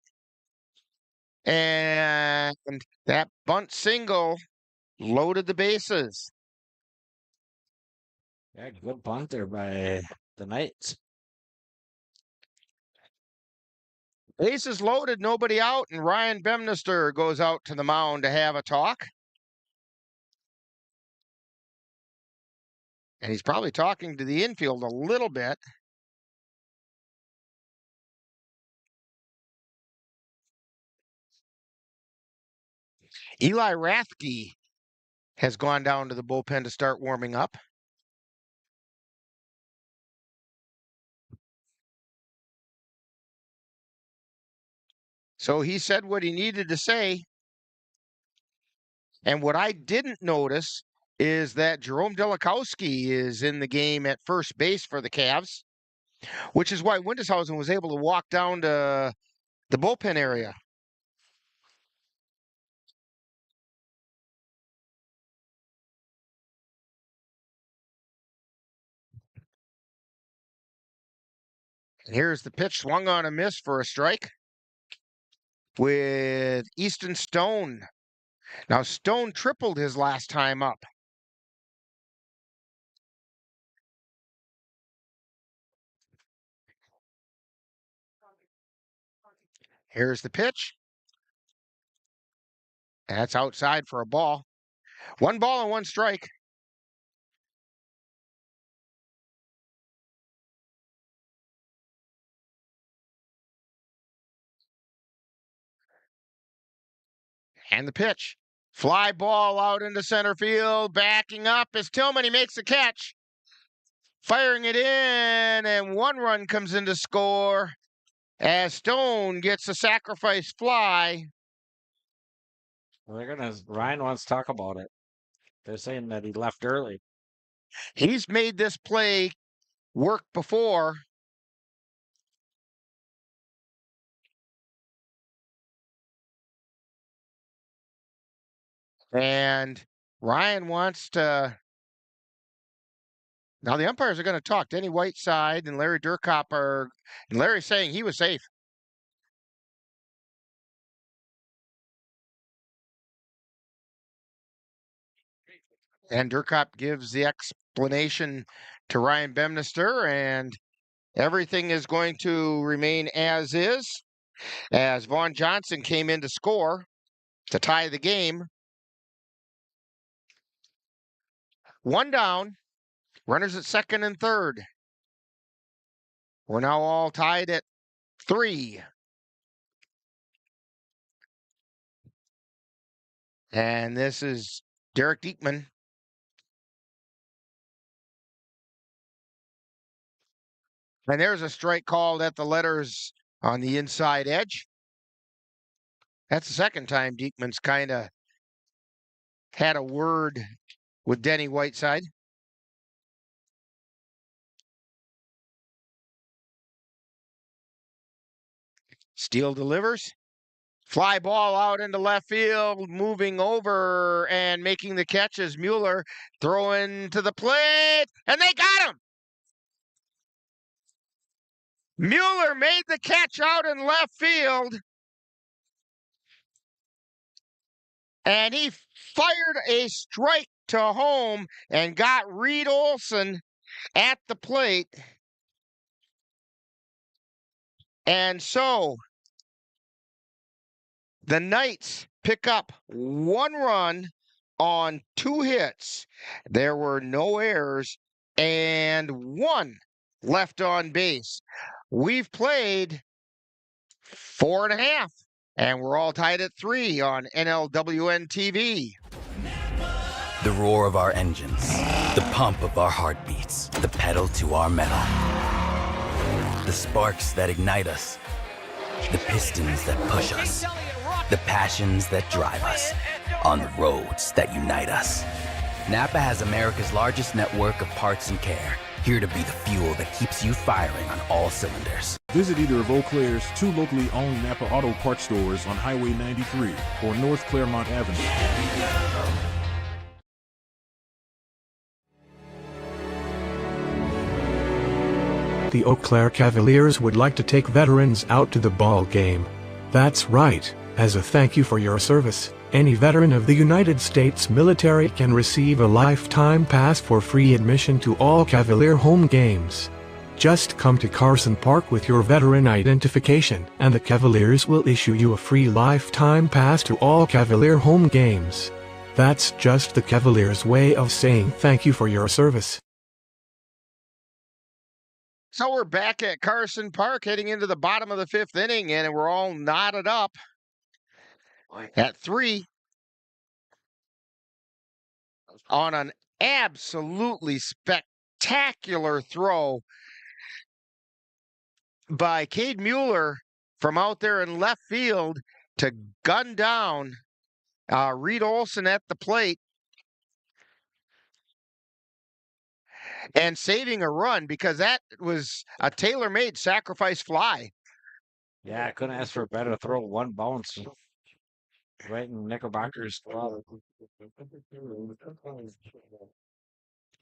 Speaker 2: And that bunt single loaded the bases.
Speaker 18: Yeah, good bunt there by the Knights.
Speaker 2: Bases loaded, nobody out, and Ryan Bemnister goes out to the mound to have a talk. And he's probably talking to the infield a little bit. Eli Rathke has gone down to the bullpen to start warming up. So he said what he needed to say. And what I didn't notice is that Jerome Delikowski is in the game at first base for the Cavs, which is why Windishausen was able to walk down to the bullpen area. And here's the pitch, swung on a miss for a strike with Easton Stone. Now, Stone tripled his last time up. Here's the pitch. That's outside for a ball. 1 ball and 1 strike. And the pitch. Fly ball out into center field. Backing up is Tillman. He makes the catch. Firing it in, and 1 run comes in to score as Stone gets a sacrifice fly.
Speaker 18: Well, Ryan wants to talk about it. They're saying that he left early.
Speaker 2: He's made this play work before. And Ryan wants to. Now the umpires are going to talk. Denny Whiteside and Larry Durkop are. And Larry's saying he was safe. And Durkop gives the explanation to Ryan Bemnister, and everything is going to remain as is, as Vaughn Johnson came in to score to tie the game. 1 down, runners at second and third. We're now all tied at 3. And this is Derek Diekman. And there's a strike called at the letters on the inside edge. That's the second time Diekman's kind of had a word with Denny Whiteside. Steele delivers. Fly ball out into left field, moving over and making the catch is Mueller, throwing to the plate, and they got him! Mueller made the catch out in left field, and he fired a strike to home and got Reed Olson at the plate. And so the Knights pick up 1 run on 2 hits. There were no errors and 1 left on base. We've played 4.5, and we're all tied at 3 on NLWN-TV.
Speaker 1: The roar of our engines, the pump of our heartbeats, the pedal to our metal. The sparks that ignite us, the pistons that push us, the passions that drive us, on the roads that unite us. Napa has America's largest network of parts and care, here to be the fuel that keeps you firing on all cylinders.
Speaker 8: Visit either of Eau Claire's 2 locally owned Napa Auto Parts stores on Highway 93 or North Claremont Avenue.
Speaker 22: The Eau Claire Cavaliers would like to take veterans out to the ball game. That's right, as a thank you for your service, any veteran of the United States military can receive a lifetime pass for free admission to all Cavalier home games. Just come to Carson Park with your veteran identification, and the Cavaliers will issue you a free lifetime pass to all Cavalier home games. That's just the Cavaliers' way of saying thank you for your service.
Speaker 2: So we're back at Carson Park heading into the bottom of the 5th inning, and we're all knotted up at 3 on an absolutely spectacular throw by Cade Mueller from out there in left field to gun down Reed Olson at the plate and saving a run, because that was a tailor-made sacrifice fly.
Speaker 18: Yeah, I couldn't ask for a better throw. 1 bounce right in Knickerbocker's glove.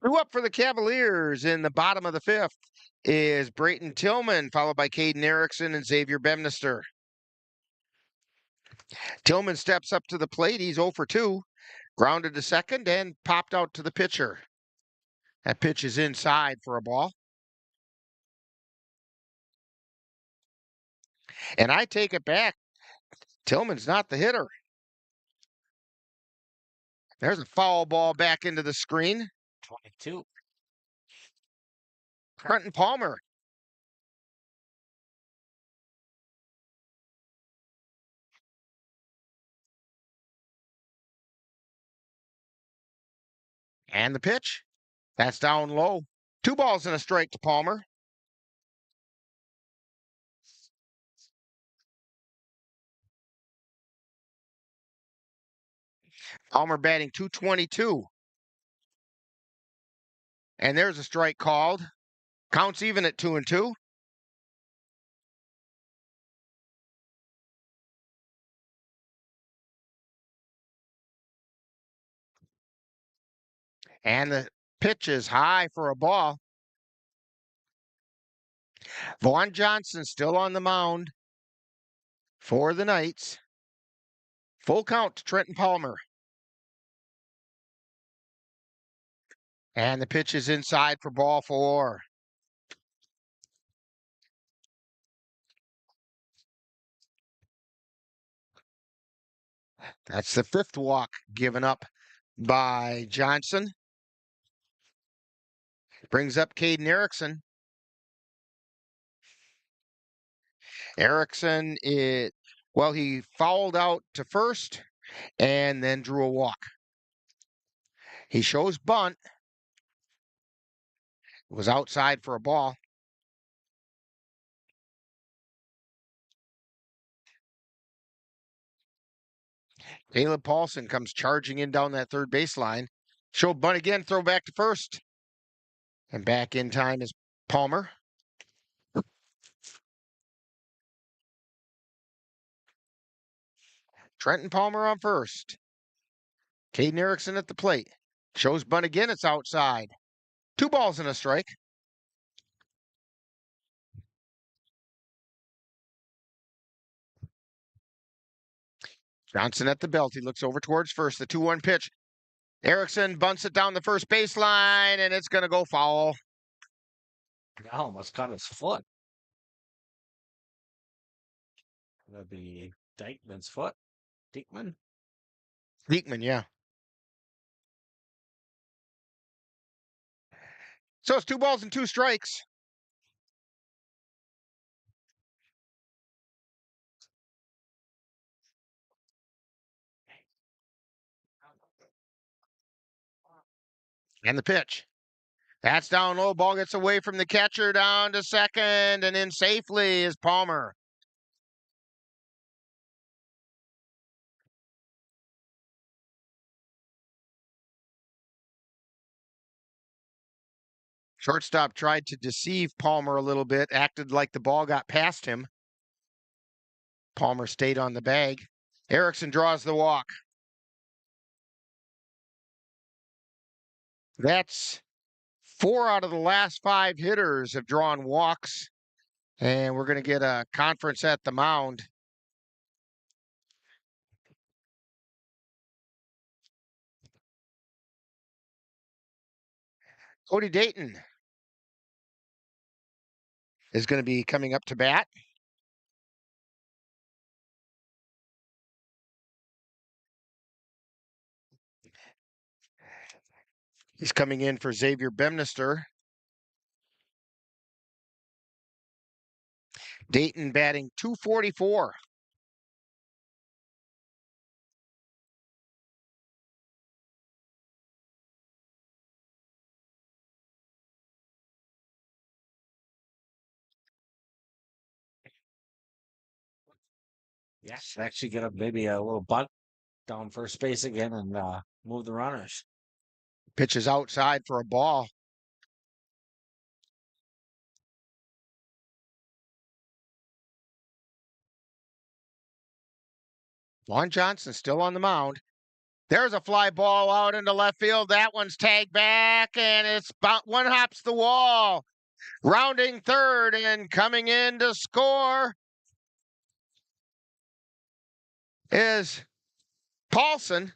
Speaker 2: Who up for the Cavaliers in the bottom of the 5th is Brayton Tillman, followed by Caden Erickson and Xavier Bemnister. Tillman steps up to the plate. He's 0 for 2. Grounded to second and popped out to the pitcher. That pitch is inside for a ball. And I take it back. Tillman's not the hitter. There's a foul ball back into the screen.
Speaker 18: 22.
Speaker 2: Trenton Palmer. And the pitch. That's down low. 2 balls and a strike to Palmer. Palmer batting .222. And there's a strike called. Counts even at 2-2. And the pitch is high for a ball. Vaughn Johnson still on the mound for the Knights. Full count to Trenton Palmer. And the pitch is inside for ball 4. That's the 5th walk given up by Johnson. Brings up Caden Erickson. Erickson, he fouled out to first and then drew a walk. He shows bunt. Was outside for a ball. Caleb Paulson comes charging in down that third baseline. Show bunt again, throw back to first. And back in time is Palmer. Trenton Palmer on first. Caden Erickson at the plate. Shows bunt again, it's outside. 2 balls and a strike. Johnson at the belt. He looks over towards first. The 2-1 pitch. Erickson bunts it down the first baseline, and it's going to go foul.
Speaker 18: Almost caught his foot. That'd be Dykman's foot. Diekman,
Speaker 2: yeah. So it's 2 balls and 2 strikes. And the pitch. That's down low. Ball gets away from the catcher down to second, and in safely is Palmer. Shortstop tried to deceive Palmer a little bit, acted like the ball got past him. Palmer stayed on the bag. Erickson draws the walk. That's 4 out of the last 5 hitters have drawn walks, and we're going to get a conference at the mound. Cody Dayton is going to be coming up to bat. He's coming in for Xavier Bemnister. Dayton batting .244.
Speaker 18: Yes, actually get maybe a little bunt down first base again and move the runners.
Speaker 2: Pitch is outside for a ball. Vaughn Johnson still on the mound. There's a fly ball out into left field. That one's tagged back, and it's about 1 hops the wall. Rounding third and coming in to score is Paulson.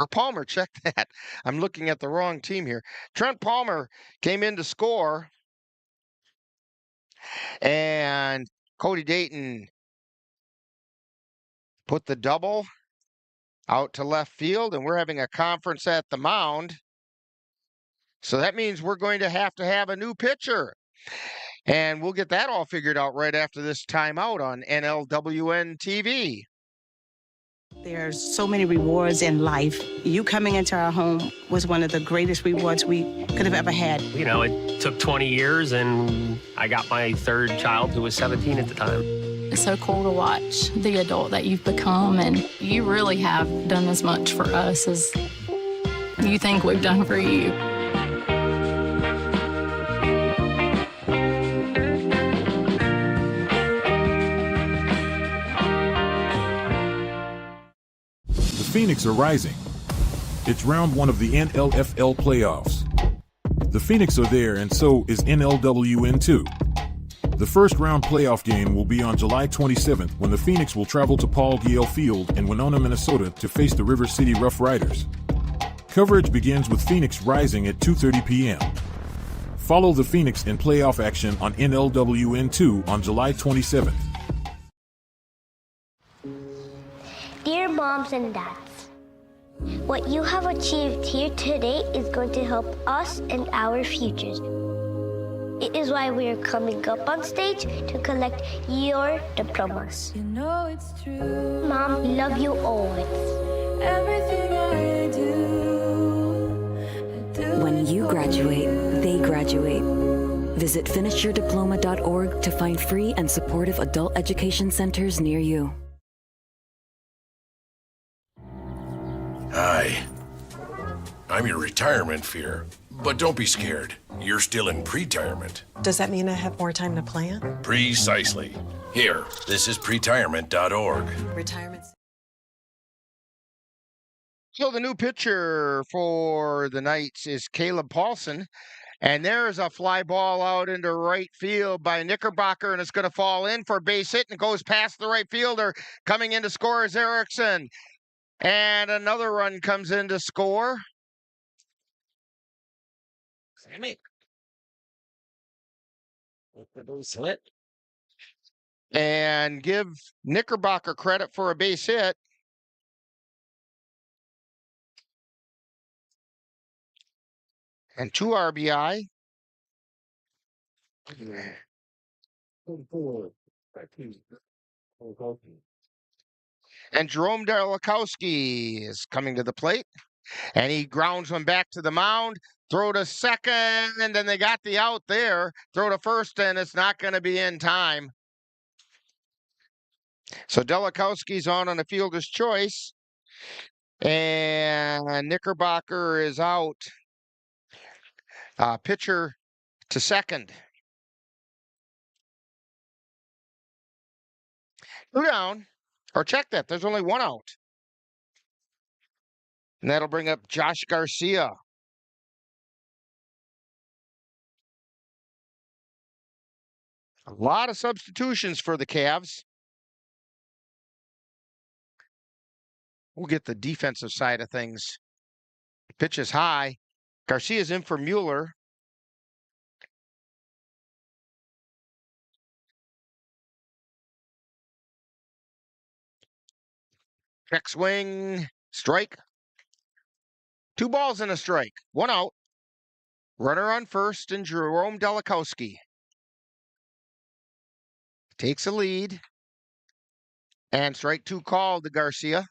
Speaker 2: Or Palmer, check that. I'm looking at the wrong team here. Trent Palmer came in to score. And Cody Dayton put the double out to left field, and we're having a conference at the mound. So that means we're going to have a new pitcher. And we'll get that all figured out right after this timeout on NLWN-TV.
Speaker 3: There's so many rewards in life. You coming into our home was one of the greatest rewards we could have ever had.
Speaker 11: You know, it took 20 years, and I got my third child, who was 17 at the time.
Speaker 23: It's so cool to watch the adult that you've become, and you really have done as much for us as you think we've done for you.
Speaker 8: The Phoenix are rising. It's round one of the NLFL playoffs. The Phoenix are there, and so is NLWN-2. The first round playoff game will be on July 27th, when the Phoenix will travel to Paul Gale Field in Winona, Minnesota to face the River City Rough Riders. Coverage begins with Phoenix rising at 2:30 p.m. Follow the Phoenix in playoff action on NLWN-2 on July 27th.
Speaker 24: Dear moms and dads, what you have achieved here today is going to help us and our futures. It is why we are coming up on stage to collect your diplomas.
Speaker 25: You know it's true.
Speaker 24: Mom, we love you always.
Speaker 25: Everything I do.
Speaker 26: When you graduate, they graduate. Visit finishyourdiploma.org to find free and supportive adult education centers near you.
Speaker 27: Hi. I'm your retirement fear. But don't be scared. You're still in pre-retirement.
Speaker 28: Does that mean I have more time to plan?
Speaker 27: Precisely. Here, this is pretirement.org.
Speaker 28: Retirement.
Speaker 2: So the new pitcher for the Knights is Caleb Paulson. And there's a fly ball out into right field by Knickerbocker, and it's going to fall in for a base hit, and it goes past the right fielder. Coming in to score is Erickson. And another run comes in to score. And give Knickerbocker credit for a base hit. And 2 RBI. And Jerome Delakowski is coming to the plate. And he grounds one back to the mound. Throw to second, and then they got the out there. Throw to first, and it's not going to be in time. So Delakowski's on a fielder's choice. And Knickerbocker is out. Pitcher to second. 2 down. Or check that. There's only 1 out. And that'll bring up Josh Garcia. A lot of substitutions for the Cavs. We'll get the defensive side of things. Pitch is high. Garcia's in for Mueller. Check swing. Strike. 2 balls and a strike. 1 out. Runner on first, and Jerome Delakowski takes a lead. And strike 2 called to Garcia.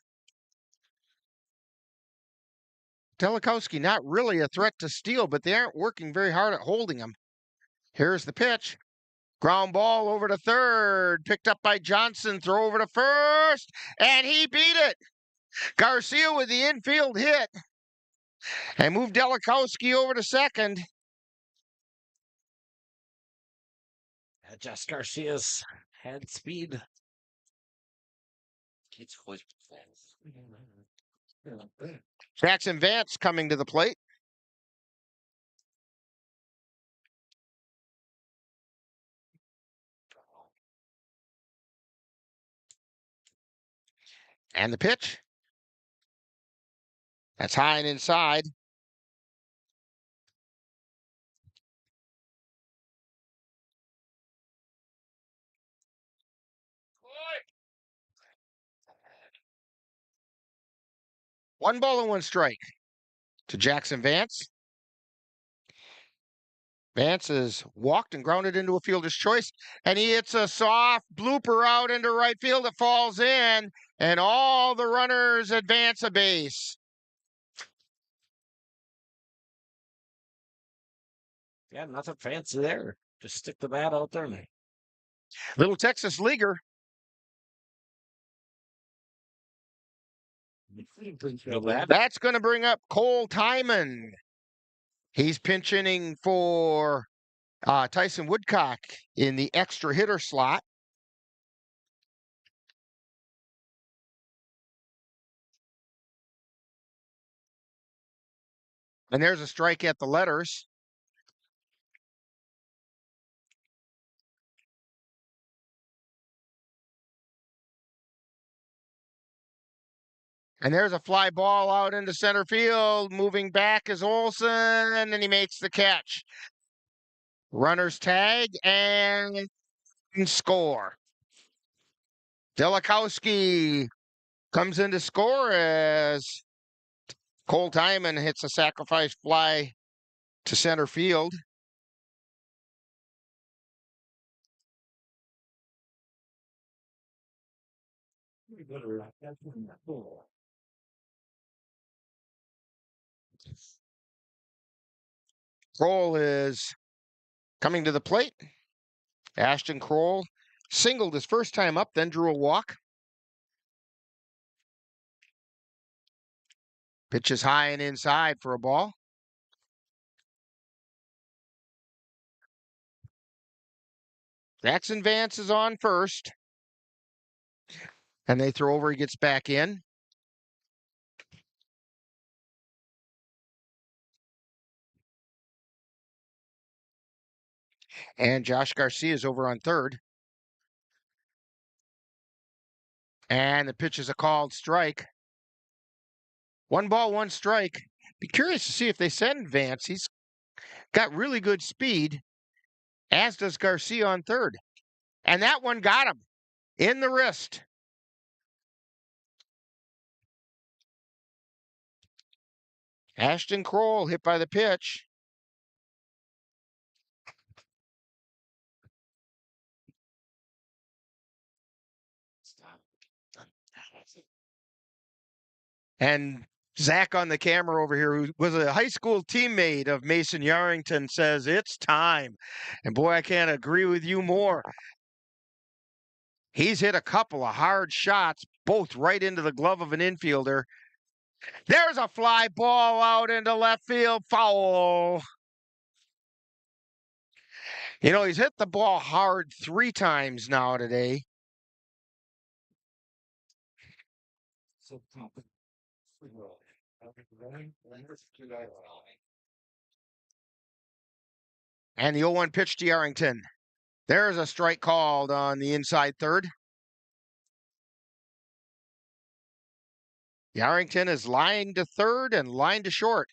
Speaker 2: Delakowski not really a threat to steal, but they aren't working very hard at holding him. Here's the pitch. Ground ball over to third. Picked up by Johnson. Throw over to first. And he beat it. Garcia with the infield hit. And moved Delakowski over to second.
Speaker 18: Just Garcia's head speed.
Speaker 2: Jackson Vance coming to the plate. And the pitch. That's high and inside. 1 ball and 1 strike to Jackson Vance. Vance is walked and grounded into a fielder's choice, and he hits a soft blooper out into right field. It falls in, and all the runners advance a base.
Speaker 18: Yeah, nothing fancy there. Just stick the bat out there.
Speaker 2: Little Texas leaguer. That's going to bring up Cole Timon. He's pinch hitting for Tyson Woodcock in the extra hitter slot. And there's a strike at the letters. And there's a fly ball out into center field. Moving back is Olsen, and he makes the catch. Runners tag and score. Delikowski comes in to score as Cole Timon hits a sacrifice fly to center field. Kroll is coming to the plate. Ashton Kroll singled his first time up, then drew a walk. Pitches high and inside for a ball. Jackson Vance is on first. And they throw over, he gets back in. And Josh Garcia is over on third. And the pitch is a called strike. 1 ball, 1 strike. Be curious to see if they send Vance. He's got really good speed, as does Garcia on third. And that one got him in the wrist. Ashton Kroll hit by the pitch. And Zach on the camera over here, who was a high school teammate of Mason Yarrington, says it's time. And boy, I can't agree with you more. He's hit a couple of hard shots, both right into the glove of an infielder. There's a fly ball out into left field, foul. You know, he's hit the ball hard 3 times now today. And the 0-1 pitch to Yarrington. There's a strike called on the inside third. Yarrington is lined to third and lined to short.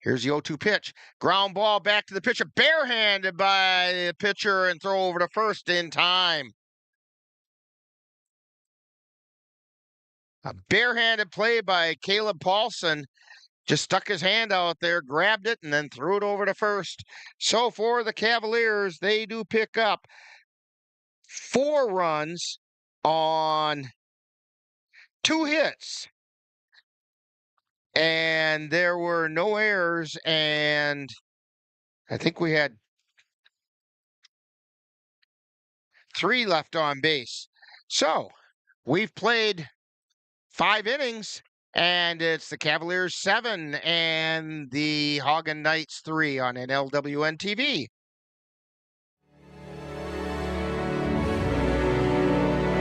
Speaker 2: Here's the 0-2 pitch. Ground ball back to the pitcher. Barehanded by the pitcher and throw over to first in time. A barehanded play by Caleb Paulson. Just stuck his hand out there, grabbed it, and then threw it over to first. So for the Cavaliers, they do pick up 4 runs on 2 hits. And there were no errors, and I think we had 3 left on base. So we've played 5 innings. And it's the Cavaliers 7 and the Haugen Knights 3 on NLWN-TV.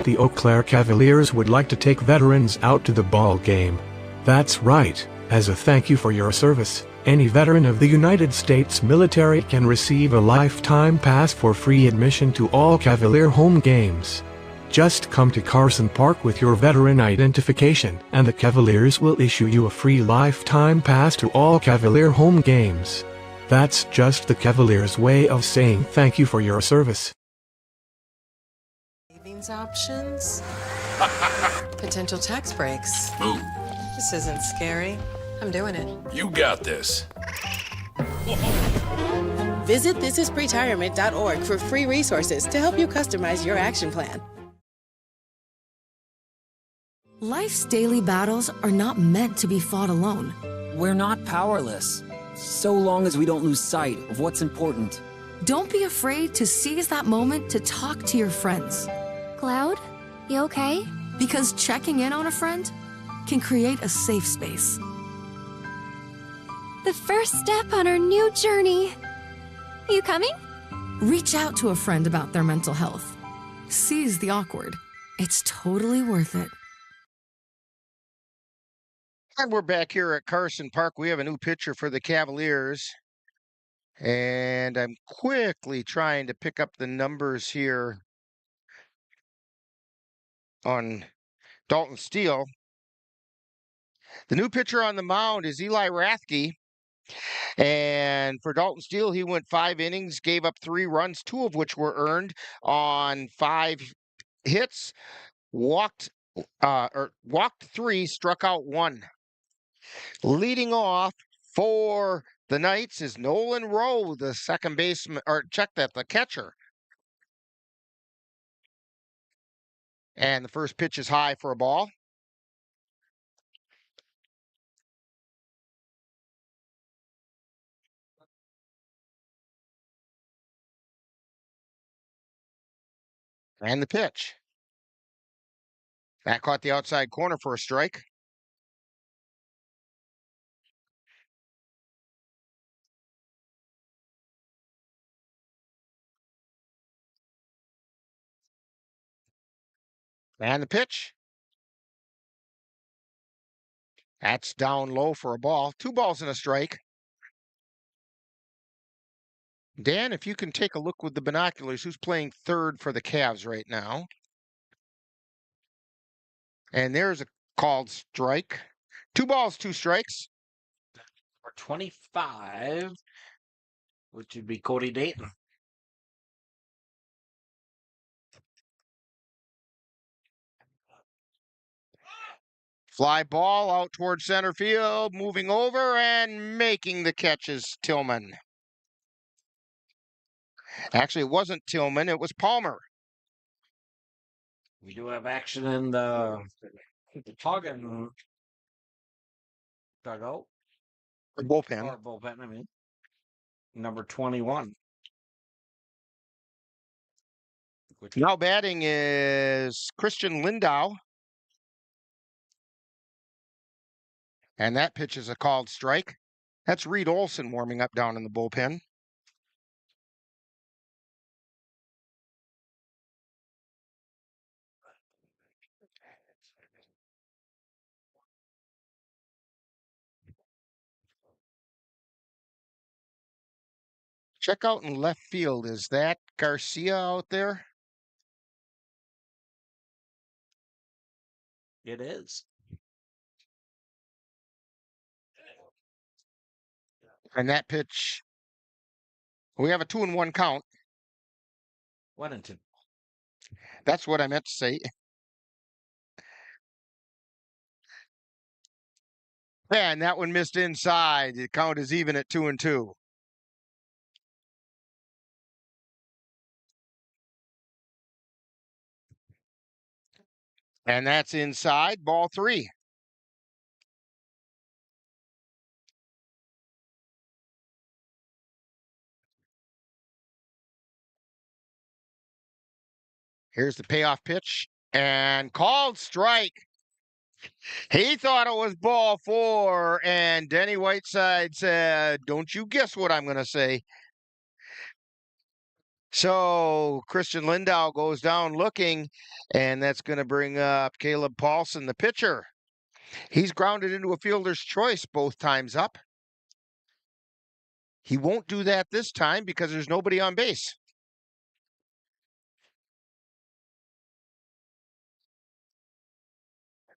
Speaker 22: The Eau Claire Cavaliers would like to take veterans out to the ball game. That's right. As a thank you for your service, any veteran of the United States military can receive a lifetime pass for free admission to all Cavalier home games. Just come to Carson Park with your veteran identification, and the Cavaliers will issue you a free lifetime pass to all Cavalier home games. That's just the Cavaliers' way of saying thank you for your service.
Speaker 28: Savings options, potential tax breaks.
Speaker 27: Move.
Speaker 28: This isn't scary. I'm doing it.
Speaker 27: You got this.
Speaker 5: Visit thisispretirement.org for free resources to help you customize your action plan.
Speaker 7: Life's daily battles are not meant to be fought alone.
Speaker 9: We're not powerless, so long as we don't lose sight of what's important.
Speaker 7: Don't be afraid to seize that moment to talk to your friends.
Speaker 24: Cloud, you okay?
Speaker 7: Because checking in on a friend can create a safe space.
Speaker 24: The first step on our new journey. You coming?
Speaker 7: Reach out to a friend about their mental health. Seize the awkward. It's totally worth it.
Speaker 2: And we're back here at Carson Park. We have a new pitcher for the Cavaliers. And I'm quickly trying to pick up the numbers here on Dalton Steele. The new pitcher on the mound is Eli Rathke. And for Dalton Steele, he went 5 innings, gave up 3 runs, 2 of which were earned on 5 hits, walked 3, struck out 1. Leading off for the Knights is Nolan Rowe, the second baseman, or the catcher. And the first pitch is high for a ball. And the pitch. That caught the outside corner for a strike. And the pitch. That's down low for a ball. 2 balls and a strike. Dan, if you can take a look with the binoculars, who's playing third for the Cavs right now? And there's a called strike. 2 balls, 2 strikes.
Speaker 18: For 25, which would be Cody Dayton.
Speaker 2: Fly ball out towards center field, moving over and making the catches, Tillman. Actually, it wasn't Tillman, it was Palmer.
Speaker 18: We do have action in the Haugen dugout.
Speaker 2: Or bullpen.
Speaker 18: Or bullpen, I mean. Number 21.
Speaker 2: Now batting is Christian Lindau. And that pitch is a called strike. That's Reed Olson warming up down in the bullpen. Check out in left field. Is that Garcia out there?
Speaker 18: It is.
Speaker 2: And that pitch, we have a 2-1 count.
Speaker 18: 1-2.
Speaker 2: That's what I meant to say. And that one missed inside. The count is even at 2-2. And that's inside, ball 3. Here's the payoff pitch and called strike. He thought it was ball 4, and Denny Whiteside said, "Don't you guess what I'm going to say." So Christian Lindau goes down looking, and that's going to bring up Caleb Paulson, the pitcher. He's grounded into a fielder's choice both times up. He won't do that this time because there's nobody on base.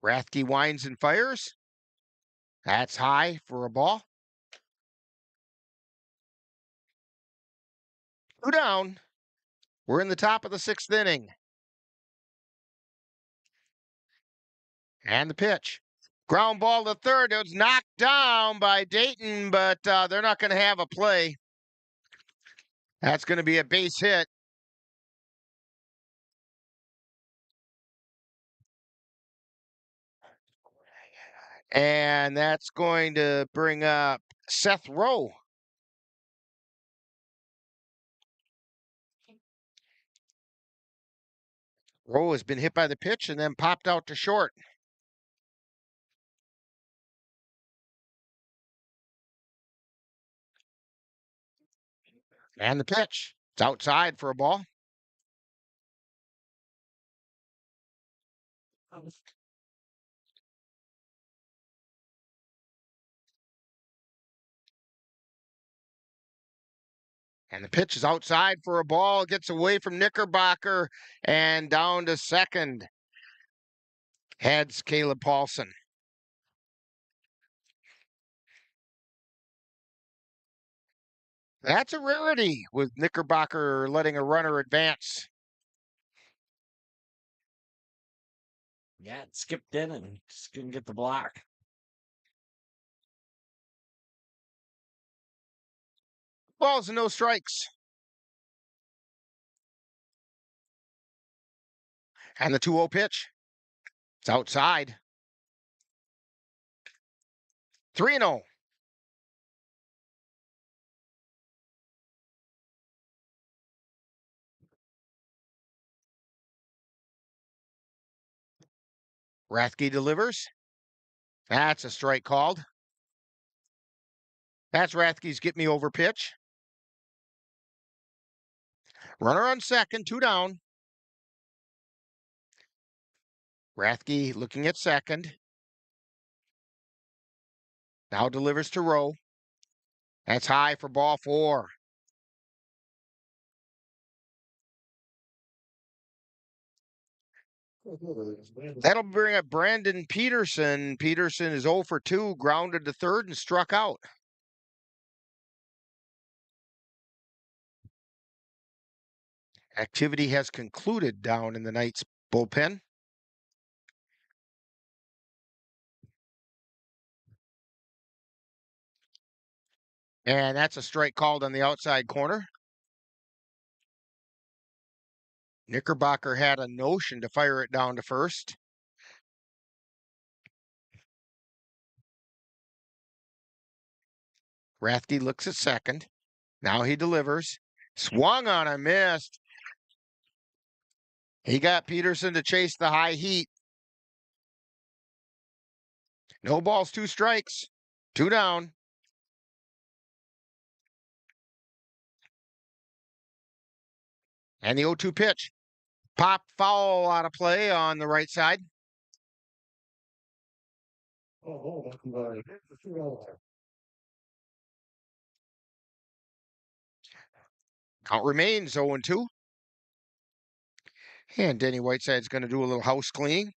Speaker 2: Rathke winds and fires. That's high for a ball. 2 down. We're in the top of the 6th inning. And the pitch. Ground ball to third. It was knocked down by Dayton, but they're not going to have a play. That's going to be a base hit. And that's going to bring up Seth Rowe. Rowe has been hit by the pitch and then popped out to short. And the pitch. It's outside for a ball. And the pitch is outside for a ball. It gets away from Knickerbocker and down to second. Heads Caleb Paulson. That's a rarity with Knickerbocker letting a runner advance.
Speaker 18: Yeah, it skipped in and just couldn't get the block.
Speaker 2: Balls and no strikes. And the 2-0 pitch. It's outside. 3-0. Rathke delivers. That's a strike called. That's Rathke's get me over pitch. Runner on second, 2 down. Rathke looking at second. Now delivers to Rowe. That's high for ball 4. That'll bring up Brandon Peterson. Peterson is 0 for 2, grounded to third and struck out. Activity has concluded down in the Knights bullpen. And that's a strike called on the outside corner. Knickerbocker had a notion to fire it down to first. Rathke looks at second. Now he delivers. Swung on a missed. He got Peterson to chase the high heat. No balls, 2 strikes. 2 down. And the 0-2 pitch. Pop foul out of play on the right side. Count remains 0-2. And Denny Whiteside's going to do a little house cleaning.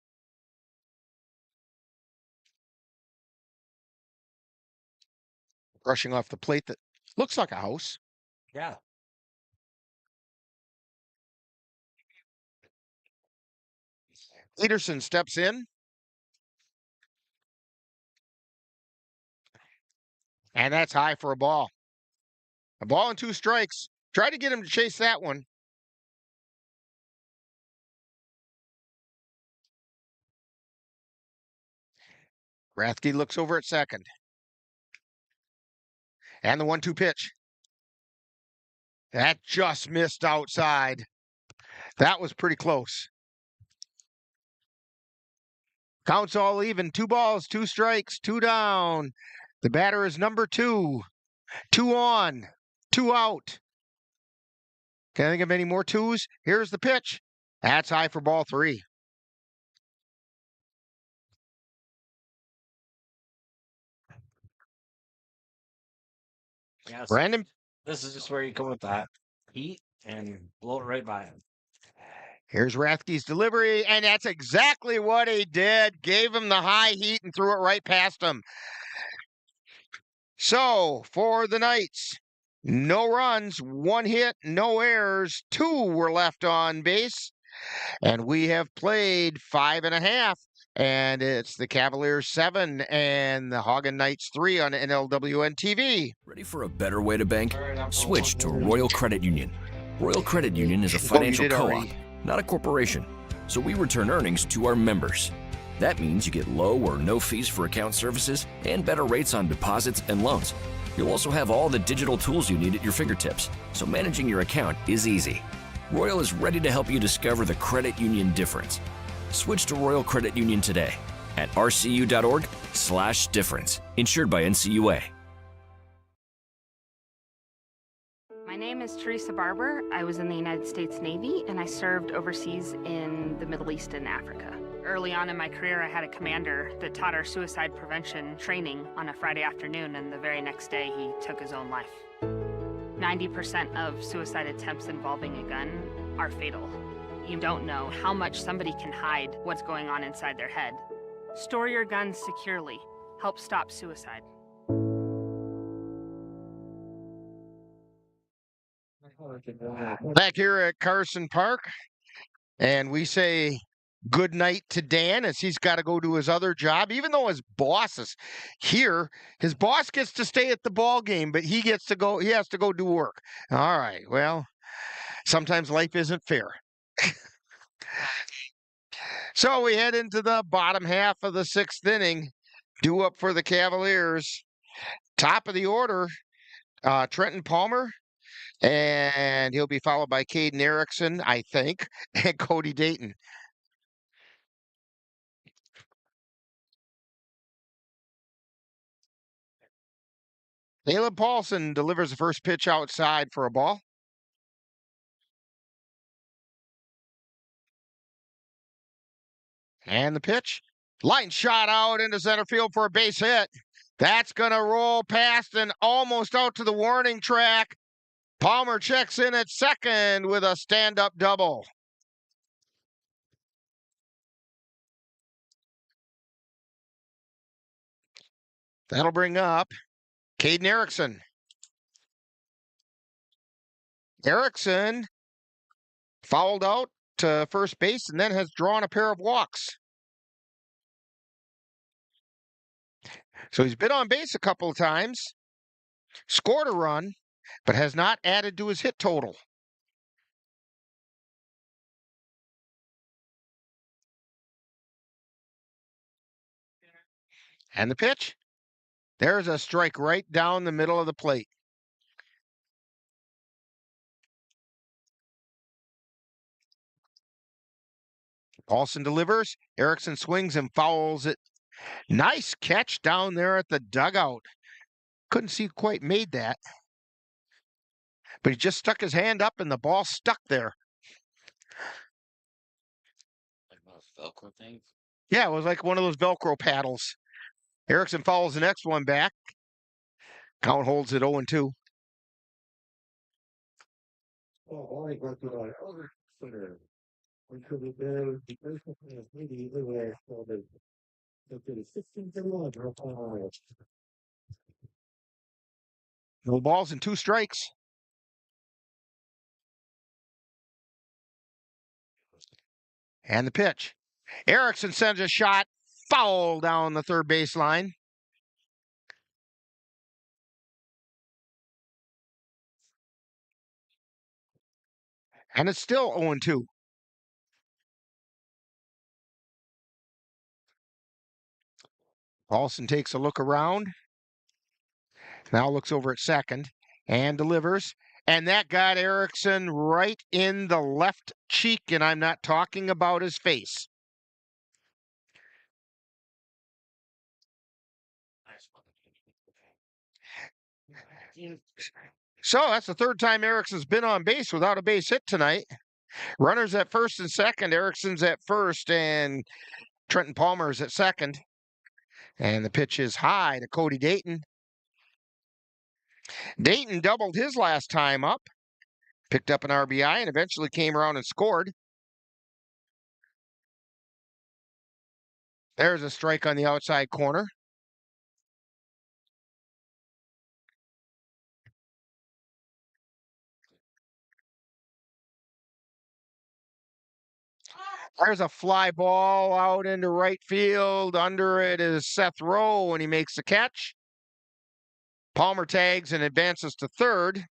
Speaker 2: Brushing off the plate that looks like a house.
Speaker 18: Yeah.
Speaker 2: Peterson steps in. And that's high for a ball. A ball and 2 strikes. Try to get him to chase that one. Rathke looks over at second. And the 1-2 pitch. That just missed outside. That was pretty close. Counts all even. 2 balls, 2 strikes, 2 down. The batter is number 2. 2 on, 2 out. Can I think of any more 2s? Here's the pitch. That's high for ball 3.
Speaker 18: Yes.
Speaker 2: Brandon.
Speaker 18: This is just where you come with that heat and blow it right by him.
Speaker 2: Here's Rathke's delivery, and that's exactly what he did. Gave him the high heat and threw it right past him. So, for the Knights, no runs, 1 hit, no errors, 2 were left on base, and we have played 5 1/2. And it's the Cavaliers 7 and the Haugen Knights 3 on NLWN-TV.
Speaker 6: Ready for a better way to bank? Switch to Royal Credit Union. Royal Credit Union is a financial co-op, not a corporation. So we return earnings to our members. That means you get low or no fees for account services and better rates on deposits and loans. You'll also have all the digital tools you need at your fingertips, so managing your account is easy. Royal is ready to help you discover the credit union difference. Switch to Royal Credit Union today at rcu.org/difference. Insured by NCUA.
Speaker 10: My name is Teresa Barber. I was in the United States Navy and I served overseas in the Middle East and Africa. Early on in my career, I had a commander that taught our suicide prevention training on a Friday afternoon, and the very next day he took his own life. 90% of suicide attempts involving a gun are fatal. You don't know how much somebody can hide what's going on inside their head. Store your guns securely. Help stop suicide.
Speaker 2: Back here at Carson Park, and we say good night to Dan as he's got to go do his other job. Even though his boss is here, his boss gets to stay at the ball game, but he has to go do work. All right, well, sometimes life isn't fair. So we head into the bottom half of the 6th inning. Due up for the Cavaliers. Top of the order, Trenton Palmer. And he'll be followed by Caden Erickson, I think, and Cody Dayton. Caleb Paulson delivers the first pitch outside for a ball. And the pitch. Line shot out into center field for a base hit. That's going to roll past and almost out to the warning track. Palmer checks in at second with a stand-up double. That'll bring up Caden Erickson. Erickson fouled out to first base and then has drawn a pair of walks. So he's been on base a couple of times, scored a run, but has not added to his hit total. And the pitch. There's a strike right down the middle of the plate. Paulson delivers. Erickson swings and fouls it. Nice catch down there at the dugout. Couldn't see quite made that. But he just stuck his hand up and the ball stuck there.
Speaker 18: Like those Velcro things?
Speaker 2: Yeah, it was like one of those Velcro paddles. Erickson fouls the next one back. Count holds it 0-2. No balls and 2 strikes. And the pitch. Erickson sends a shot foul down the third baseline. And it's still 0-2. Paulson takes a look around. Now looks over at second and delivers. And that got Erickson right in the left cheek, and I'm not talking about his face. So that's the third time Erickson's been on base without a base hit tonight. Runners at first and second. Erickson's at first, and Trenton Palmer's at second. And the pitch is high to Cody Dayton. Dayton doubled his last time up, picked up an RBI, and eventually came around and scored. There's a strike on the outside corner. There's a fly ball out into right field. Under it is Seth Rowe, and he makes the catch. Palmer tags and advances to third.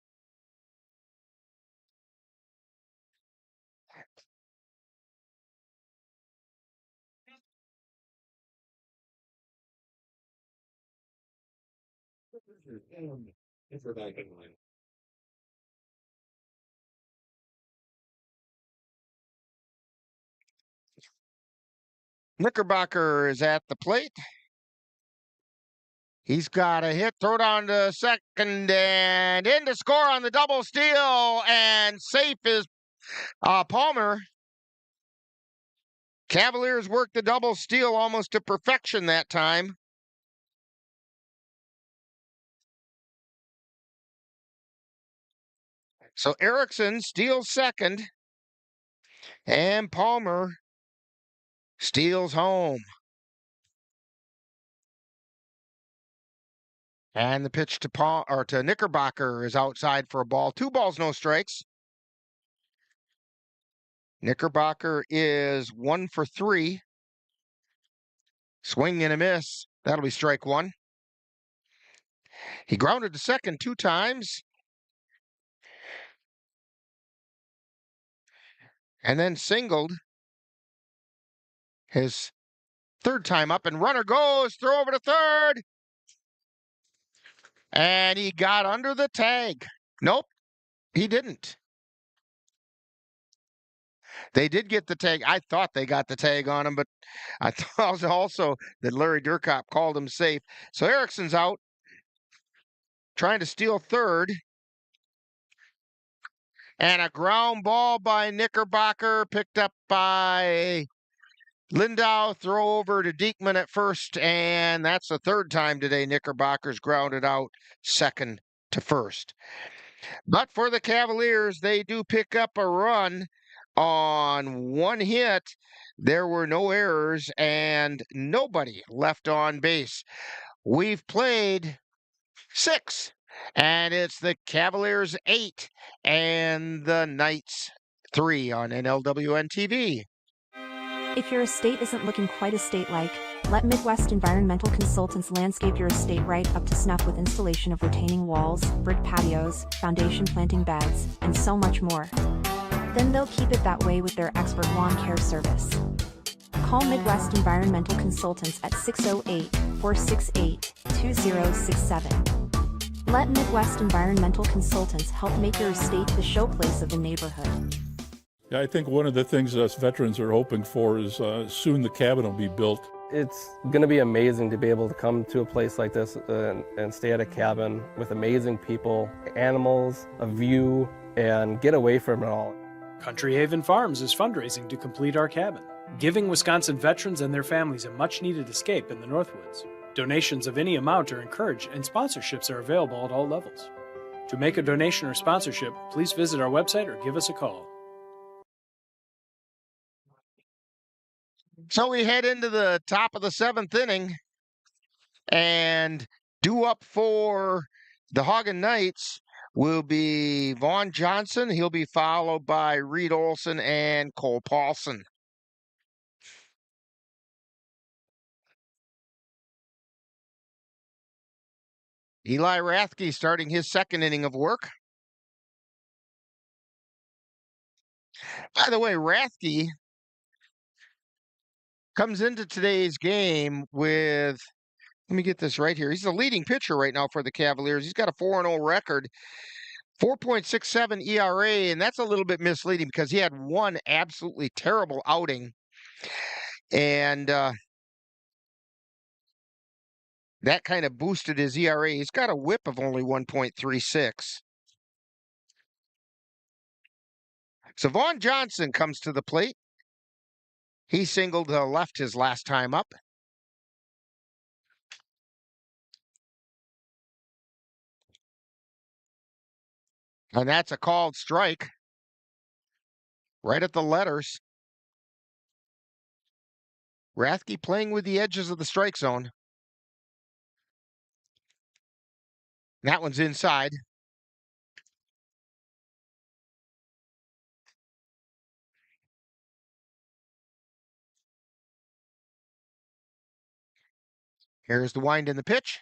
Speaker 2: Knickerbocker is at the plate. He's got a hit, throw down to second, and in to score on the double steal, and safe is Palmer. Cavaliers worked the double steal almost to perfection that time. So Erickson steals second, and Palmer steals home. And the pitch to Knickerbocker is outside for a ball. 2 balls, no strikes. Knickerbocker is 1 for 3. Swing and a miss. That'll be strike 1. He grounded to second 2 times. And then singled his 3rd time up, and runner goes, throw over to third. And he got under the tag. Nope, he didn't. They did get the tag. I thought they got the tag on him, but I thought also that Larry Durkop called him safe. So Erickson's out, trying to steal third. And a ground ball by Knickerbocker, picked up by Lindau, throw over to Diekman at first, and that's the 3rd time today Knickerbocker's grounded out second to first. But for the Cavaliers, they do pick up a run on 1 hit. There were no errors and nobody left on base. We've played 6, and it's the Cavaliers 8 and the Knights 3 on NLWN-TV.
Speaker 4: If your estate isn't looking quite estate-like, let Midwest Environmental Consultants landscape your estate right up to snuff with installation of retaining walls, brick patios, foundation planting beds, and so much more. Then they'll keep it that way with their expert lawn care service. Call Midwest Environmental Consultants at 608-468-2067. Let Midwest Environmental Consultants help make your estate the showplace of the neighborhood.
Speaker 12: Yeah, I think one of the things us veterans are hoping for is soon the cabin will be built.
Speaker 13: It's going to be amazing to be able to come to a place like this and stay at a cabin with amazing people, animals, a view, and get away from it all.
Speaker 14: Country Haven Farms is fundraising to complete our cabin, giving Wisconsin veterans and their families a much-needed escape in the Northwoods. Donations of any amount are encouraged, and sponsorships are available at all levels. To make a donation or sponsorship, please visit our website or give us a call.
Speaker 2: So we head into the top of the 7th inning, and due up for the Haugen Knights will be Vaughn Johnson. He'll be followed by Reed Olson and Cole Paulson. Eli Rathke starting his 2nd inning of work. By the way, Rathke comes into today's game with, let me get this right here. He's the leading pitcher right now for the Cavaliers. He's got a 4-0 record, 4.67 ERA, and that's a little bit misleading because he had one absolutely terrible outing. And that kind of boosted his ERA. He's got a whip of only 1.36. So Vaughn Johnson comes to the plate. He singled left his last time up. And that's a called strike. Right at the letters. Rathke playing with the edges of the strike zone. That one's inside. Here's the wind in the pitch.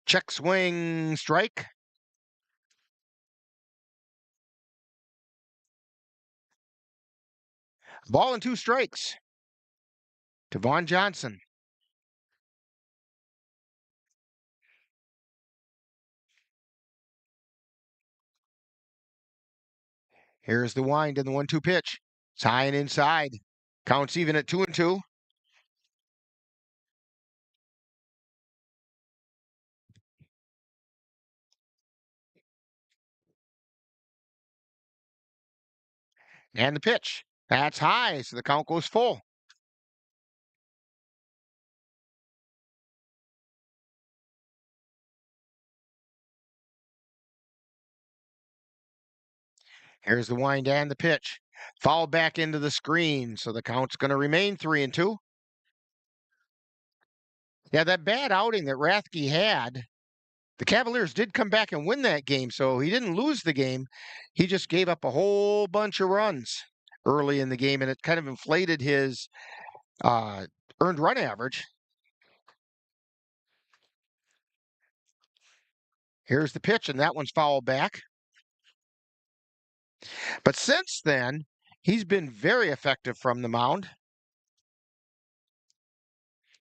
Speaker 2: Check swing, strike. Ball and 2 strikes to Vaughn Johnson. Here's the wind and the 1-2 pitch. It's high and inside. Counts even at 2-2. And the pitch. That's high, so the count goes full. Here's the wind and the pitch. Foul back into the screen, so the count's going to remain 3-2. Yeah, that bad outing that Rathke had, the Cavaliers did come back and win that game, so he didn't lose the game. He just gave up a whole bunch of runs early in the game, and it kind of inflated his earned run average. Here's the pitch, and that one's fouled back. But since then, he's been very effective from the mound.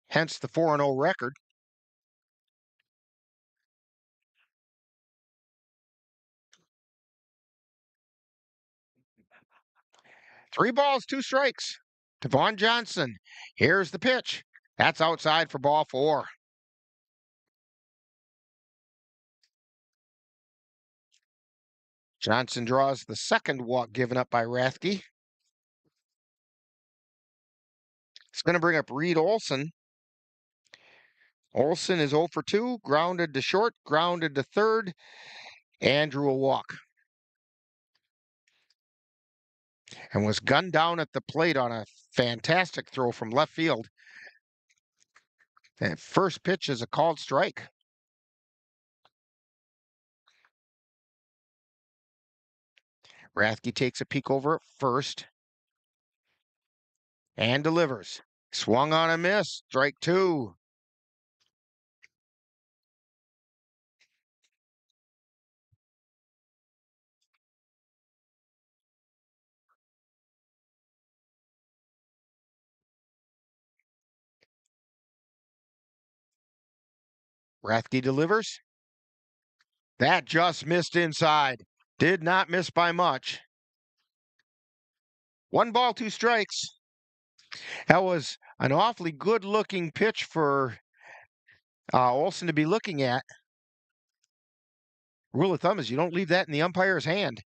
Speaker 2: Hence the 4-0 record. Three balls, 2 strikes to Vaughn Johnson. Here's the pitch. That's outside for ball 4. Johnson draws the second walk given up by Rathke. It's going to bring up Reed Olson. Olson is 0 for 2, grounded to short, grounded to third, and drew a walk. And was gunned down at the plate on a fantastic throw from left field. That first pitch is a called strike. Rathke takes a peek over at first and delivers. Swung on a miss, strike 2. Rathke delivers. That just missed inside. Did not miss by much. 1 ball, 2 strikes. That was an awfully good-looking pitch for Olson to be looking at. Rule of thumb is you don't leave that in the umpire's hand.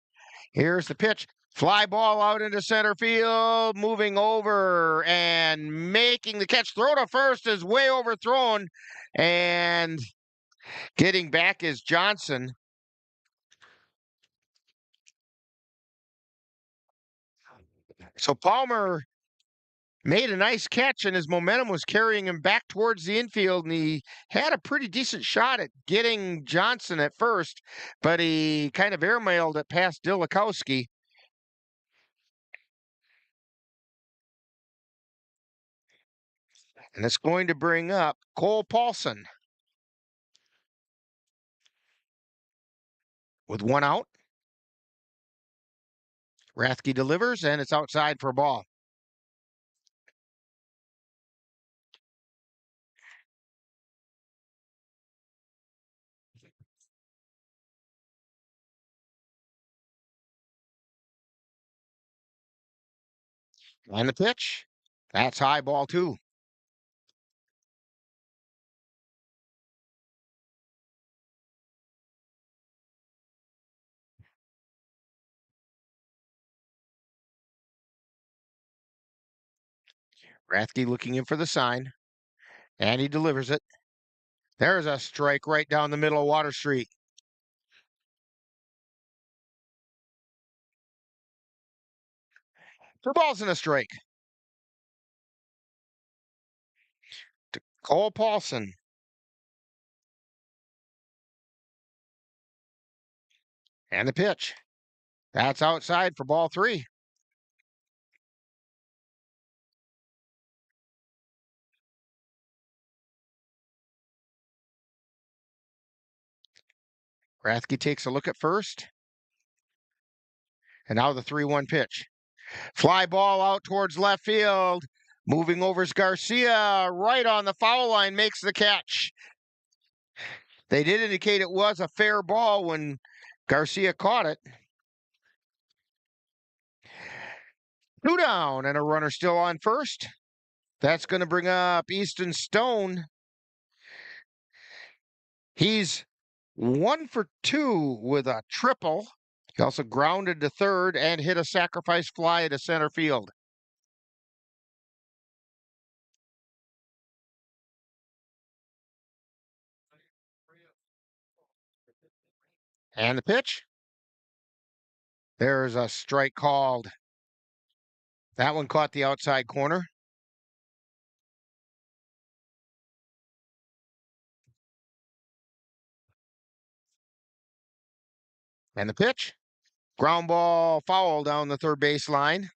Speaker 2: Here's the pitch. Fly ball out into center field, moving over and making the catch. Throw to first is way overthrown, and getting back is Johnson. So Palmer made a nice catch, and his momentum was carrying him back towards the infield, and he had a pretty decent shot at getting Johnson at first, but he kind of airmailed it past Dilakowski. And it's going to bring up Cole Paulson with 1 out. Rathke delivers, and it's outside for a ball. And the pitch. That's high, ball 2. Rathke looking in for the sign, and he delivers it. There's a strike right down the middle of Water Street. For balls and a strike to Cole Paulson. And the pitch. That's outside for ball 3. Rathke takes a look at first. And now the 3-1 pitch. Fly ball out towards left field. Moving over is Garcia. Right on the foul line, makes the catch. They did indicate it was a fair ball when Garcia caught it. 2 down and a runner still on first. That's going to bring up Easton Stone. He's 1 for 2 with a triple. He also grounded to third and hit a sacrifice fly to center field. And the pitch. There's a strike called. That one caught the outside corner. And the pitch. Ground ball foul down the third base line.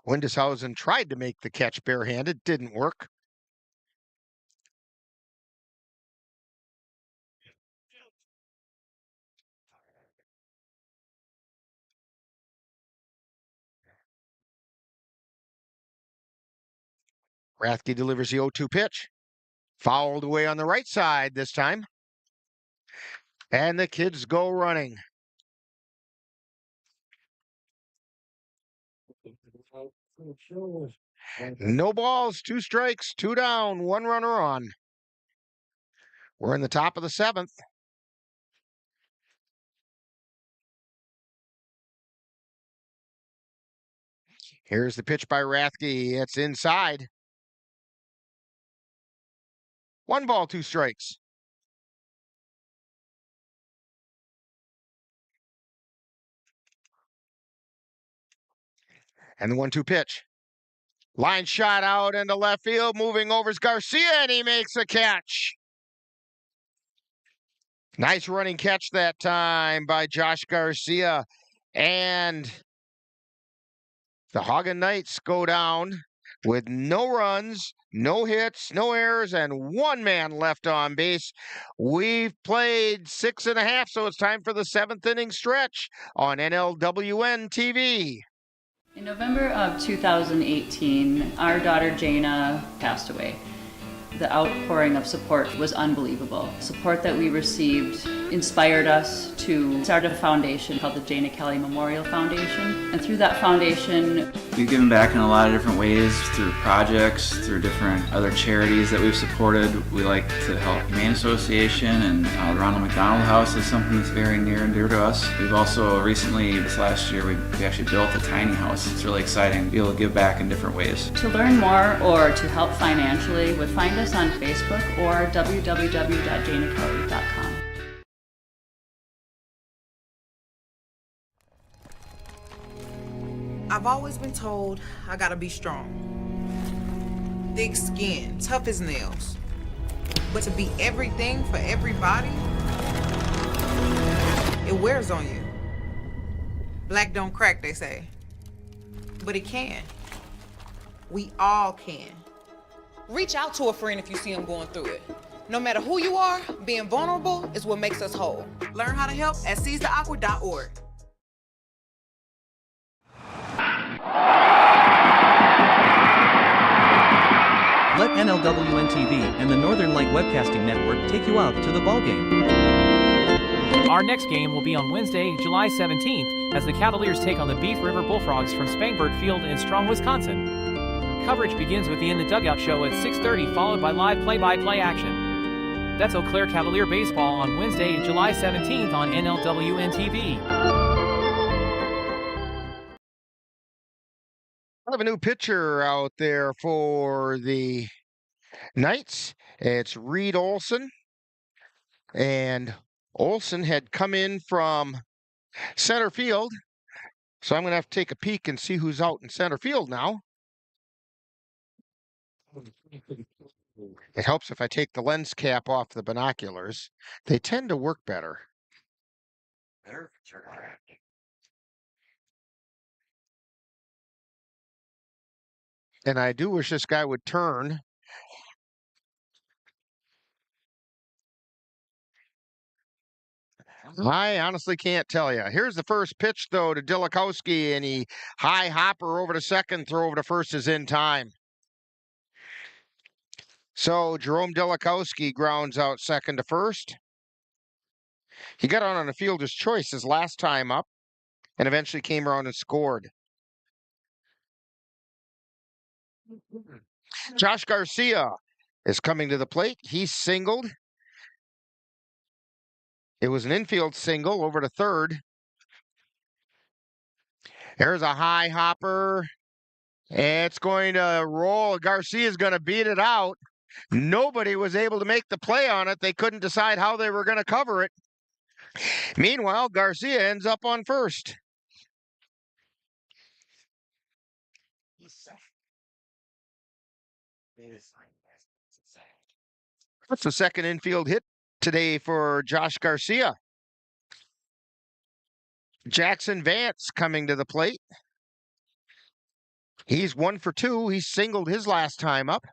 Speaker 2: Windeshausen tried to make the catch barehanded. Didn't work. Rathke delivers the 0-2 pitch. Fouled away on the right side this time. And the kids go running. No balls, 2 strikes, 2 down, 1 runner on. We're in the top of the 7th. Here's the pitch by Rathke. It's inside. 1 ball, 2 strikes. And the 1-2 pitch. Line shot out into left field. Moving over is Garcia, and he makes a catch. Nice running catch that time by Josh Garcia. And the Haugen Knights go down with no runs, no hits, no errors, and 1 man left on base. We've played 6.5, so it's time for the 7th inning stretch on NLWN-TV.
Speaker 1: In November of 2018, our daughter Jaina passed away. The outpouring of support was unbelievable. Support that we received inspired us to start a foundation called the Jaina Kelly Memorial Foundation. And through that foundation,
Speaker 3: we've given back in a lot of different ways, through projects, through different other charities that we've supported. We like to help Humane Association, and the Ronald McDonald House is something that's very near and dear to us. We've also recently, this last year, we actually built a tiny house. It's really exciting to be able to give back in different ways.
Speaker 1: to learn more or to help financially, would find us on Facebook or www.janakelly.com.
Speaker 15: I've always been told I gotta be strong. Thick skin, tough as nails. But to be everything for everybody, it wears on you. Black don't crack, they say. But it can. We all can. Reach out to a friend if you see them going through it. No matter who you are, being vulnerable is what makes us whole. Learn how to help at seizetheawkward.org.
Speaker 16: Let NLWN-TV and the Northern Light Webcasting Network take you out to the ballgame.
Speaker 17: Our next game will be on Wednesday, July 17th, as the Cavaliers take on the Beef River Bullfrogs from Spangberg Field in Strong, Wisconsin. Coverage begins with the In the Dugout show at 6:30, followed by live play-by-play action. That's Eau Claire Cavalier baseball on Wednesday, July 17th on NLWN-TV.
Speaker 2: I have a new pitcher out there for the Knights. It's Reed Olson. And Olson had come in from center field. So I'm going to have to take a peek and see who's out in center field now. It helps if I take the lens cap off the binoculars. They tend to work better. And I do wish this guy would turn. I honestly can't tell you. Here's the first pitch, though, to Dilakowski, and he high hopper over to second, throw over to first is in time. So Jerome Dilakowski grounds out second to first. He got out on a fielder's choice his last time up and eventually came around and scored. Josh Garcia is coming to the plate. He's singled. It was an infield single over to third. There's a high hopper. It's going to roll. Garcia's going to beat it out. Nobody was able to make the play on it. They couldn't decide how they were going to cover it. Meanwhile, Garcia ends up on first. That's the second infield hit today for Josh Garcia. Jackson Vance coming to the plate. He's 1 for 2. He singled his last time up.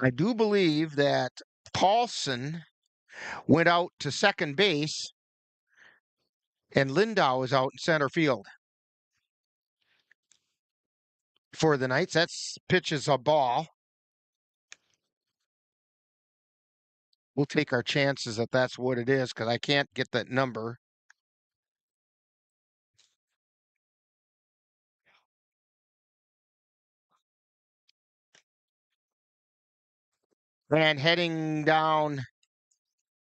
Speaker 2: I do believe that Paulson went out to second base and Lindau is out in center field for the Knights. That's pitches a ball. We'll take our chances that that's what it is because I can't get that number. And heading down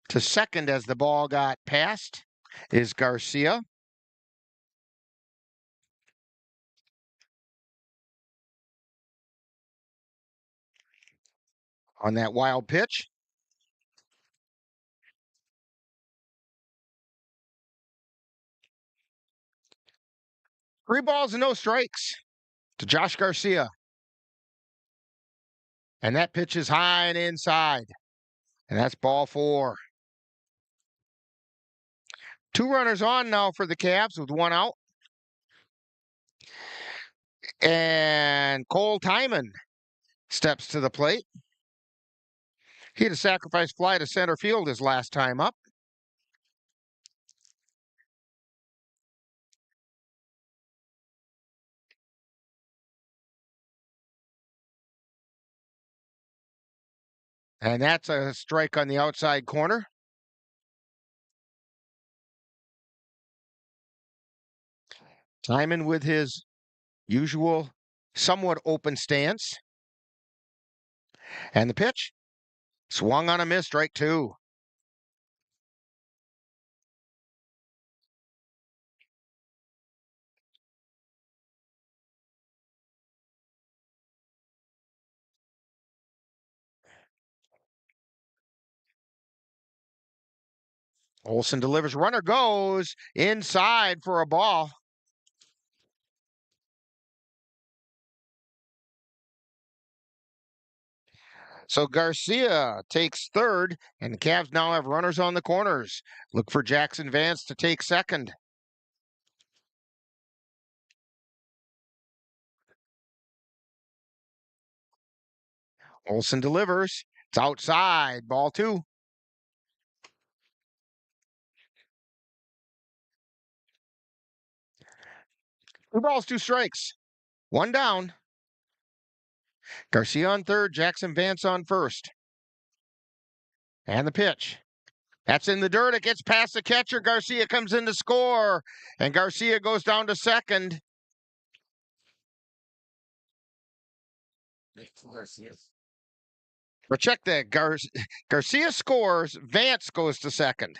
Speaker 2: to second as the ball got passed is Garcia. On that wild pitch. 3 balls and no strikes to Josh Garcia. And that pitch is high and inside. And that's ball 4. 2 runners on now for the Cavs with 1 out. And Cole Timon steps to the plate. He had a sacrifice fly to center field his last time up. And that's a strike on the outside corner. Timon with his usual somewhat open stance. And the pitch swung on a miss, strike 2. Olsen delivers, runner goes inside for a ball. So Garcia takes third, and the Cavs now have runners on the corners. Look for Jackson Vance to take second. Olsen delivers. It's outside, ball 2. 2 balls, 2 strikes. 1 down. Garcia on third, Jackson Vance on first. And the pitch. That's in the dirt. It gets past the catcher. Garcia comes in to score. And Garcia goes down to second. But check that. Garcia scores. Vance goes to second.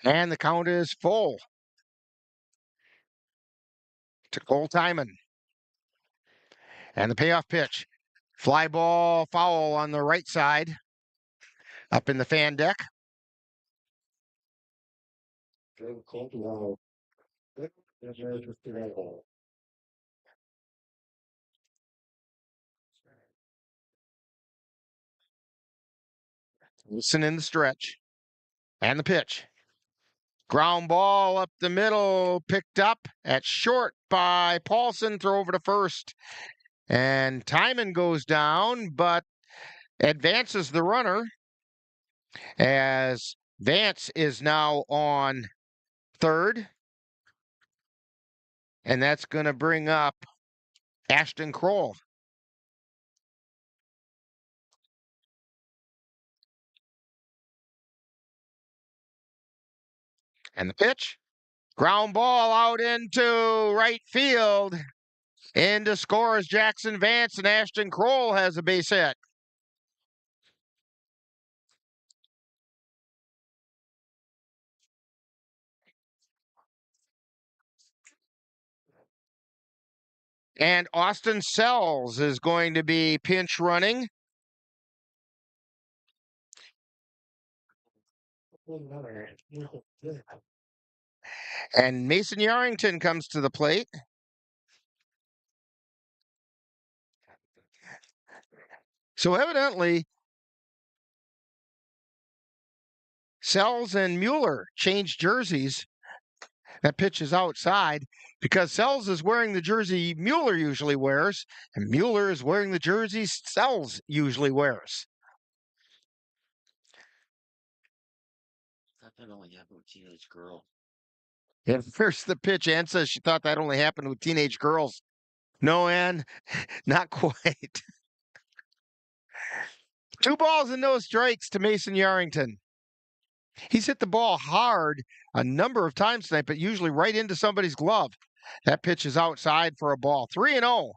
Speaker 2: And the count is full to Cole Timon. And the payoff pitch. Fly ball foul on the right side. Up in the fan deck. Listen in the stretch. And the pitch. Ground ball up the middle, picked up at short by Paulson. Throw over to first. And Timon goes down, but advances the runner as Vance is now on third. And that's going to bring up Ashton Kroll. And the pitch. Ground ball out into right field. In to score is Jackson Vance, and Ashton Kroll has a base hit. And Austin Sells is going to be pinch running. And Mason Yarrington comes to the plate. So evidently, Sells and Mueller changed jerseys. That pitch is outside because Sells is wearing the jersey Mueller usually wears, and Mueller is wearing the jersey Sells usually wears.
Speaker 8: That only happened with teenage girl.
Speaker 2: And first the pitch, Ann says she thought that only happened with teenage girls. No, Ann, not quite. 2 balls and no strikes to Mason Yarrington. He's hit the ball hard a number of times tonight, but usually right into somebody's glove. That pitch is outside for a ball. 3-0.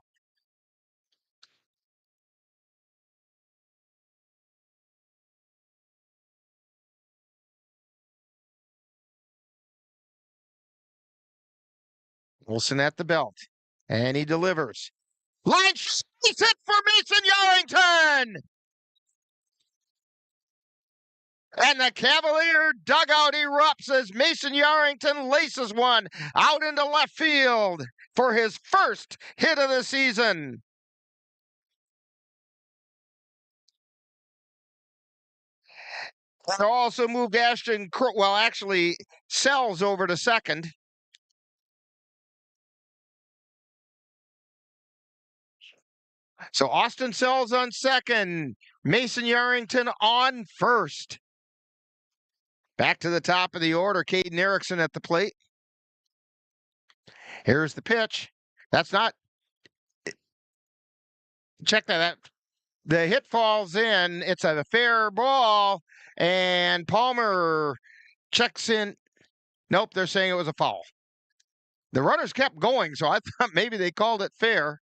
Speaker 2: Wilson at the belt, and he delivers. Line hit for Mason Yarrington! And the Cavalier dugout erupts as Mason Yarrington laces one out into left field for his first hit of the season. And also moved Sells over to second. So Austin Sells on second, Mason Yarrington on first. Back to the top of the order, Caden Erickson at the plate. Here's the pitch. That's not. Check that out. The hit falls in. It's a fair ball, and Palmer checks in. Nope, they're saying it was a foul. The runners kept going, so I thought maybe they called it fair.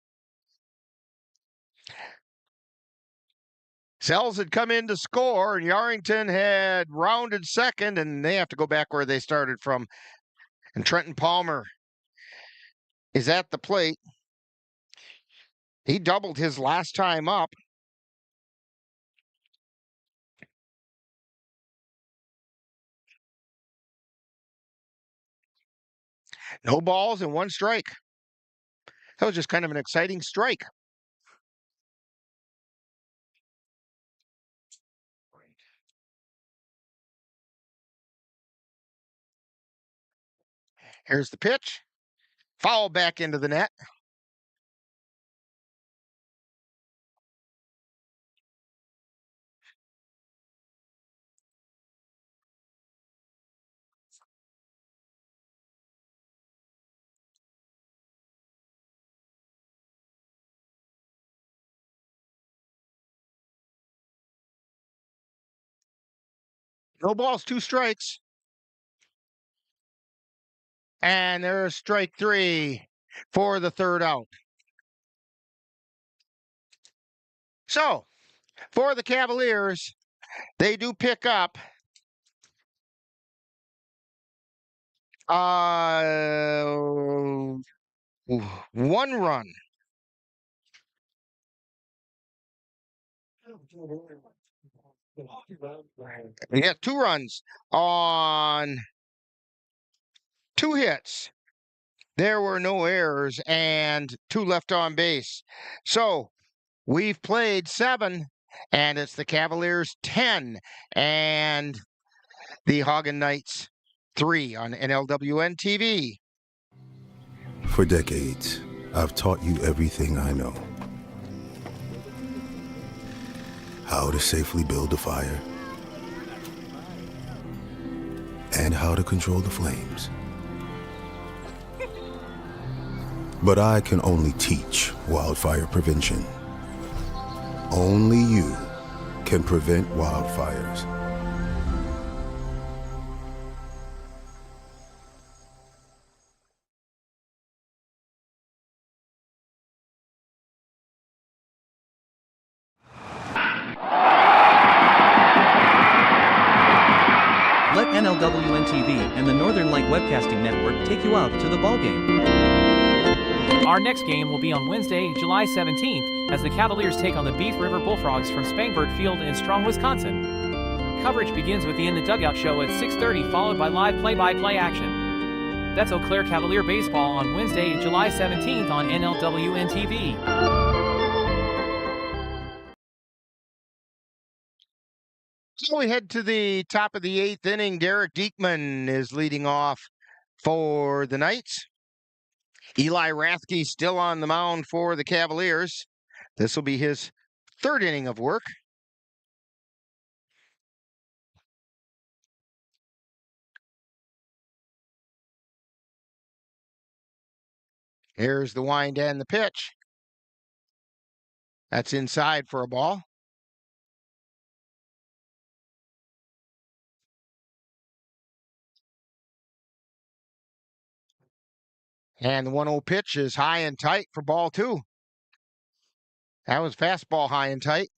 Speaker 2: Sells had come in to score, and Yarrington had rounded second, and they have to go back where they started from. And Trenton Palmer is at the plate. He doubled his last time up. No balls and 1 strike. That was just kind of an exciting strike. Here's the pitch. Foul back into the net. No balls, 2 strikes. And there's strike 3 for the third out. So, for the Cavaliers, they do pick up 1 run. Yeah, 2 runs on 2 hits. There were no errors and 2 left on base. So we've played 7, And it's the Cavaliers 10 and the Haugen Knights 3 on NLWN-TV.
Speaker 11: For decades, I've taught you everything I know. How to safely build a fire, and how to control the flames. But I can only teach wildfire prevention. Only you can prevent wildfires.
Speaker 16: Let NLWN-TV and the Northern Light Webcasting Network take you out to the ballgame.
Speaker 17: Our next game will be on Wednesday, July 17th, as the Cavaliers take on the Beef River Bullfrogs from Spangbird Field in Strong, Wisconsin. Coverage begins with the In the Dugout show at 6:30, followed by live play-by-play action. That's Eau Claire Cavalier baseball on Wednesday, July 17th on NLWN-TV.
Speaker 2: So we head to the top of the 8th inning. Derek Diekman is leading off for the Knights. Eli Rathke still on the mound for the Cavaliers. This will be his 3rd inning of work. Here's the wind and the pitch. That's inside for a ball. And the 1-0 pitch is high and tight for ball 2. That was fastball high and tight.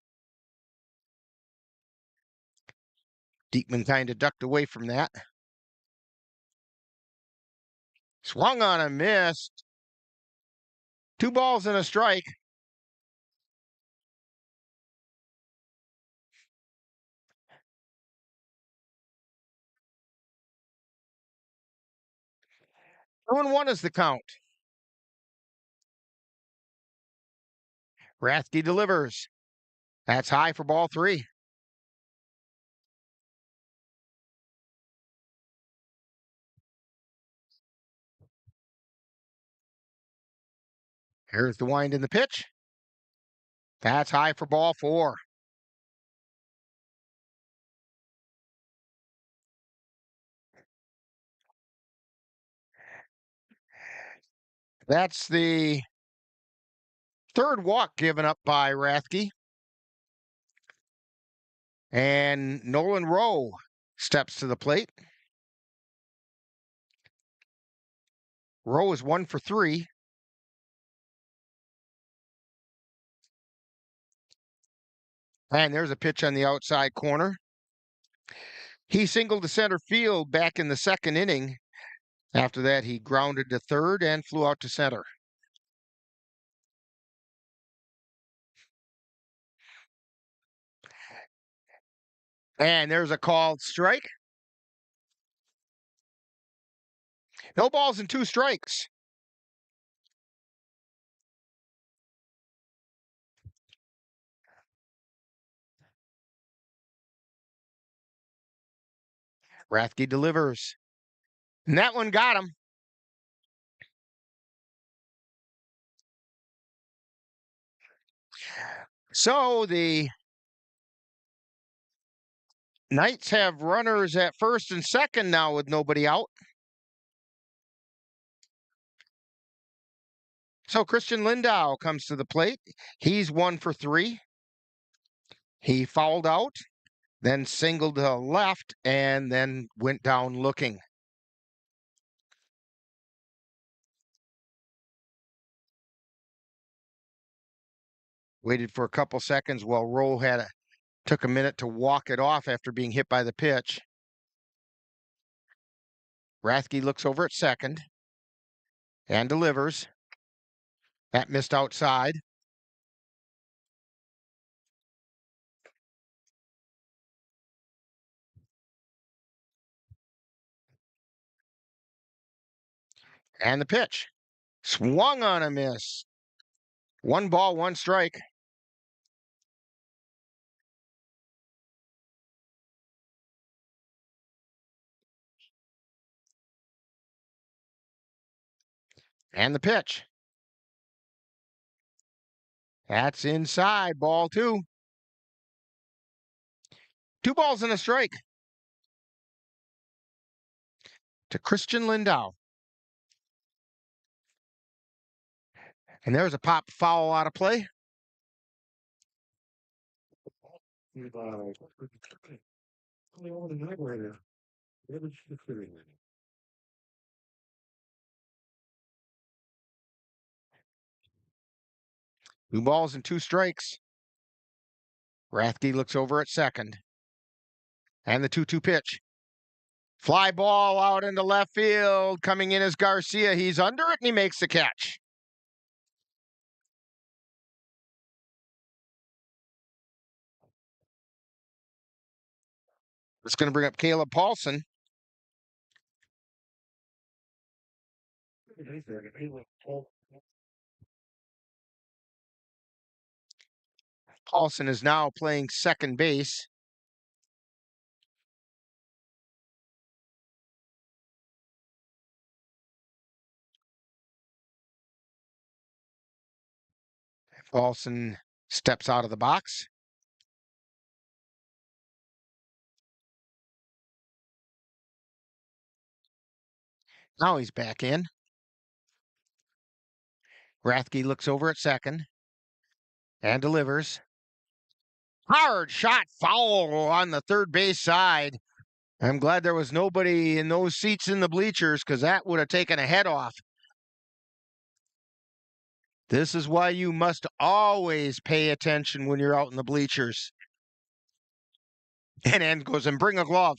Speaker 2: Diekman kind of ducked away from that. Swung on and missed. 2 balls and a strike. One 1 is the count. Rathke delivers. That's high for ball 3. Here's the wind in the pitch. That's high for ball 4. That's the 3rd walk given up by Rathke. And Nolan Rowe steps to the plate. Rowe is 1 for 3. And there's a pitch on the outside corner. He singled to center field back in the 2nd inning. After that, he grounded to 3rd and flew out to center. And there's a called strike. No balls and 2 strikes. Rathke delivers. And that one got him. So the Knights have runners at 1st and 2nd now with nobody out. So Christian Lindau comes to the plate. He's 1 for 3. He fouled out, then singled to the left, and then went down looking. Waited for a couple seconds while Rowe took a minute to walk it off after being hit by the pitch. Rathke looks over at 2nd and delivers. That missed outside. And the pitch. Swung on a miss. 1 ball, 1 strike. And the pitch. That's inside, ball 2. 2 balls and a strike to Christian Lindau. And there's a pop foul out of play. Two balls and 2 strikes. Rathke looks over at second. And the 2-2 pitch. Fly ball out into left field. Coming in is Garcia. He's under it and he makes the catch. It's going to bring up Caleb Paulson. Paulson is now playing second base. Paulson steps out of the box. Now he's back in. Rathke looks over at second and delivers. Hard shot foul on the third base side. I'm glad there was nobody in those seats in the bleachers because that would have taken a head off. This is why you must always pay attention when you're out in the bleachers. And then goes and bring a glove.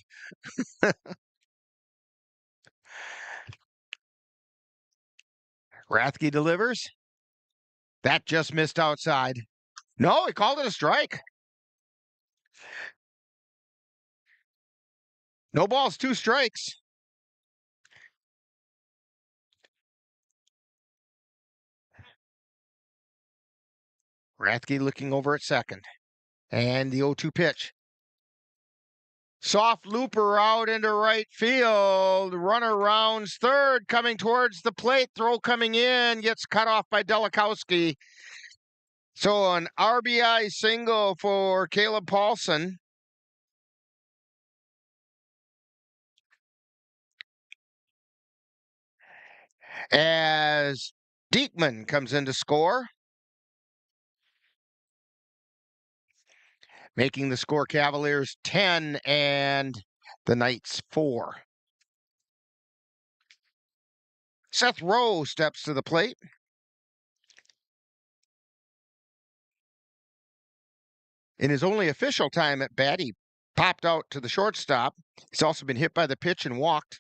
Speaker 2: Rathke delivers. That just missed outside. No, he called it a strike. No balls, 2 strikes. Rathke looking over at second. And the 0-2 pitch. Soft looper out into right field. Runner rounds third, coming towards the plate. Throw coming in, gets cut off by Delikowski. So an RBI single for Caleb Paulson. As Diekman comes in to score. Making the score Cavaliers 10 and the Knights 4. Seth Rowe steps to the plate. In his only official time at bat, he popped out to the shortstop. He's also been hit by the pitch and walked.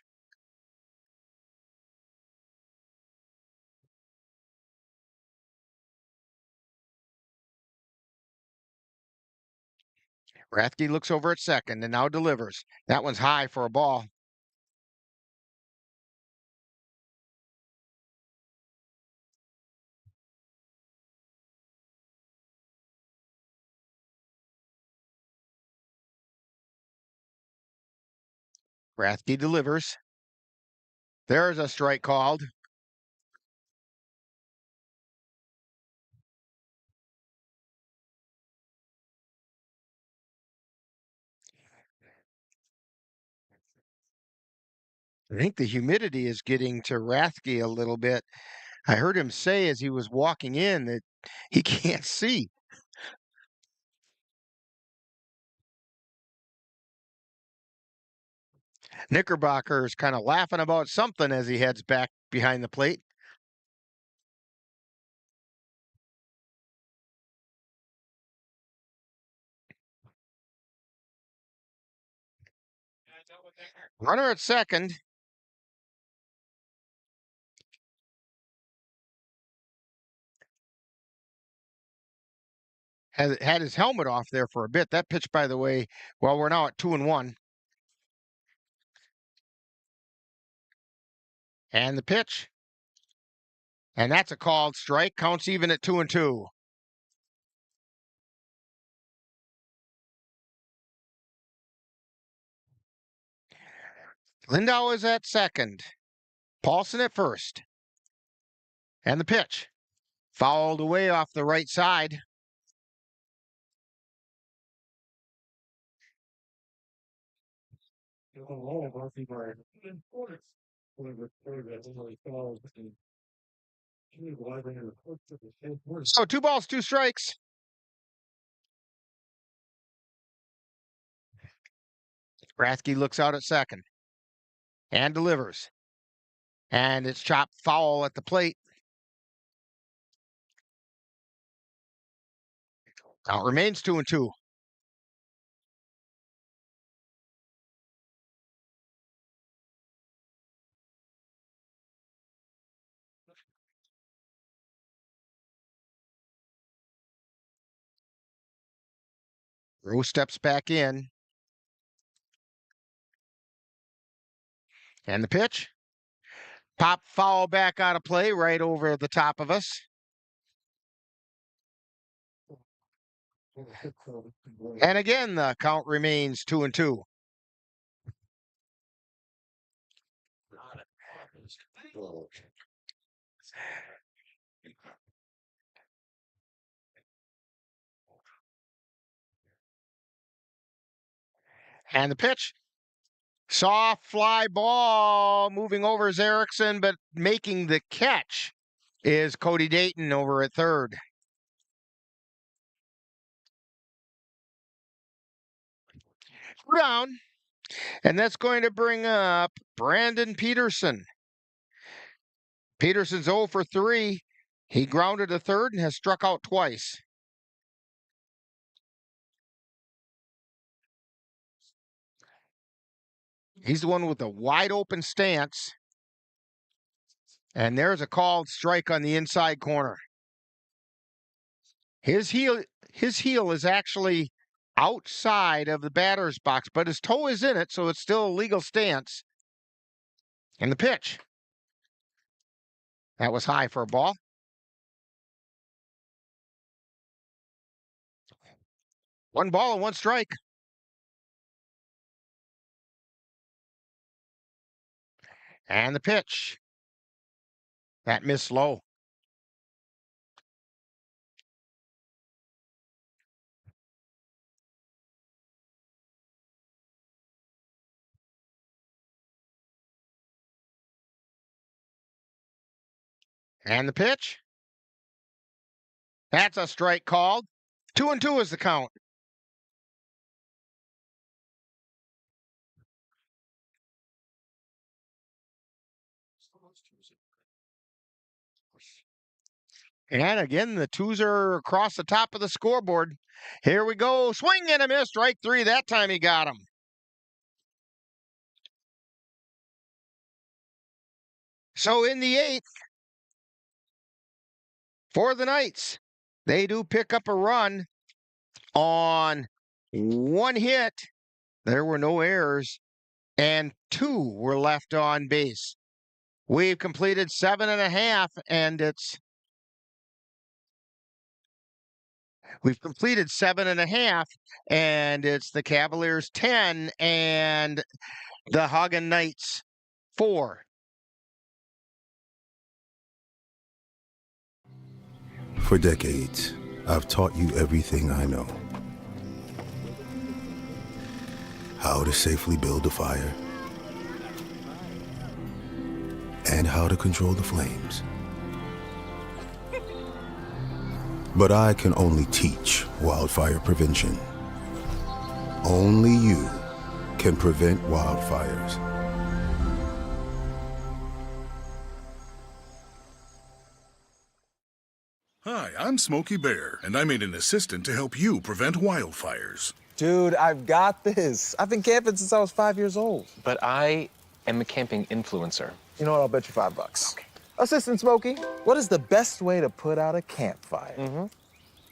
Speaker 2: Rathke looks over at second and now delivers. That one's high for a ball. Rathke delivers. There's a strike called. I think the humidity is getting to Rathke a little bit. I heard him say as he was walking in that he can't see. Knickerbocker is kind of laughing about something as he heads back behind the plate. Runner at second. Had his helmet off there for a bit. That pitch, by the way, well, we're now at 2-1. And the pitch. And that's a called strike. Counts even at 2-2. Lindau is at second. Paulson at first. And the pitch. Fouled away off the right side. So 2 balls, 2 strikes. Rathke looks out at second and delivers. And it's chopped foul at the plate. Now it remains 2-2. Rose steps back in. And the pitch. Pop foul back out of play right over the top of us. And again, the count remains 2-2. And the pitch. Soft fly ball moving over is Erickson, but making the catch is Cody Dayton over at third. Down, and that's going to bring up Brandon Peterson. Peterson's 0 for 3. He grounded to third and has struck out twice. He's the one with the wide open stance. And there's a called strike on the inside corner. His heel is actually outside of the batter's box, but his toe is in it, so it's still a legal stance. And the pitch. That was high for a ball. One ball and 1 strike. And the pitch. That missed low. And the pitch. That's a strike called. 2-2 is the count. And again, the 2s are across the top of the scoreboard. Here we go. Swing and a miss. Strike 3. That time he got him. So in the 8th, for the Knights, they do pick up a run on 1 hit. There were no errors, and 2 were left on base. We've completed 7.5, and we've completed 7.5, and it's the Cavaliers 10 and the Haugen Knights 4.
Speaker 11: For decades, I've taught you everything I know. How to safely build a fire, and how to control the flames. But I can only teach wildfire prevention. Only you can prevent wildfires.
Speaker 27: Hi, I'm Smokey Bear, and I made an assistant to help you prevent wildfires.
Speaker 19: Dude, I've got this. I've been camping since I was 5 years old.
Speaker 20: But I am a camping influencer.
Speaker 19: You know what? I'll bet you $5. Okay. Assistant Smokey, what is the best way to put out a campfire?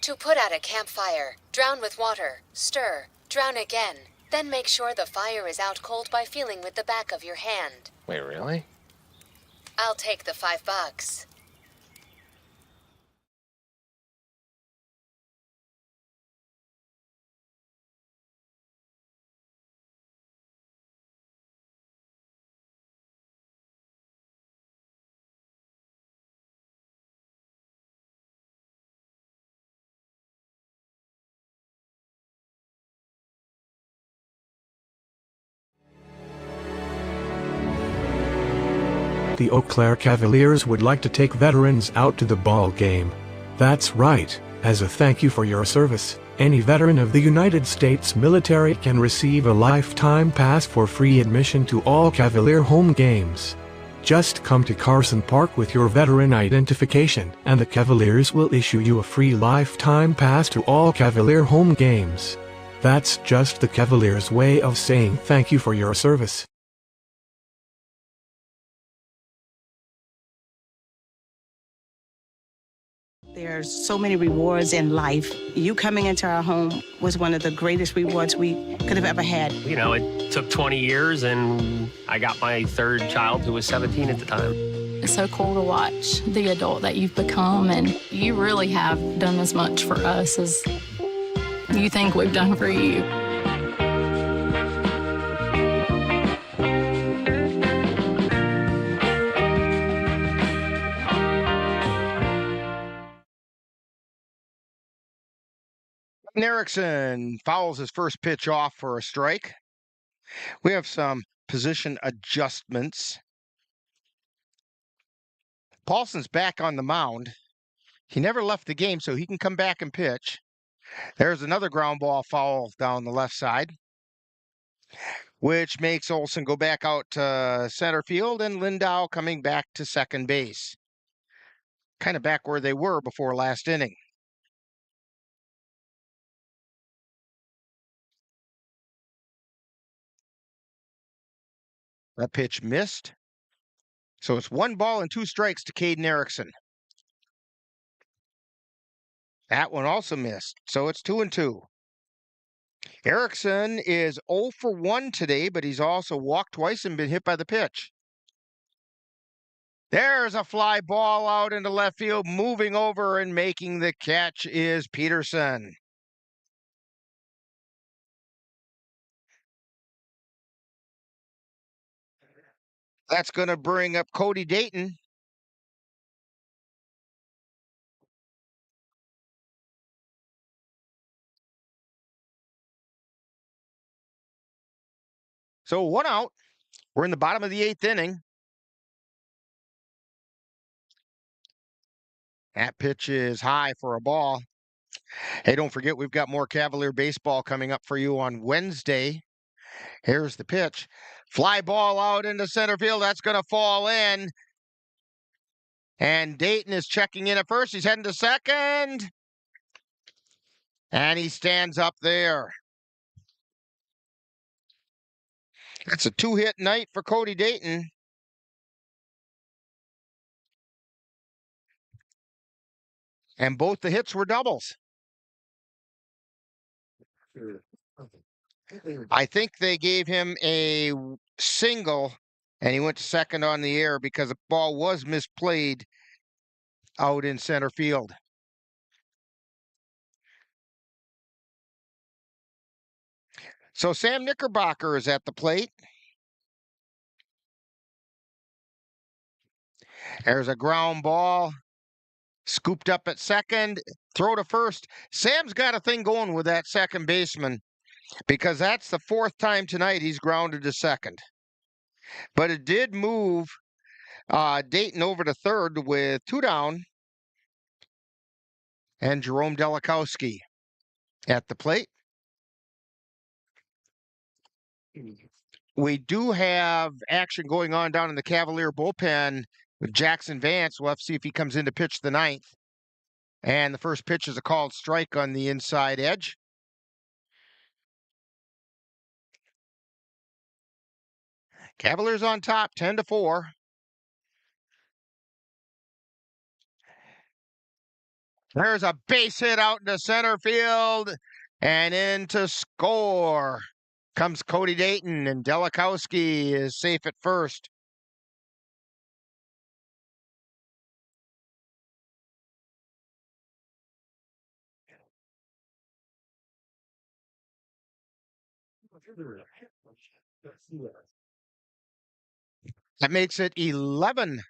Speaker 21: To put out a campfire, drown with water, stir, drown again. Then make sure the fire is out cold by feeling with the back of your hand.
Speaker 20: Wait, really?
Speaker 21: I'll take the $5.
Speaker 5: the Eau Claire Cavaliers would like to take veterans out to the ball game. That's right, as a thank you for your service, any veteran of the United States military can receive a lifetime pass for free admission to all Cavalier home games. Just come to Carson Park with your veteran identification, and the Cavaliers will issue you a free lifetime pass to all Cavalier home games. That's just the Cavaliers' way of saying thank you for your service.
Speaker 9: There's so many rewards in life. You coming into our home was one of the greatest rewards we could have ever had.
Speaker 22: You know, it took 20 years, and I got my third child, who was 17 at the time.
Speaker 23: It's so cool to watch the adult that you've become, and you really have done as much for us as you think we've done for you.
Speaker 2: Erickson fouls his first pitch off for a strike. We have some position adjustments. Paulson's back on the mound. He never left the game, so he can come back and pitch. There's another ground ball foul down the left side, which makes Olson go back out to center field and Lindau coming back to second base. Kind of back where they were before last inning. That pitch missed. So it's 1 ball and 2 strikes to Caden Erickson. That one also missed. So it's 2-2. Erickson is 0 for 1 today, but he's also walked twice and been hit by the pitch. There's a fly ball out into left field. Moving over and making the catch is Peterson. That's going to bring up Cody Dayton. So 1 out. We're in the bottom of the 8th inning. That pitch is high for a ball. Hey, don't forget, we've got more Cavalier baseball coming up for you on Wednesday. Here's the pitch. Fly ball out into center field. That's going to fall in. And Dayton is checking in at first. He's heading to second. And he stands up there. That's a 2-hit night for Cody Dayton. And both the hits were doubles. I think they gave him a single, and he went to second on the air because the ball was misplayed out in center field. So Sam Knickerbocker is at the plate. There's a ground ball. Scooped up at second. Throw to first. Sam's got a thing going with that second baseman because that's the 4th time tonight he's grounded to second. But it did move Dayton over to third with 2 down. And Jerome Delikowski at the plate. We do have action going on down in the Cavalier bullpen with Jackson Vance. We'll have to see if he comes in to pitch the 9th. And the first pitch is a called strike on the inside edge. Cavaliers on top, 10-4. There's a base hit out into center field and in to score comes Cody Dayton, and Delikowski is safe at first. That makes it 11-4.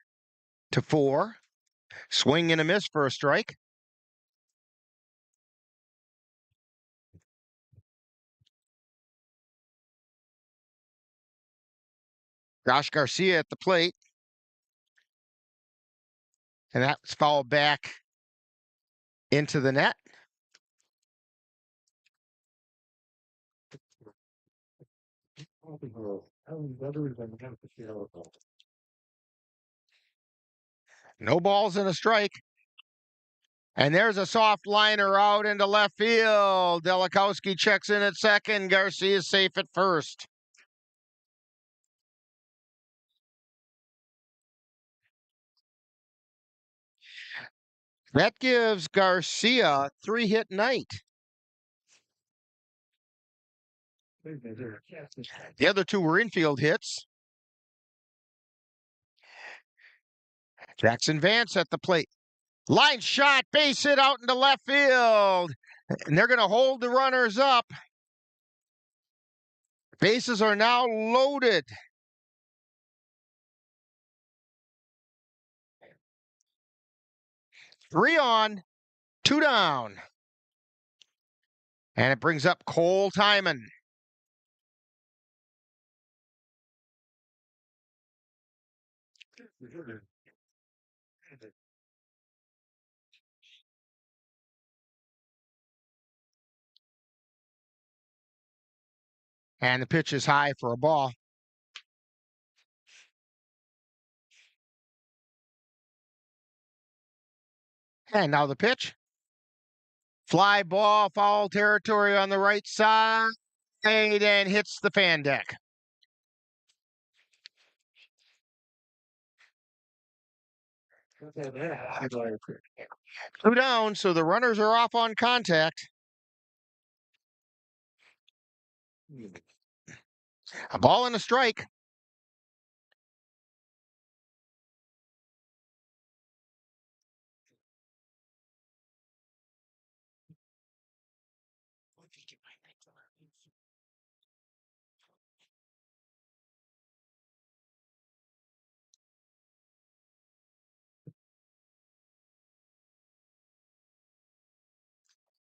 Speaker 2: Swing and a miss for a strike. Josh Garcia at the plate. And that's fouled back into the net. No balls and a strike. And there's a soft liner out into left field. Delikowski checks in at second. Garcia is safe at first. That gives Garcia a 3-hit night. The other two were infield hits. Jackson Vance at the plate. Line shot, base hit out into left field. And they're going to hold the runners up. Bases are now loaded. Three on, two down. And it brings up Cole Timon. And the pitch is high for a ball. And now the pitch. Fly ball, foul territory on the right side, and hits the fan deck. Two down, so the runners are off on contact. A ball and a strike.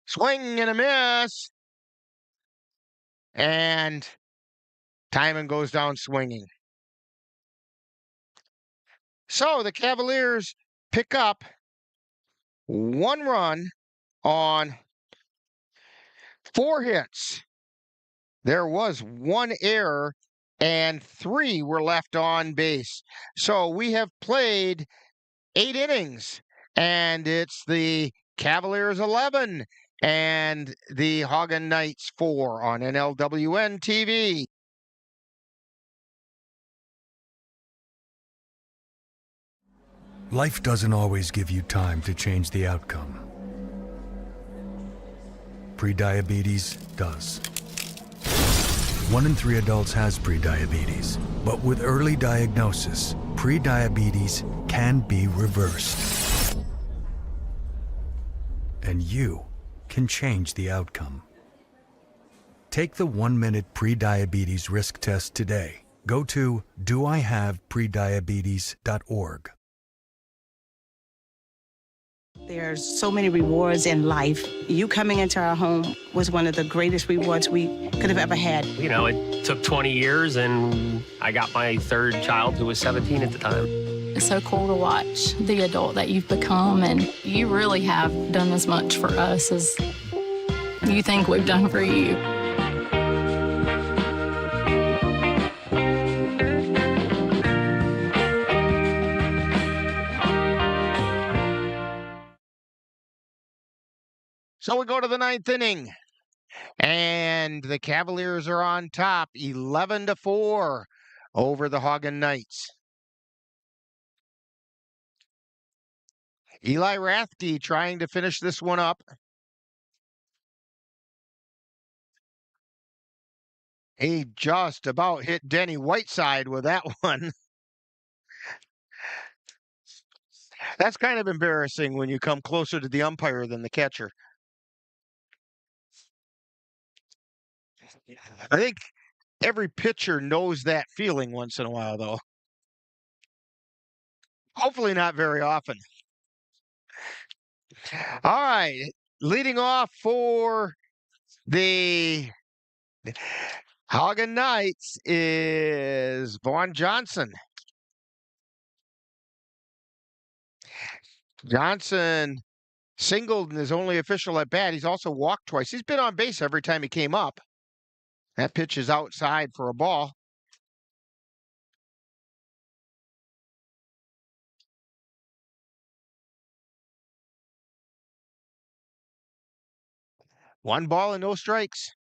Speaker 2: Swing and a miss. And Timon goes down swinging. So the Cavaliers pick up 1 run on 4 hits. There was 1 error and 3 were left on base. So we have played 8 innings, and it's the Cavaliers 11 and the Haugen Knights 4 on NLWN-TV.
Speaker 6: Life doesn't always give you time to change the outcome. Prediabetes does. 1 in 3 adults has prediabetes, but with early diagnosis, prediabetes can be reversed. And you can change the outcome. Take the 1-minute prediabetes risk test today. Go to doihaveprediabetes.org.
Speaker 9: There's so many rewards in life. You coming into our home was one of the greatest rewards we could have ever had.
Speaker 22: You know, it took 20 years, and I got my 3rd child, who was 17 at the time.
Speaker 23: It's so cool to watch the adult that you've become, and you really have done as much for us as you think we've done for you.
Speaker 2: So we go to the 9th inning, and the Cavaliers are on top, 11-4 over the Haugen Knights. Eli Rathke trying to finish this one up. He just about hit Denny Whiteside with that one. That's kind of embarrassing when you come closer to the umpire than the catcher. I think every pitcher knows that feeling once in a while, though. Hopefully not very often. All right, leading off for the Haugen Knights is Vaughn Johnson. Johnson singled in his only official at bat. He's also walked twice. He's been on base every time he came up. That pitch is outside for a ball. One ball and no strikes.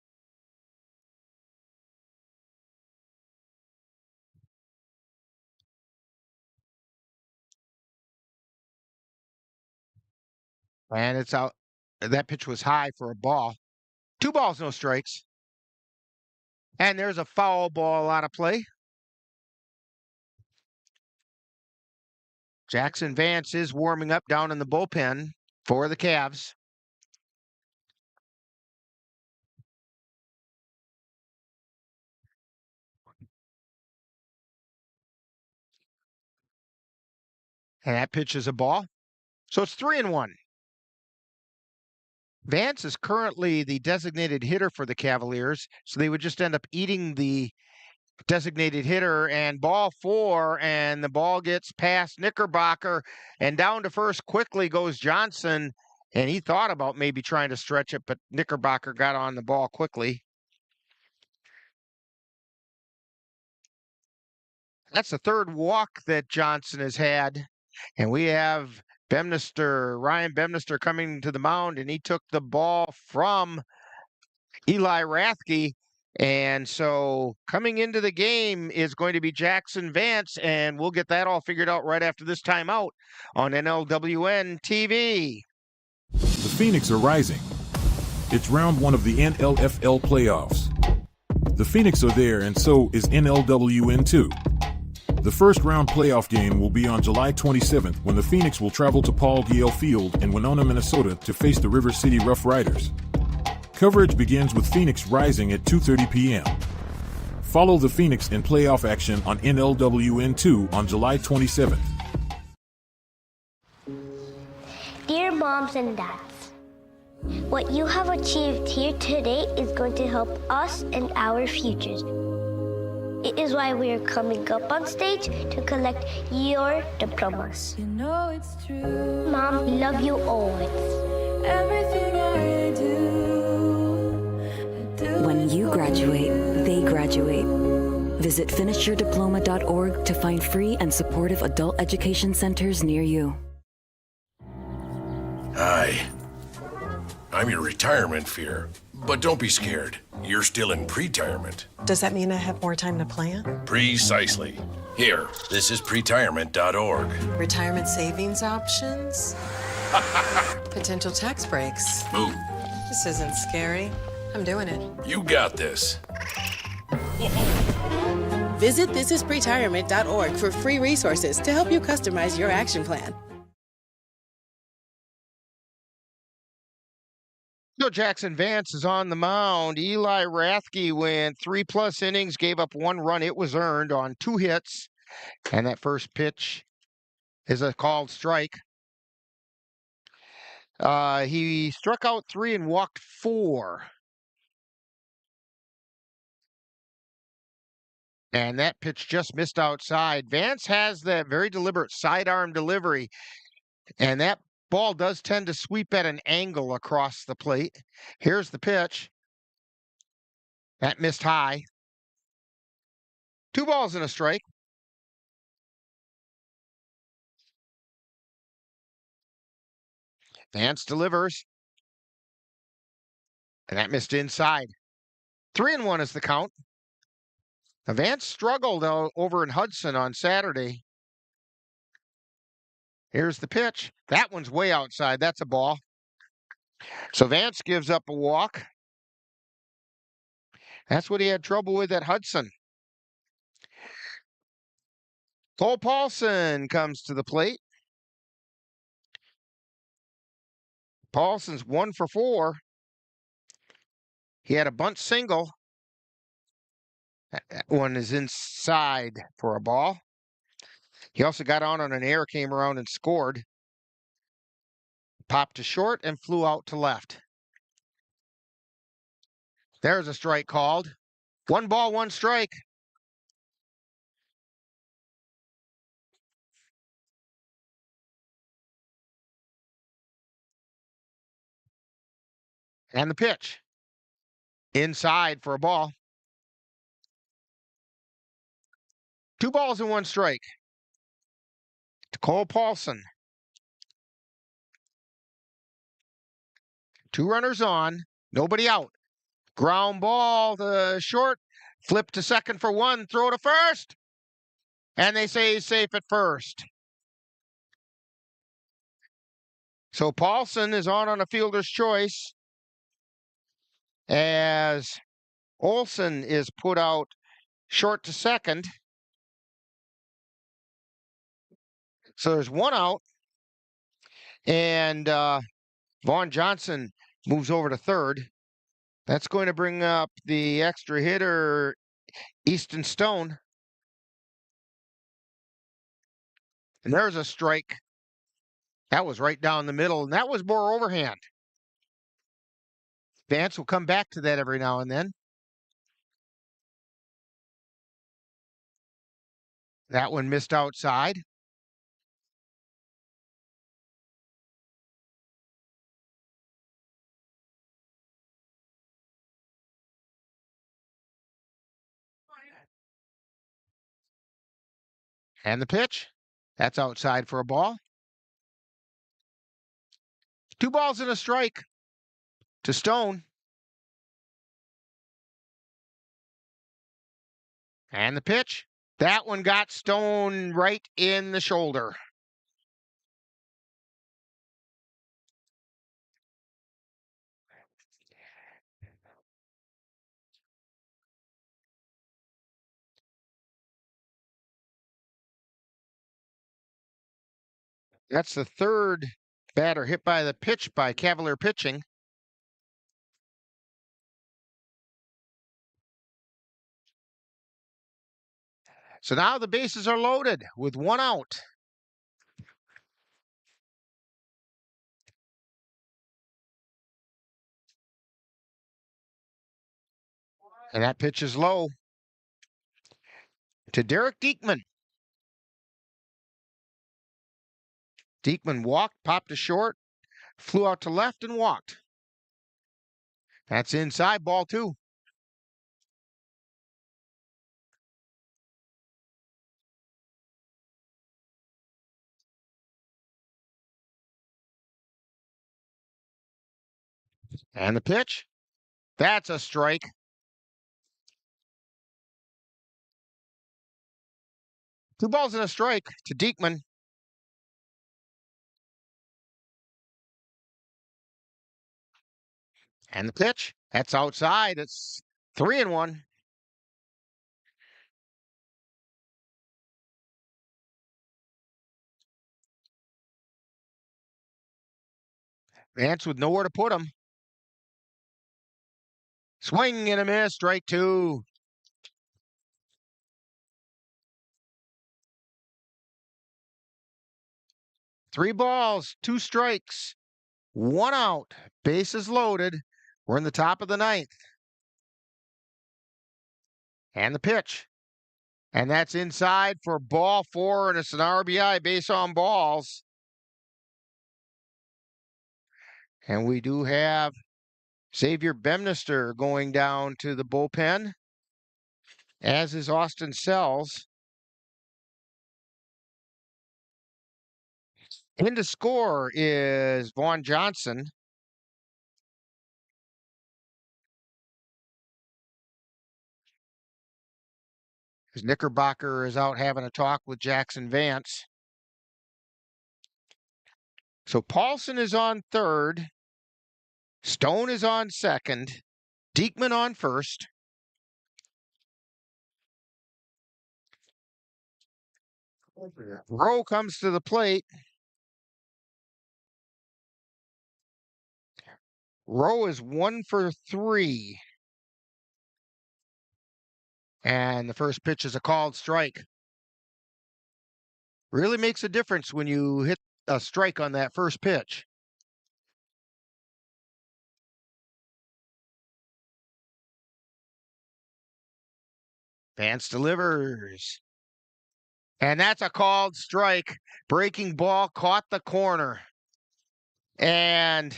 Speaker 2: And it's out. That pitch was high for a ball. 2 balls, no strikes. And there's a foul ball out of play. Jackson Vance is warming up down in the bullpen for the Cavs. And that pitch is a ball. So it's 3-1. Vance is currently the designated hitter for the Cavaliers, so they would just end up eating the designated hitter. And ball 4, and the ball gets past Knickerbocker, and down to first quickly goes Johnson, and he thought about maybe trying to stretch it, but Knickerbocker got on the ball quickly. That's the third walk that Johnson has had, and we have Ryan Bemnister coming to the mound, and he took the ball from Eli Rathke. And so coming into the game is going to be Jackson Vance, and we'll get that all figured out right after this timeout on NLWN-TV.
Speaker 4: The Phoenix are rising. It's round 1 of the NLFL playoffs. The Phoenix are there, and so is NLWN-2. The first round playoff game will be on July 27th when the Phoenix will travel to Paul Gale Field in Winona, Minnesota to face the River City Rough Riders. Coverage begins with Phoenix rising at 2:30 p.m. Follow the Phoenix in playoff action on NLWN2 on July 27th.
Speaker 7: Dear moms and dads, what you have achieved here today is going to help us and our futures. It is why we are coming up on stage to collect your diplomas.
Speaker 10: You know it's true.
Speaker 7: Mom, we love you always.
Speaker 10: Everything I do
Speaker 18: When you graduate, they graduate. Visit finishyourdiploma.org to find free and supportive adult education centers near you.
Speaker 27: Hi. I'm your retirement fear. But don't be scared. You're still in pre-retirement.
Speaker 24: Does that mean I have more time to plan?
Speaker 27: Precisely. Here, this is pretirement.org.
Speaker 24: Retirement savings options? Potential tax breaks?
Speaker 27: Move.
Speaker 24: This isn't scary. I'm doing it.
Speaker 27: You got this.
Speaker 25: Visit thisispretirement.org for free resources to help you customize your action plan.
Speaker 2: So Jackson Vance is on the mound. Eli Rathke went 3+ innings, gave up 1 run. It was earned on 2 hits. And that first pitch is a called strike. He struck out 3 and walked 4. And that pitch just missed outside. Vance has that very deliberate sidearm delivery. And that ball does tend to sweep at an angle across the plate. Here's the pitch. That missed high. 2 balls and a strike. Vance delivers. And that missed inside. 3-1 is the count. Now, Vance struggled over in Hudson on Saturday. Here's the pitch. That one's way outside. That's a ball. So Vance gives up a walk. That's what he had trouble with at Hudson. Cole Paulson comes to the plate. Paulson's 1 for 4. He had a bunt single. That one is inside for a ball. He also got on an air, came around and scored. Popped to short and flew out to left. There's a strike called. 1 ball, 1 strike. And the pitch. Inside for a ball. 2 balls and 1 strike. To Cole Paulson. 2 runners on, nobody out. Ground ball to short, flip to second for 1, throw to first. And they say he's safe at first. So Paulson is on a fielder's choice as Olson is put out short to second. So there's 1 out. And Vaughn Johnson moves over to third. That's going to bring up the extra hitter, Easton Stone. And there's a strike. That was right down the middle, and that was more overhand. Vance will come back to that every now and then. That one missed outside. And the pitch. That's outside for a ball. 2 balls and a strike to Stone. And the pitch. That one got Stone right in the shoulder. That's the 3rd batter hit by the pitch by Cavalier pitching. So now the bases are loaded with 1 out. And that pitch is low to Derek Diekman. Diekman walked, popped to short, flew out to left and walked. That's inside, ball 2. And the pitch. That's a strike. Two balls and a strike to Diekman. And the pitch. That's outside. It's 3-1. Vance with nowhere to put him. Swing and a miss, strike 2. Three balls, 2 strikes, 1 out, bases loaded. We're in the top of the 9th. And the pitch. And that's inside for ball 4, and it's an RBI, base on balls. And we do have Xavier Bemnister going down to the bullpen, as is Austin Sells. In to score is Vaughn Johnson. As Knickerbocker is out having a talk with Jackson Vance. So Paulson is on third. Stone is on second. Diekman on first. Rowe comes to the plate. Rowe is 1 for 3. And the first pitch is a called strike. Really makes a difference when you hit a strike on that first pitch. Vance delivers. And that's a called strike. Breaking ball caught the corner. And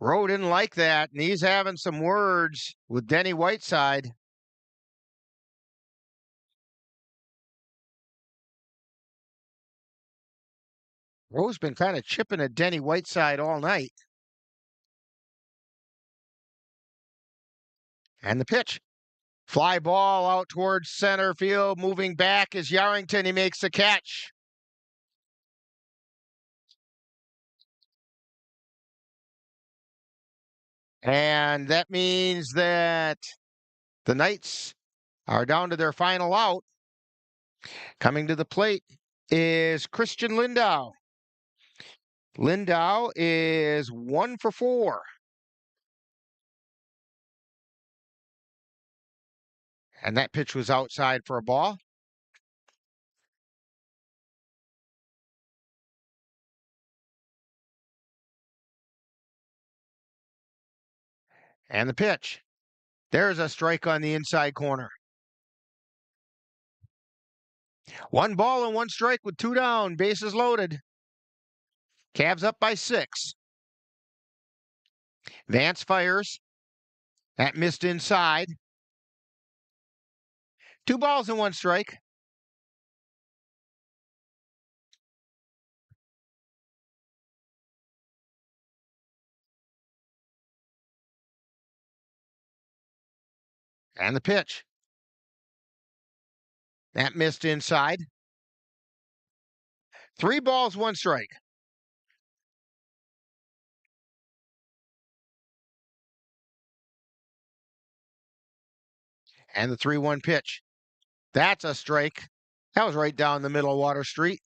Speaker 2: Rowe didn't like that, and he's having some words with Denny Whiteside. Rowe's been kind of chipping at Denny Whiteside all night. And the pitch. Fly ball out towards center field. Moving back is Yarrington. He makes the catch. And that means that the Knights are down to their final out. Coming to the plate is Christian Lindau. Lindau is 1 for 4. And that pitch was outside for a ball. And the pitch. There's a strike on the inside corner. 1 ball and 1 strike with 2 down. Bases loaded. Cavs up by 6. Vance fires. That missed inside. 2 balls and 1 strike. And the pitch. That missed inside. 3 balls, 1 strike. And the 3-1 pitch. That's a strike. That was right down the middle of Water Street.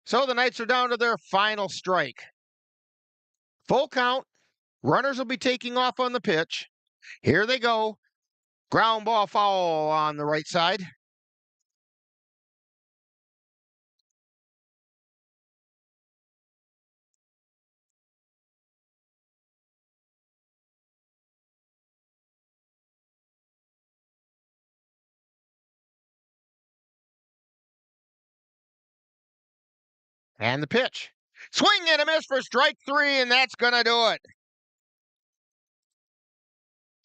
Speaker 2: So the Knights are down to their final strike. Full count. Runners will be taking off on the pitch. Here they go. Ground ball foul on the right side. And the pitch. Swing and a miss for strike 3, and that's going to do it.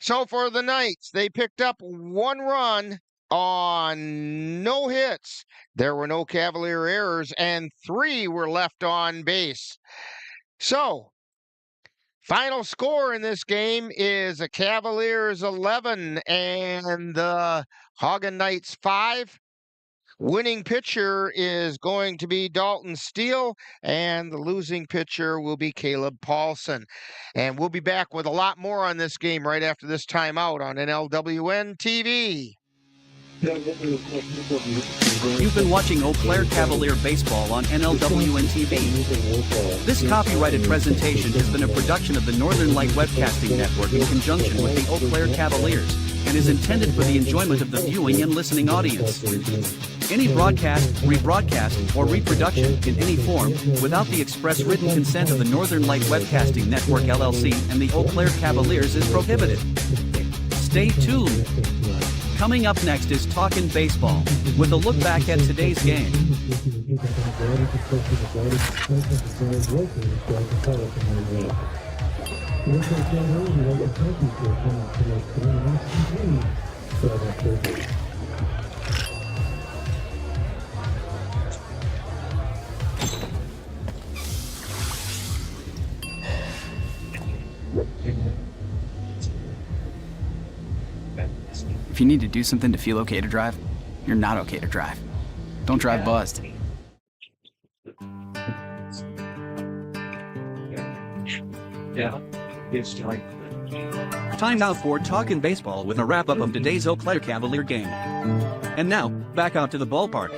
Speaker 2: So for the Knights, they picked up 1 run on no hits. There were no Cavalier errors, and 3 were left on base. So, final score in this game is the Cavaliers 11 and the Haugen Knights 5. Winning pitcher is going to be Dalton Steele, and the losing pitcher will be Caleb Paulson. And we'll be back with a lot more on this game right after this timeout on NLWN-TV.
Speaker 16: You've been watching Eau Claire Cavalier Baseball on NLWN-TV. This copyrighted presentation has been a production of the Northern Light Webcasting Network in conjunction with the Eau Claire Cavaliers and is intended for the enjoyment of the viewing and listening audience. Any broadcast, rebroadcast, or reproduction in any form without the express written consent of the Northern Light Webcasting Network LLC and the Eau Claire Cavaliers is prohibited. Stay tuned. Coming up next is Talkin' Baseball, with a look back at today's game.
Speaker 1: If you need to do something to feel okay to drive, you're not okay to drive. Don't drive buzzed.
Speaker 16: Yeah, it's like. Time now for Talkin' Baseball with a wrap-up of today's Eau Claire Cavalier game. And now, back out to the ballpark.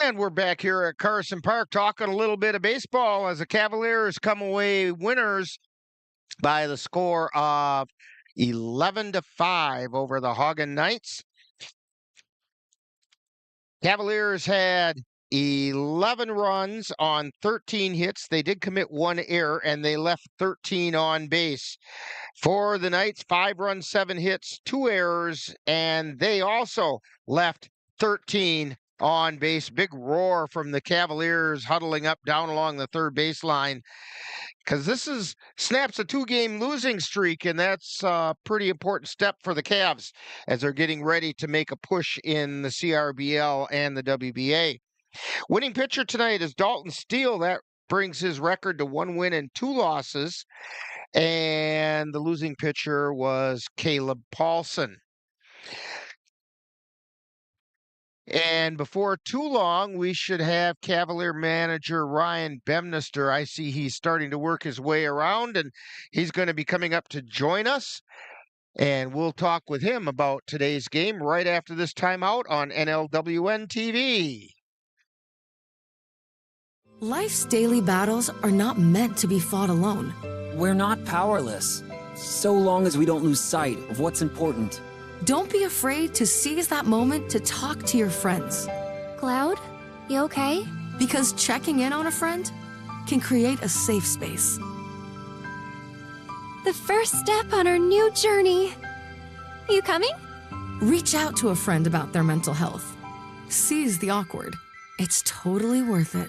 Speaker 2: And we're back here at Carson Park talking a little bit of baseball as the Cavaliers come away winners by the score of 11-5 over the Haugen Knights. Cavaliers had 11 runs on 13 hits. They did commit 1 error, and they left 13 on base. For the Knights, 5 runs, 7 hits, 2 errors, and they also left 13 on base. Big roar from the Cavaliers huddling up down along the third baseline, because this snaps a 2-game losing streak, and that's a pretty important step for the Cavs as they're getting ready to make a push in the CRBL and the WBA. Winning pitcher tonight is Dalton Steele. That brings his record to 1 win and 2 losses. And the losing pitcher was Caleb Paulson. And before too long, we should have Cavalier manager Ryan Bemnister. I see he's starting to work his way around, and he's going to be coming up to join us. And we'll talk with him about today's game right after this timeout on NLWN-TV.
Speaker 3: Life's daily battles are not meant to be fought alone.
Speaker 8: We're not powerless, so long as we don't lose sight of what's important.
Speaker 3: Don't be afraid to seize that moment to talk to your friends.
Speaker 12: Cloud, you okay?
Speaker 3: Because checking in on a friend can create a safe space.
Speaker 12: The first step on our new journey. You coming?
Speaker 3: Reach out to a friend about their mental health. Seize the awkward. It's totally worth it.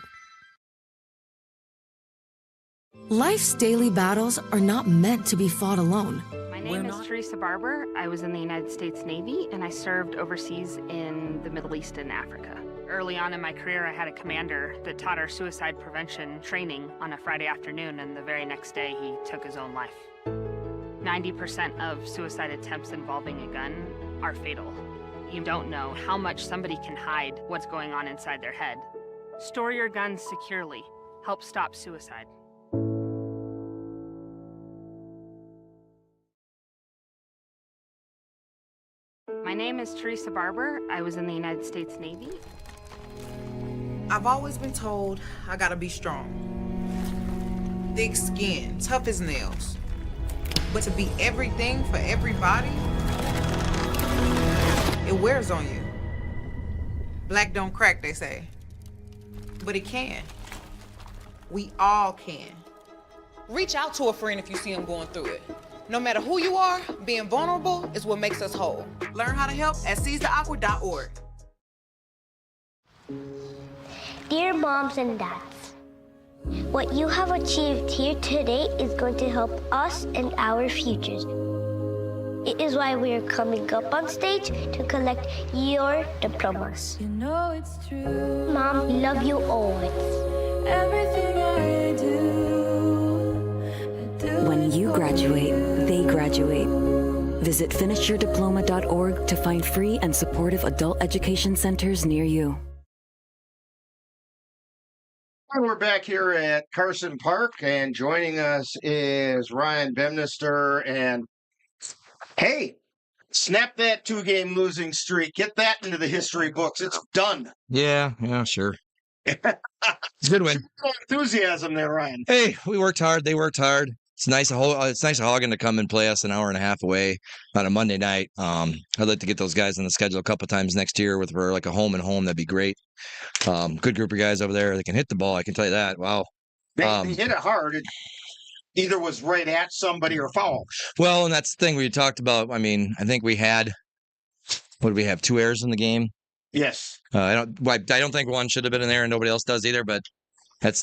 Speaker 3: Life's daily battles are not meant to be fought alone.
Speaker 13: My name is Teresa Barber. I was in the United States Navy, and I served overseas in the Middle East and Africa. Early on in my career, I had a commander that taught our suicide prevention training on a Friday afternoon, and the very next day, he took his own life. 90% of suicide attempts involving a gun are fatal. You don't know how much somebody can hide what's going on inside their head. Store your guns securely. Help stop suicide. My name is Teresa Barber. I was in the United States Navy.
Speaker 14: I've always been told I gotta be strong. Thick skin, tough as nails. But to be everything for everybody, it wears on you. Black don't crack, they say. But it can. We all can. Reach out to a friend if you see them going through it. No matter who you are, being vulnerable is what makes us whole. Learn how to help at seizetheawkward.org.
Speaker 7: Dear moms and dads, what you have achieved here today is going to help us and our futures. It is why we are coming up on stage to collect your diplomas.
Speaker 10: You know it's true.
Speaker 7: Mom, we love you always.
Speaker 10: Everything I do.
Speaker 18: When you graduate, they graduate. Visit finishyourdiploma.org to find free and supportive adult education centers near you.
Speaker 2: And we're back here at Carson Park, and joining us is Ryan Bemnister. And hey, snap that 2-game losing streak. Get that into the history books. It's done.
Speaker 15: Yeah, sure. Good win.
Speaker 2: Enthusiasm there, Ryan.
Speaker 15: Hey, we worked hard. They worked hard. It's nice of Haugen to come and play us an hour and a half away on a Monday night. I'd like to get those guys on the schedule a couple times next year for like a home and home. That'd be great. Good group of guys over there. They can hit the ball. I can tell you that. Wow.
Speaker 2: They hit it hard. It either was right at somebody or foul.
Speaker 15: Well, and that's the thing we talked about. I mean, I think we had, what did we have, 2 errors in the game?
Speaker 2: Yes.
Speaker 15: I don't think one should have been in there, and nobody else does either, but that's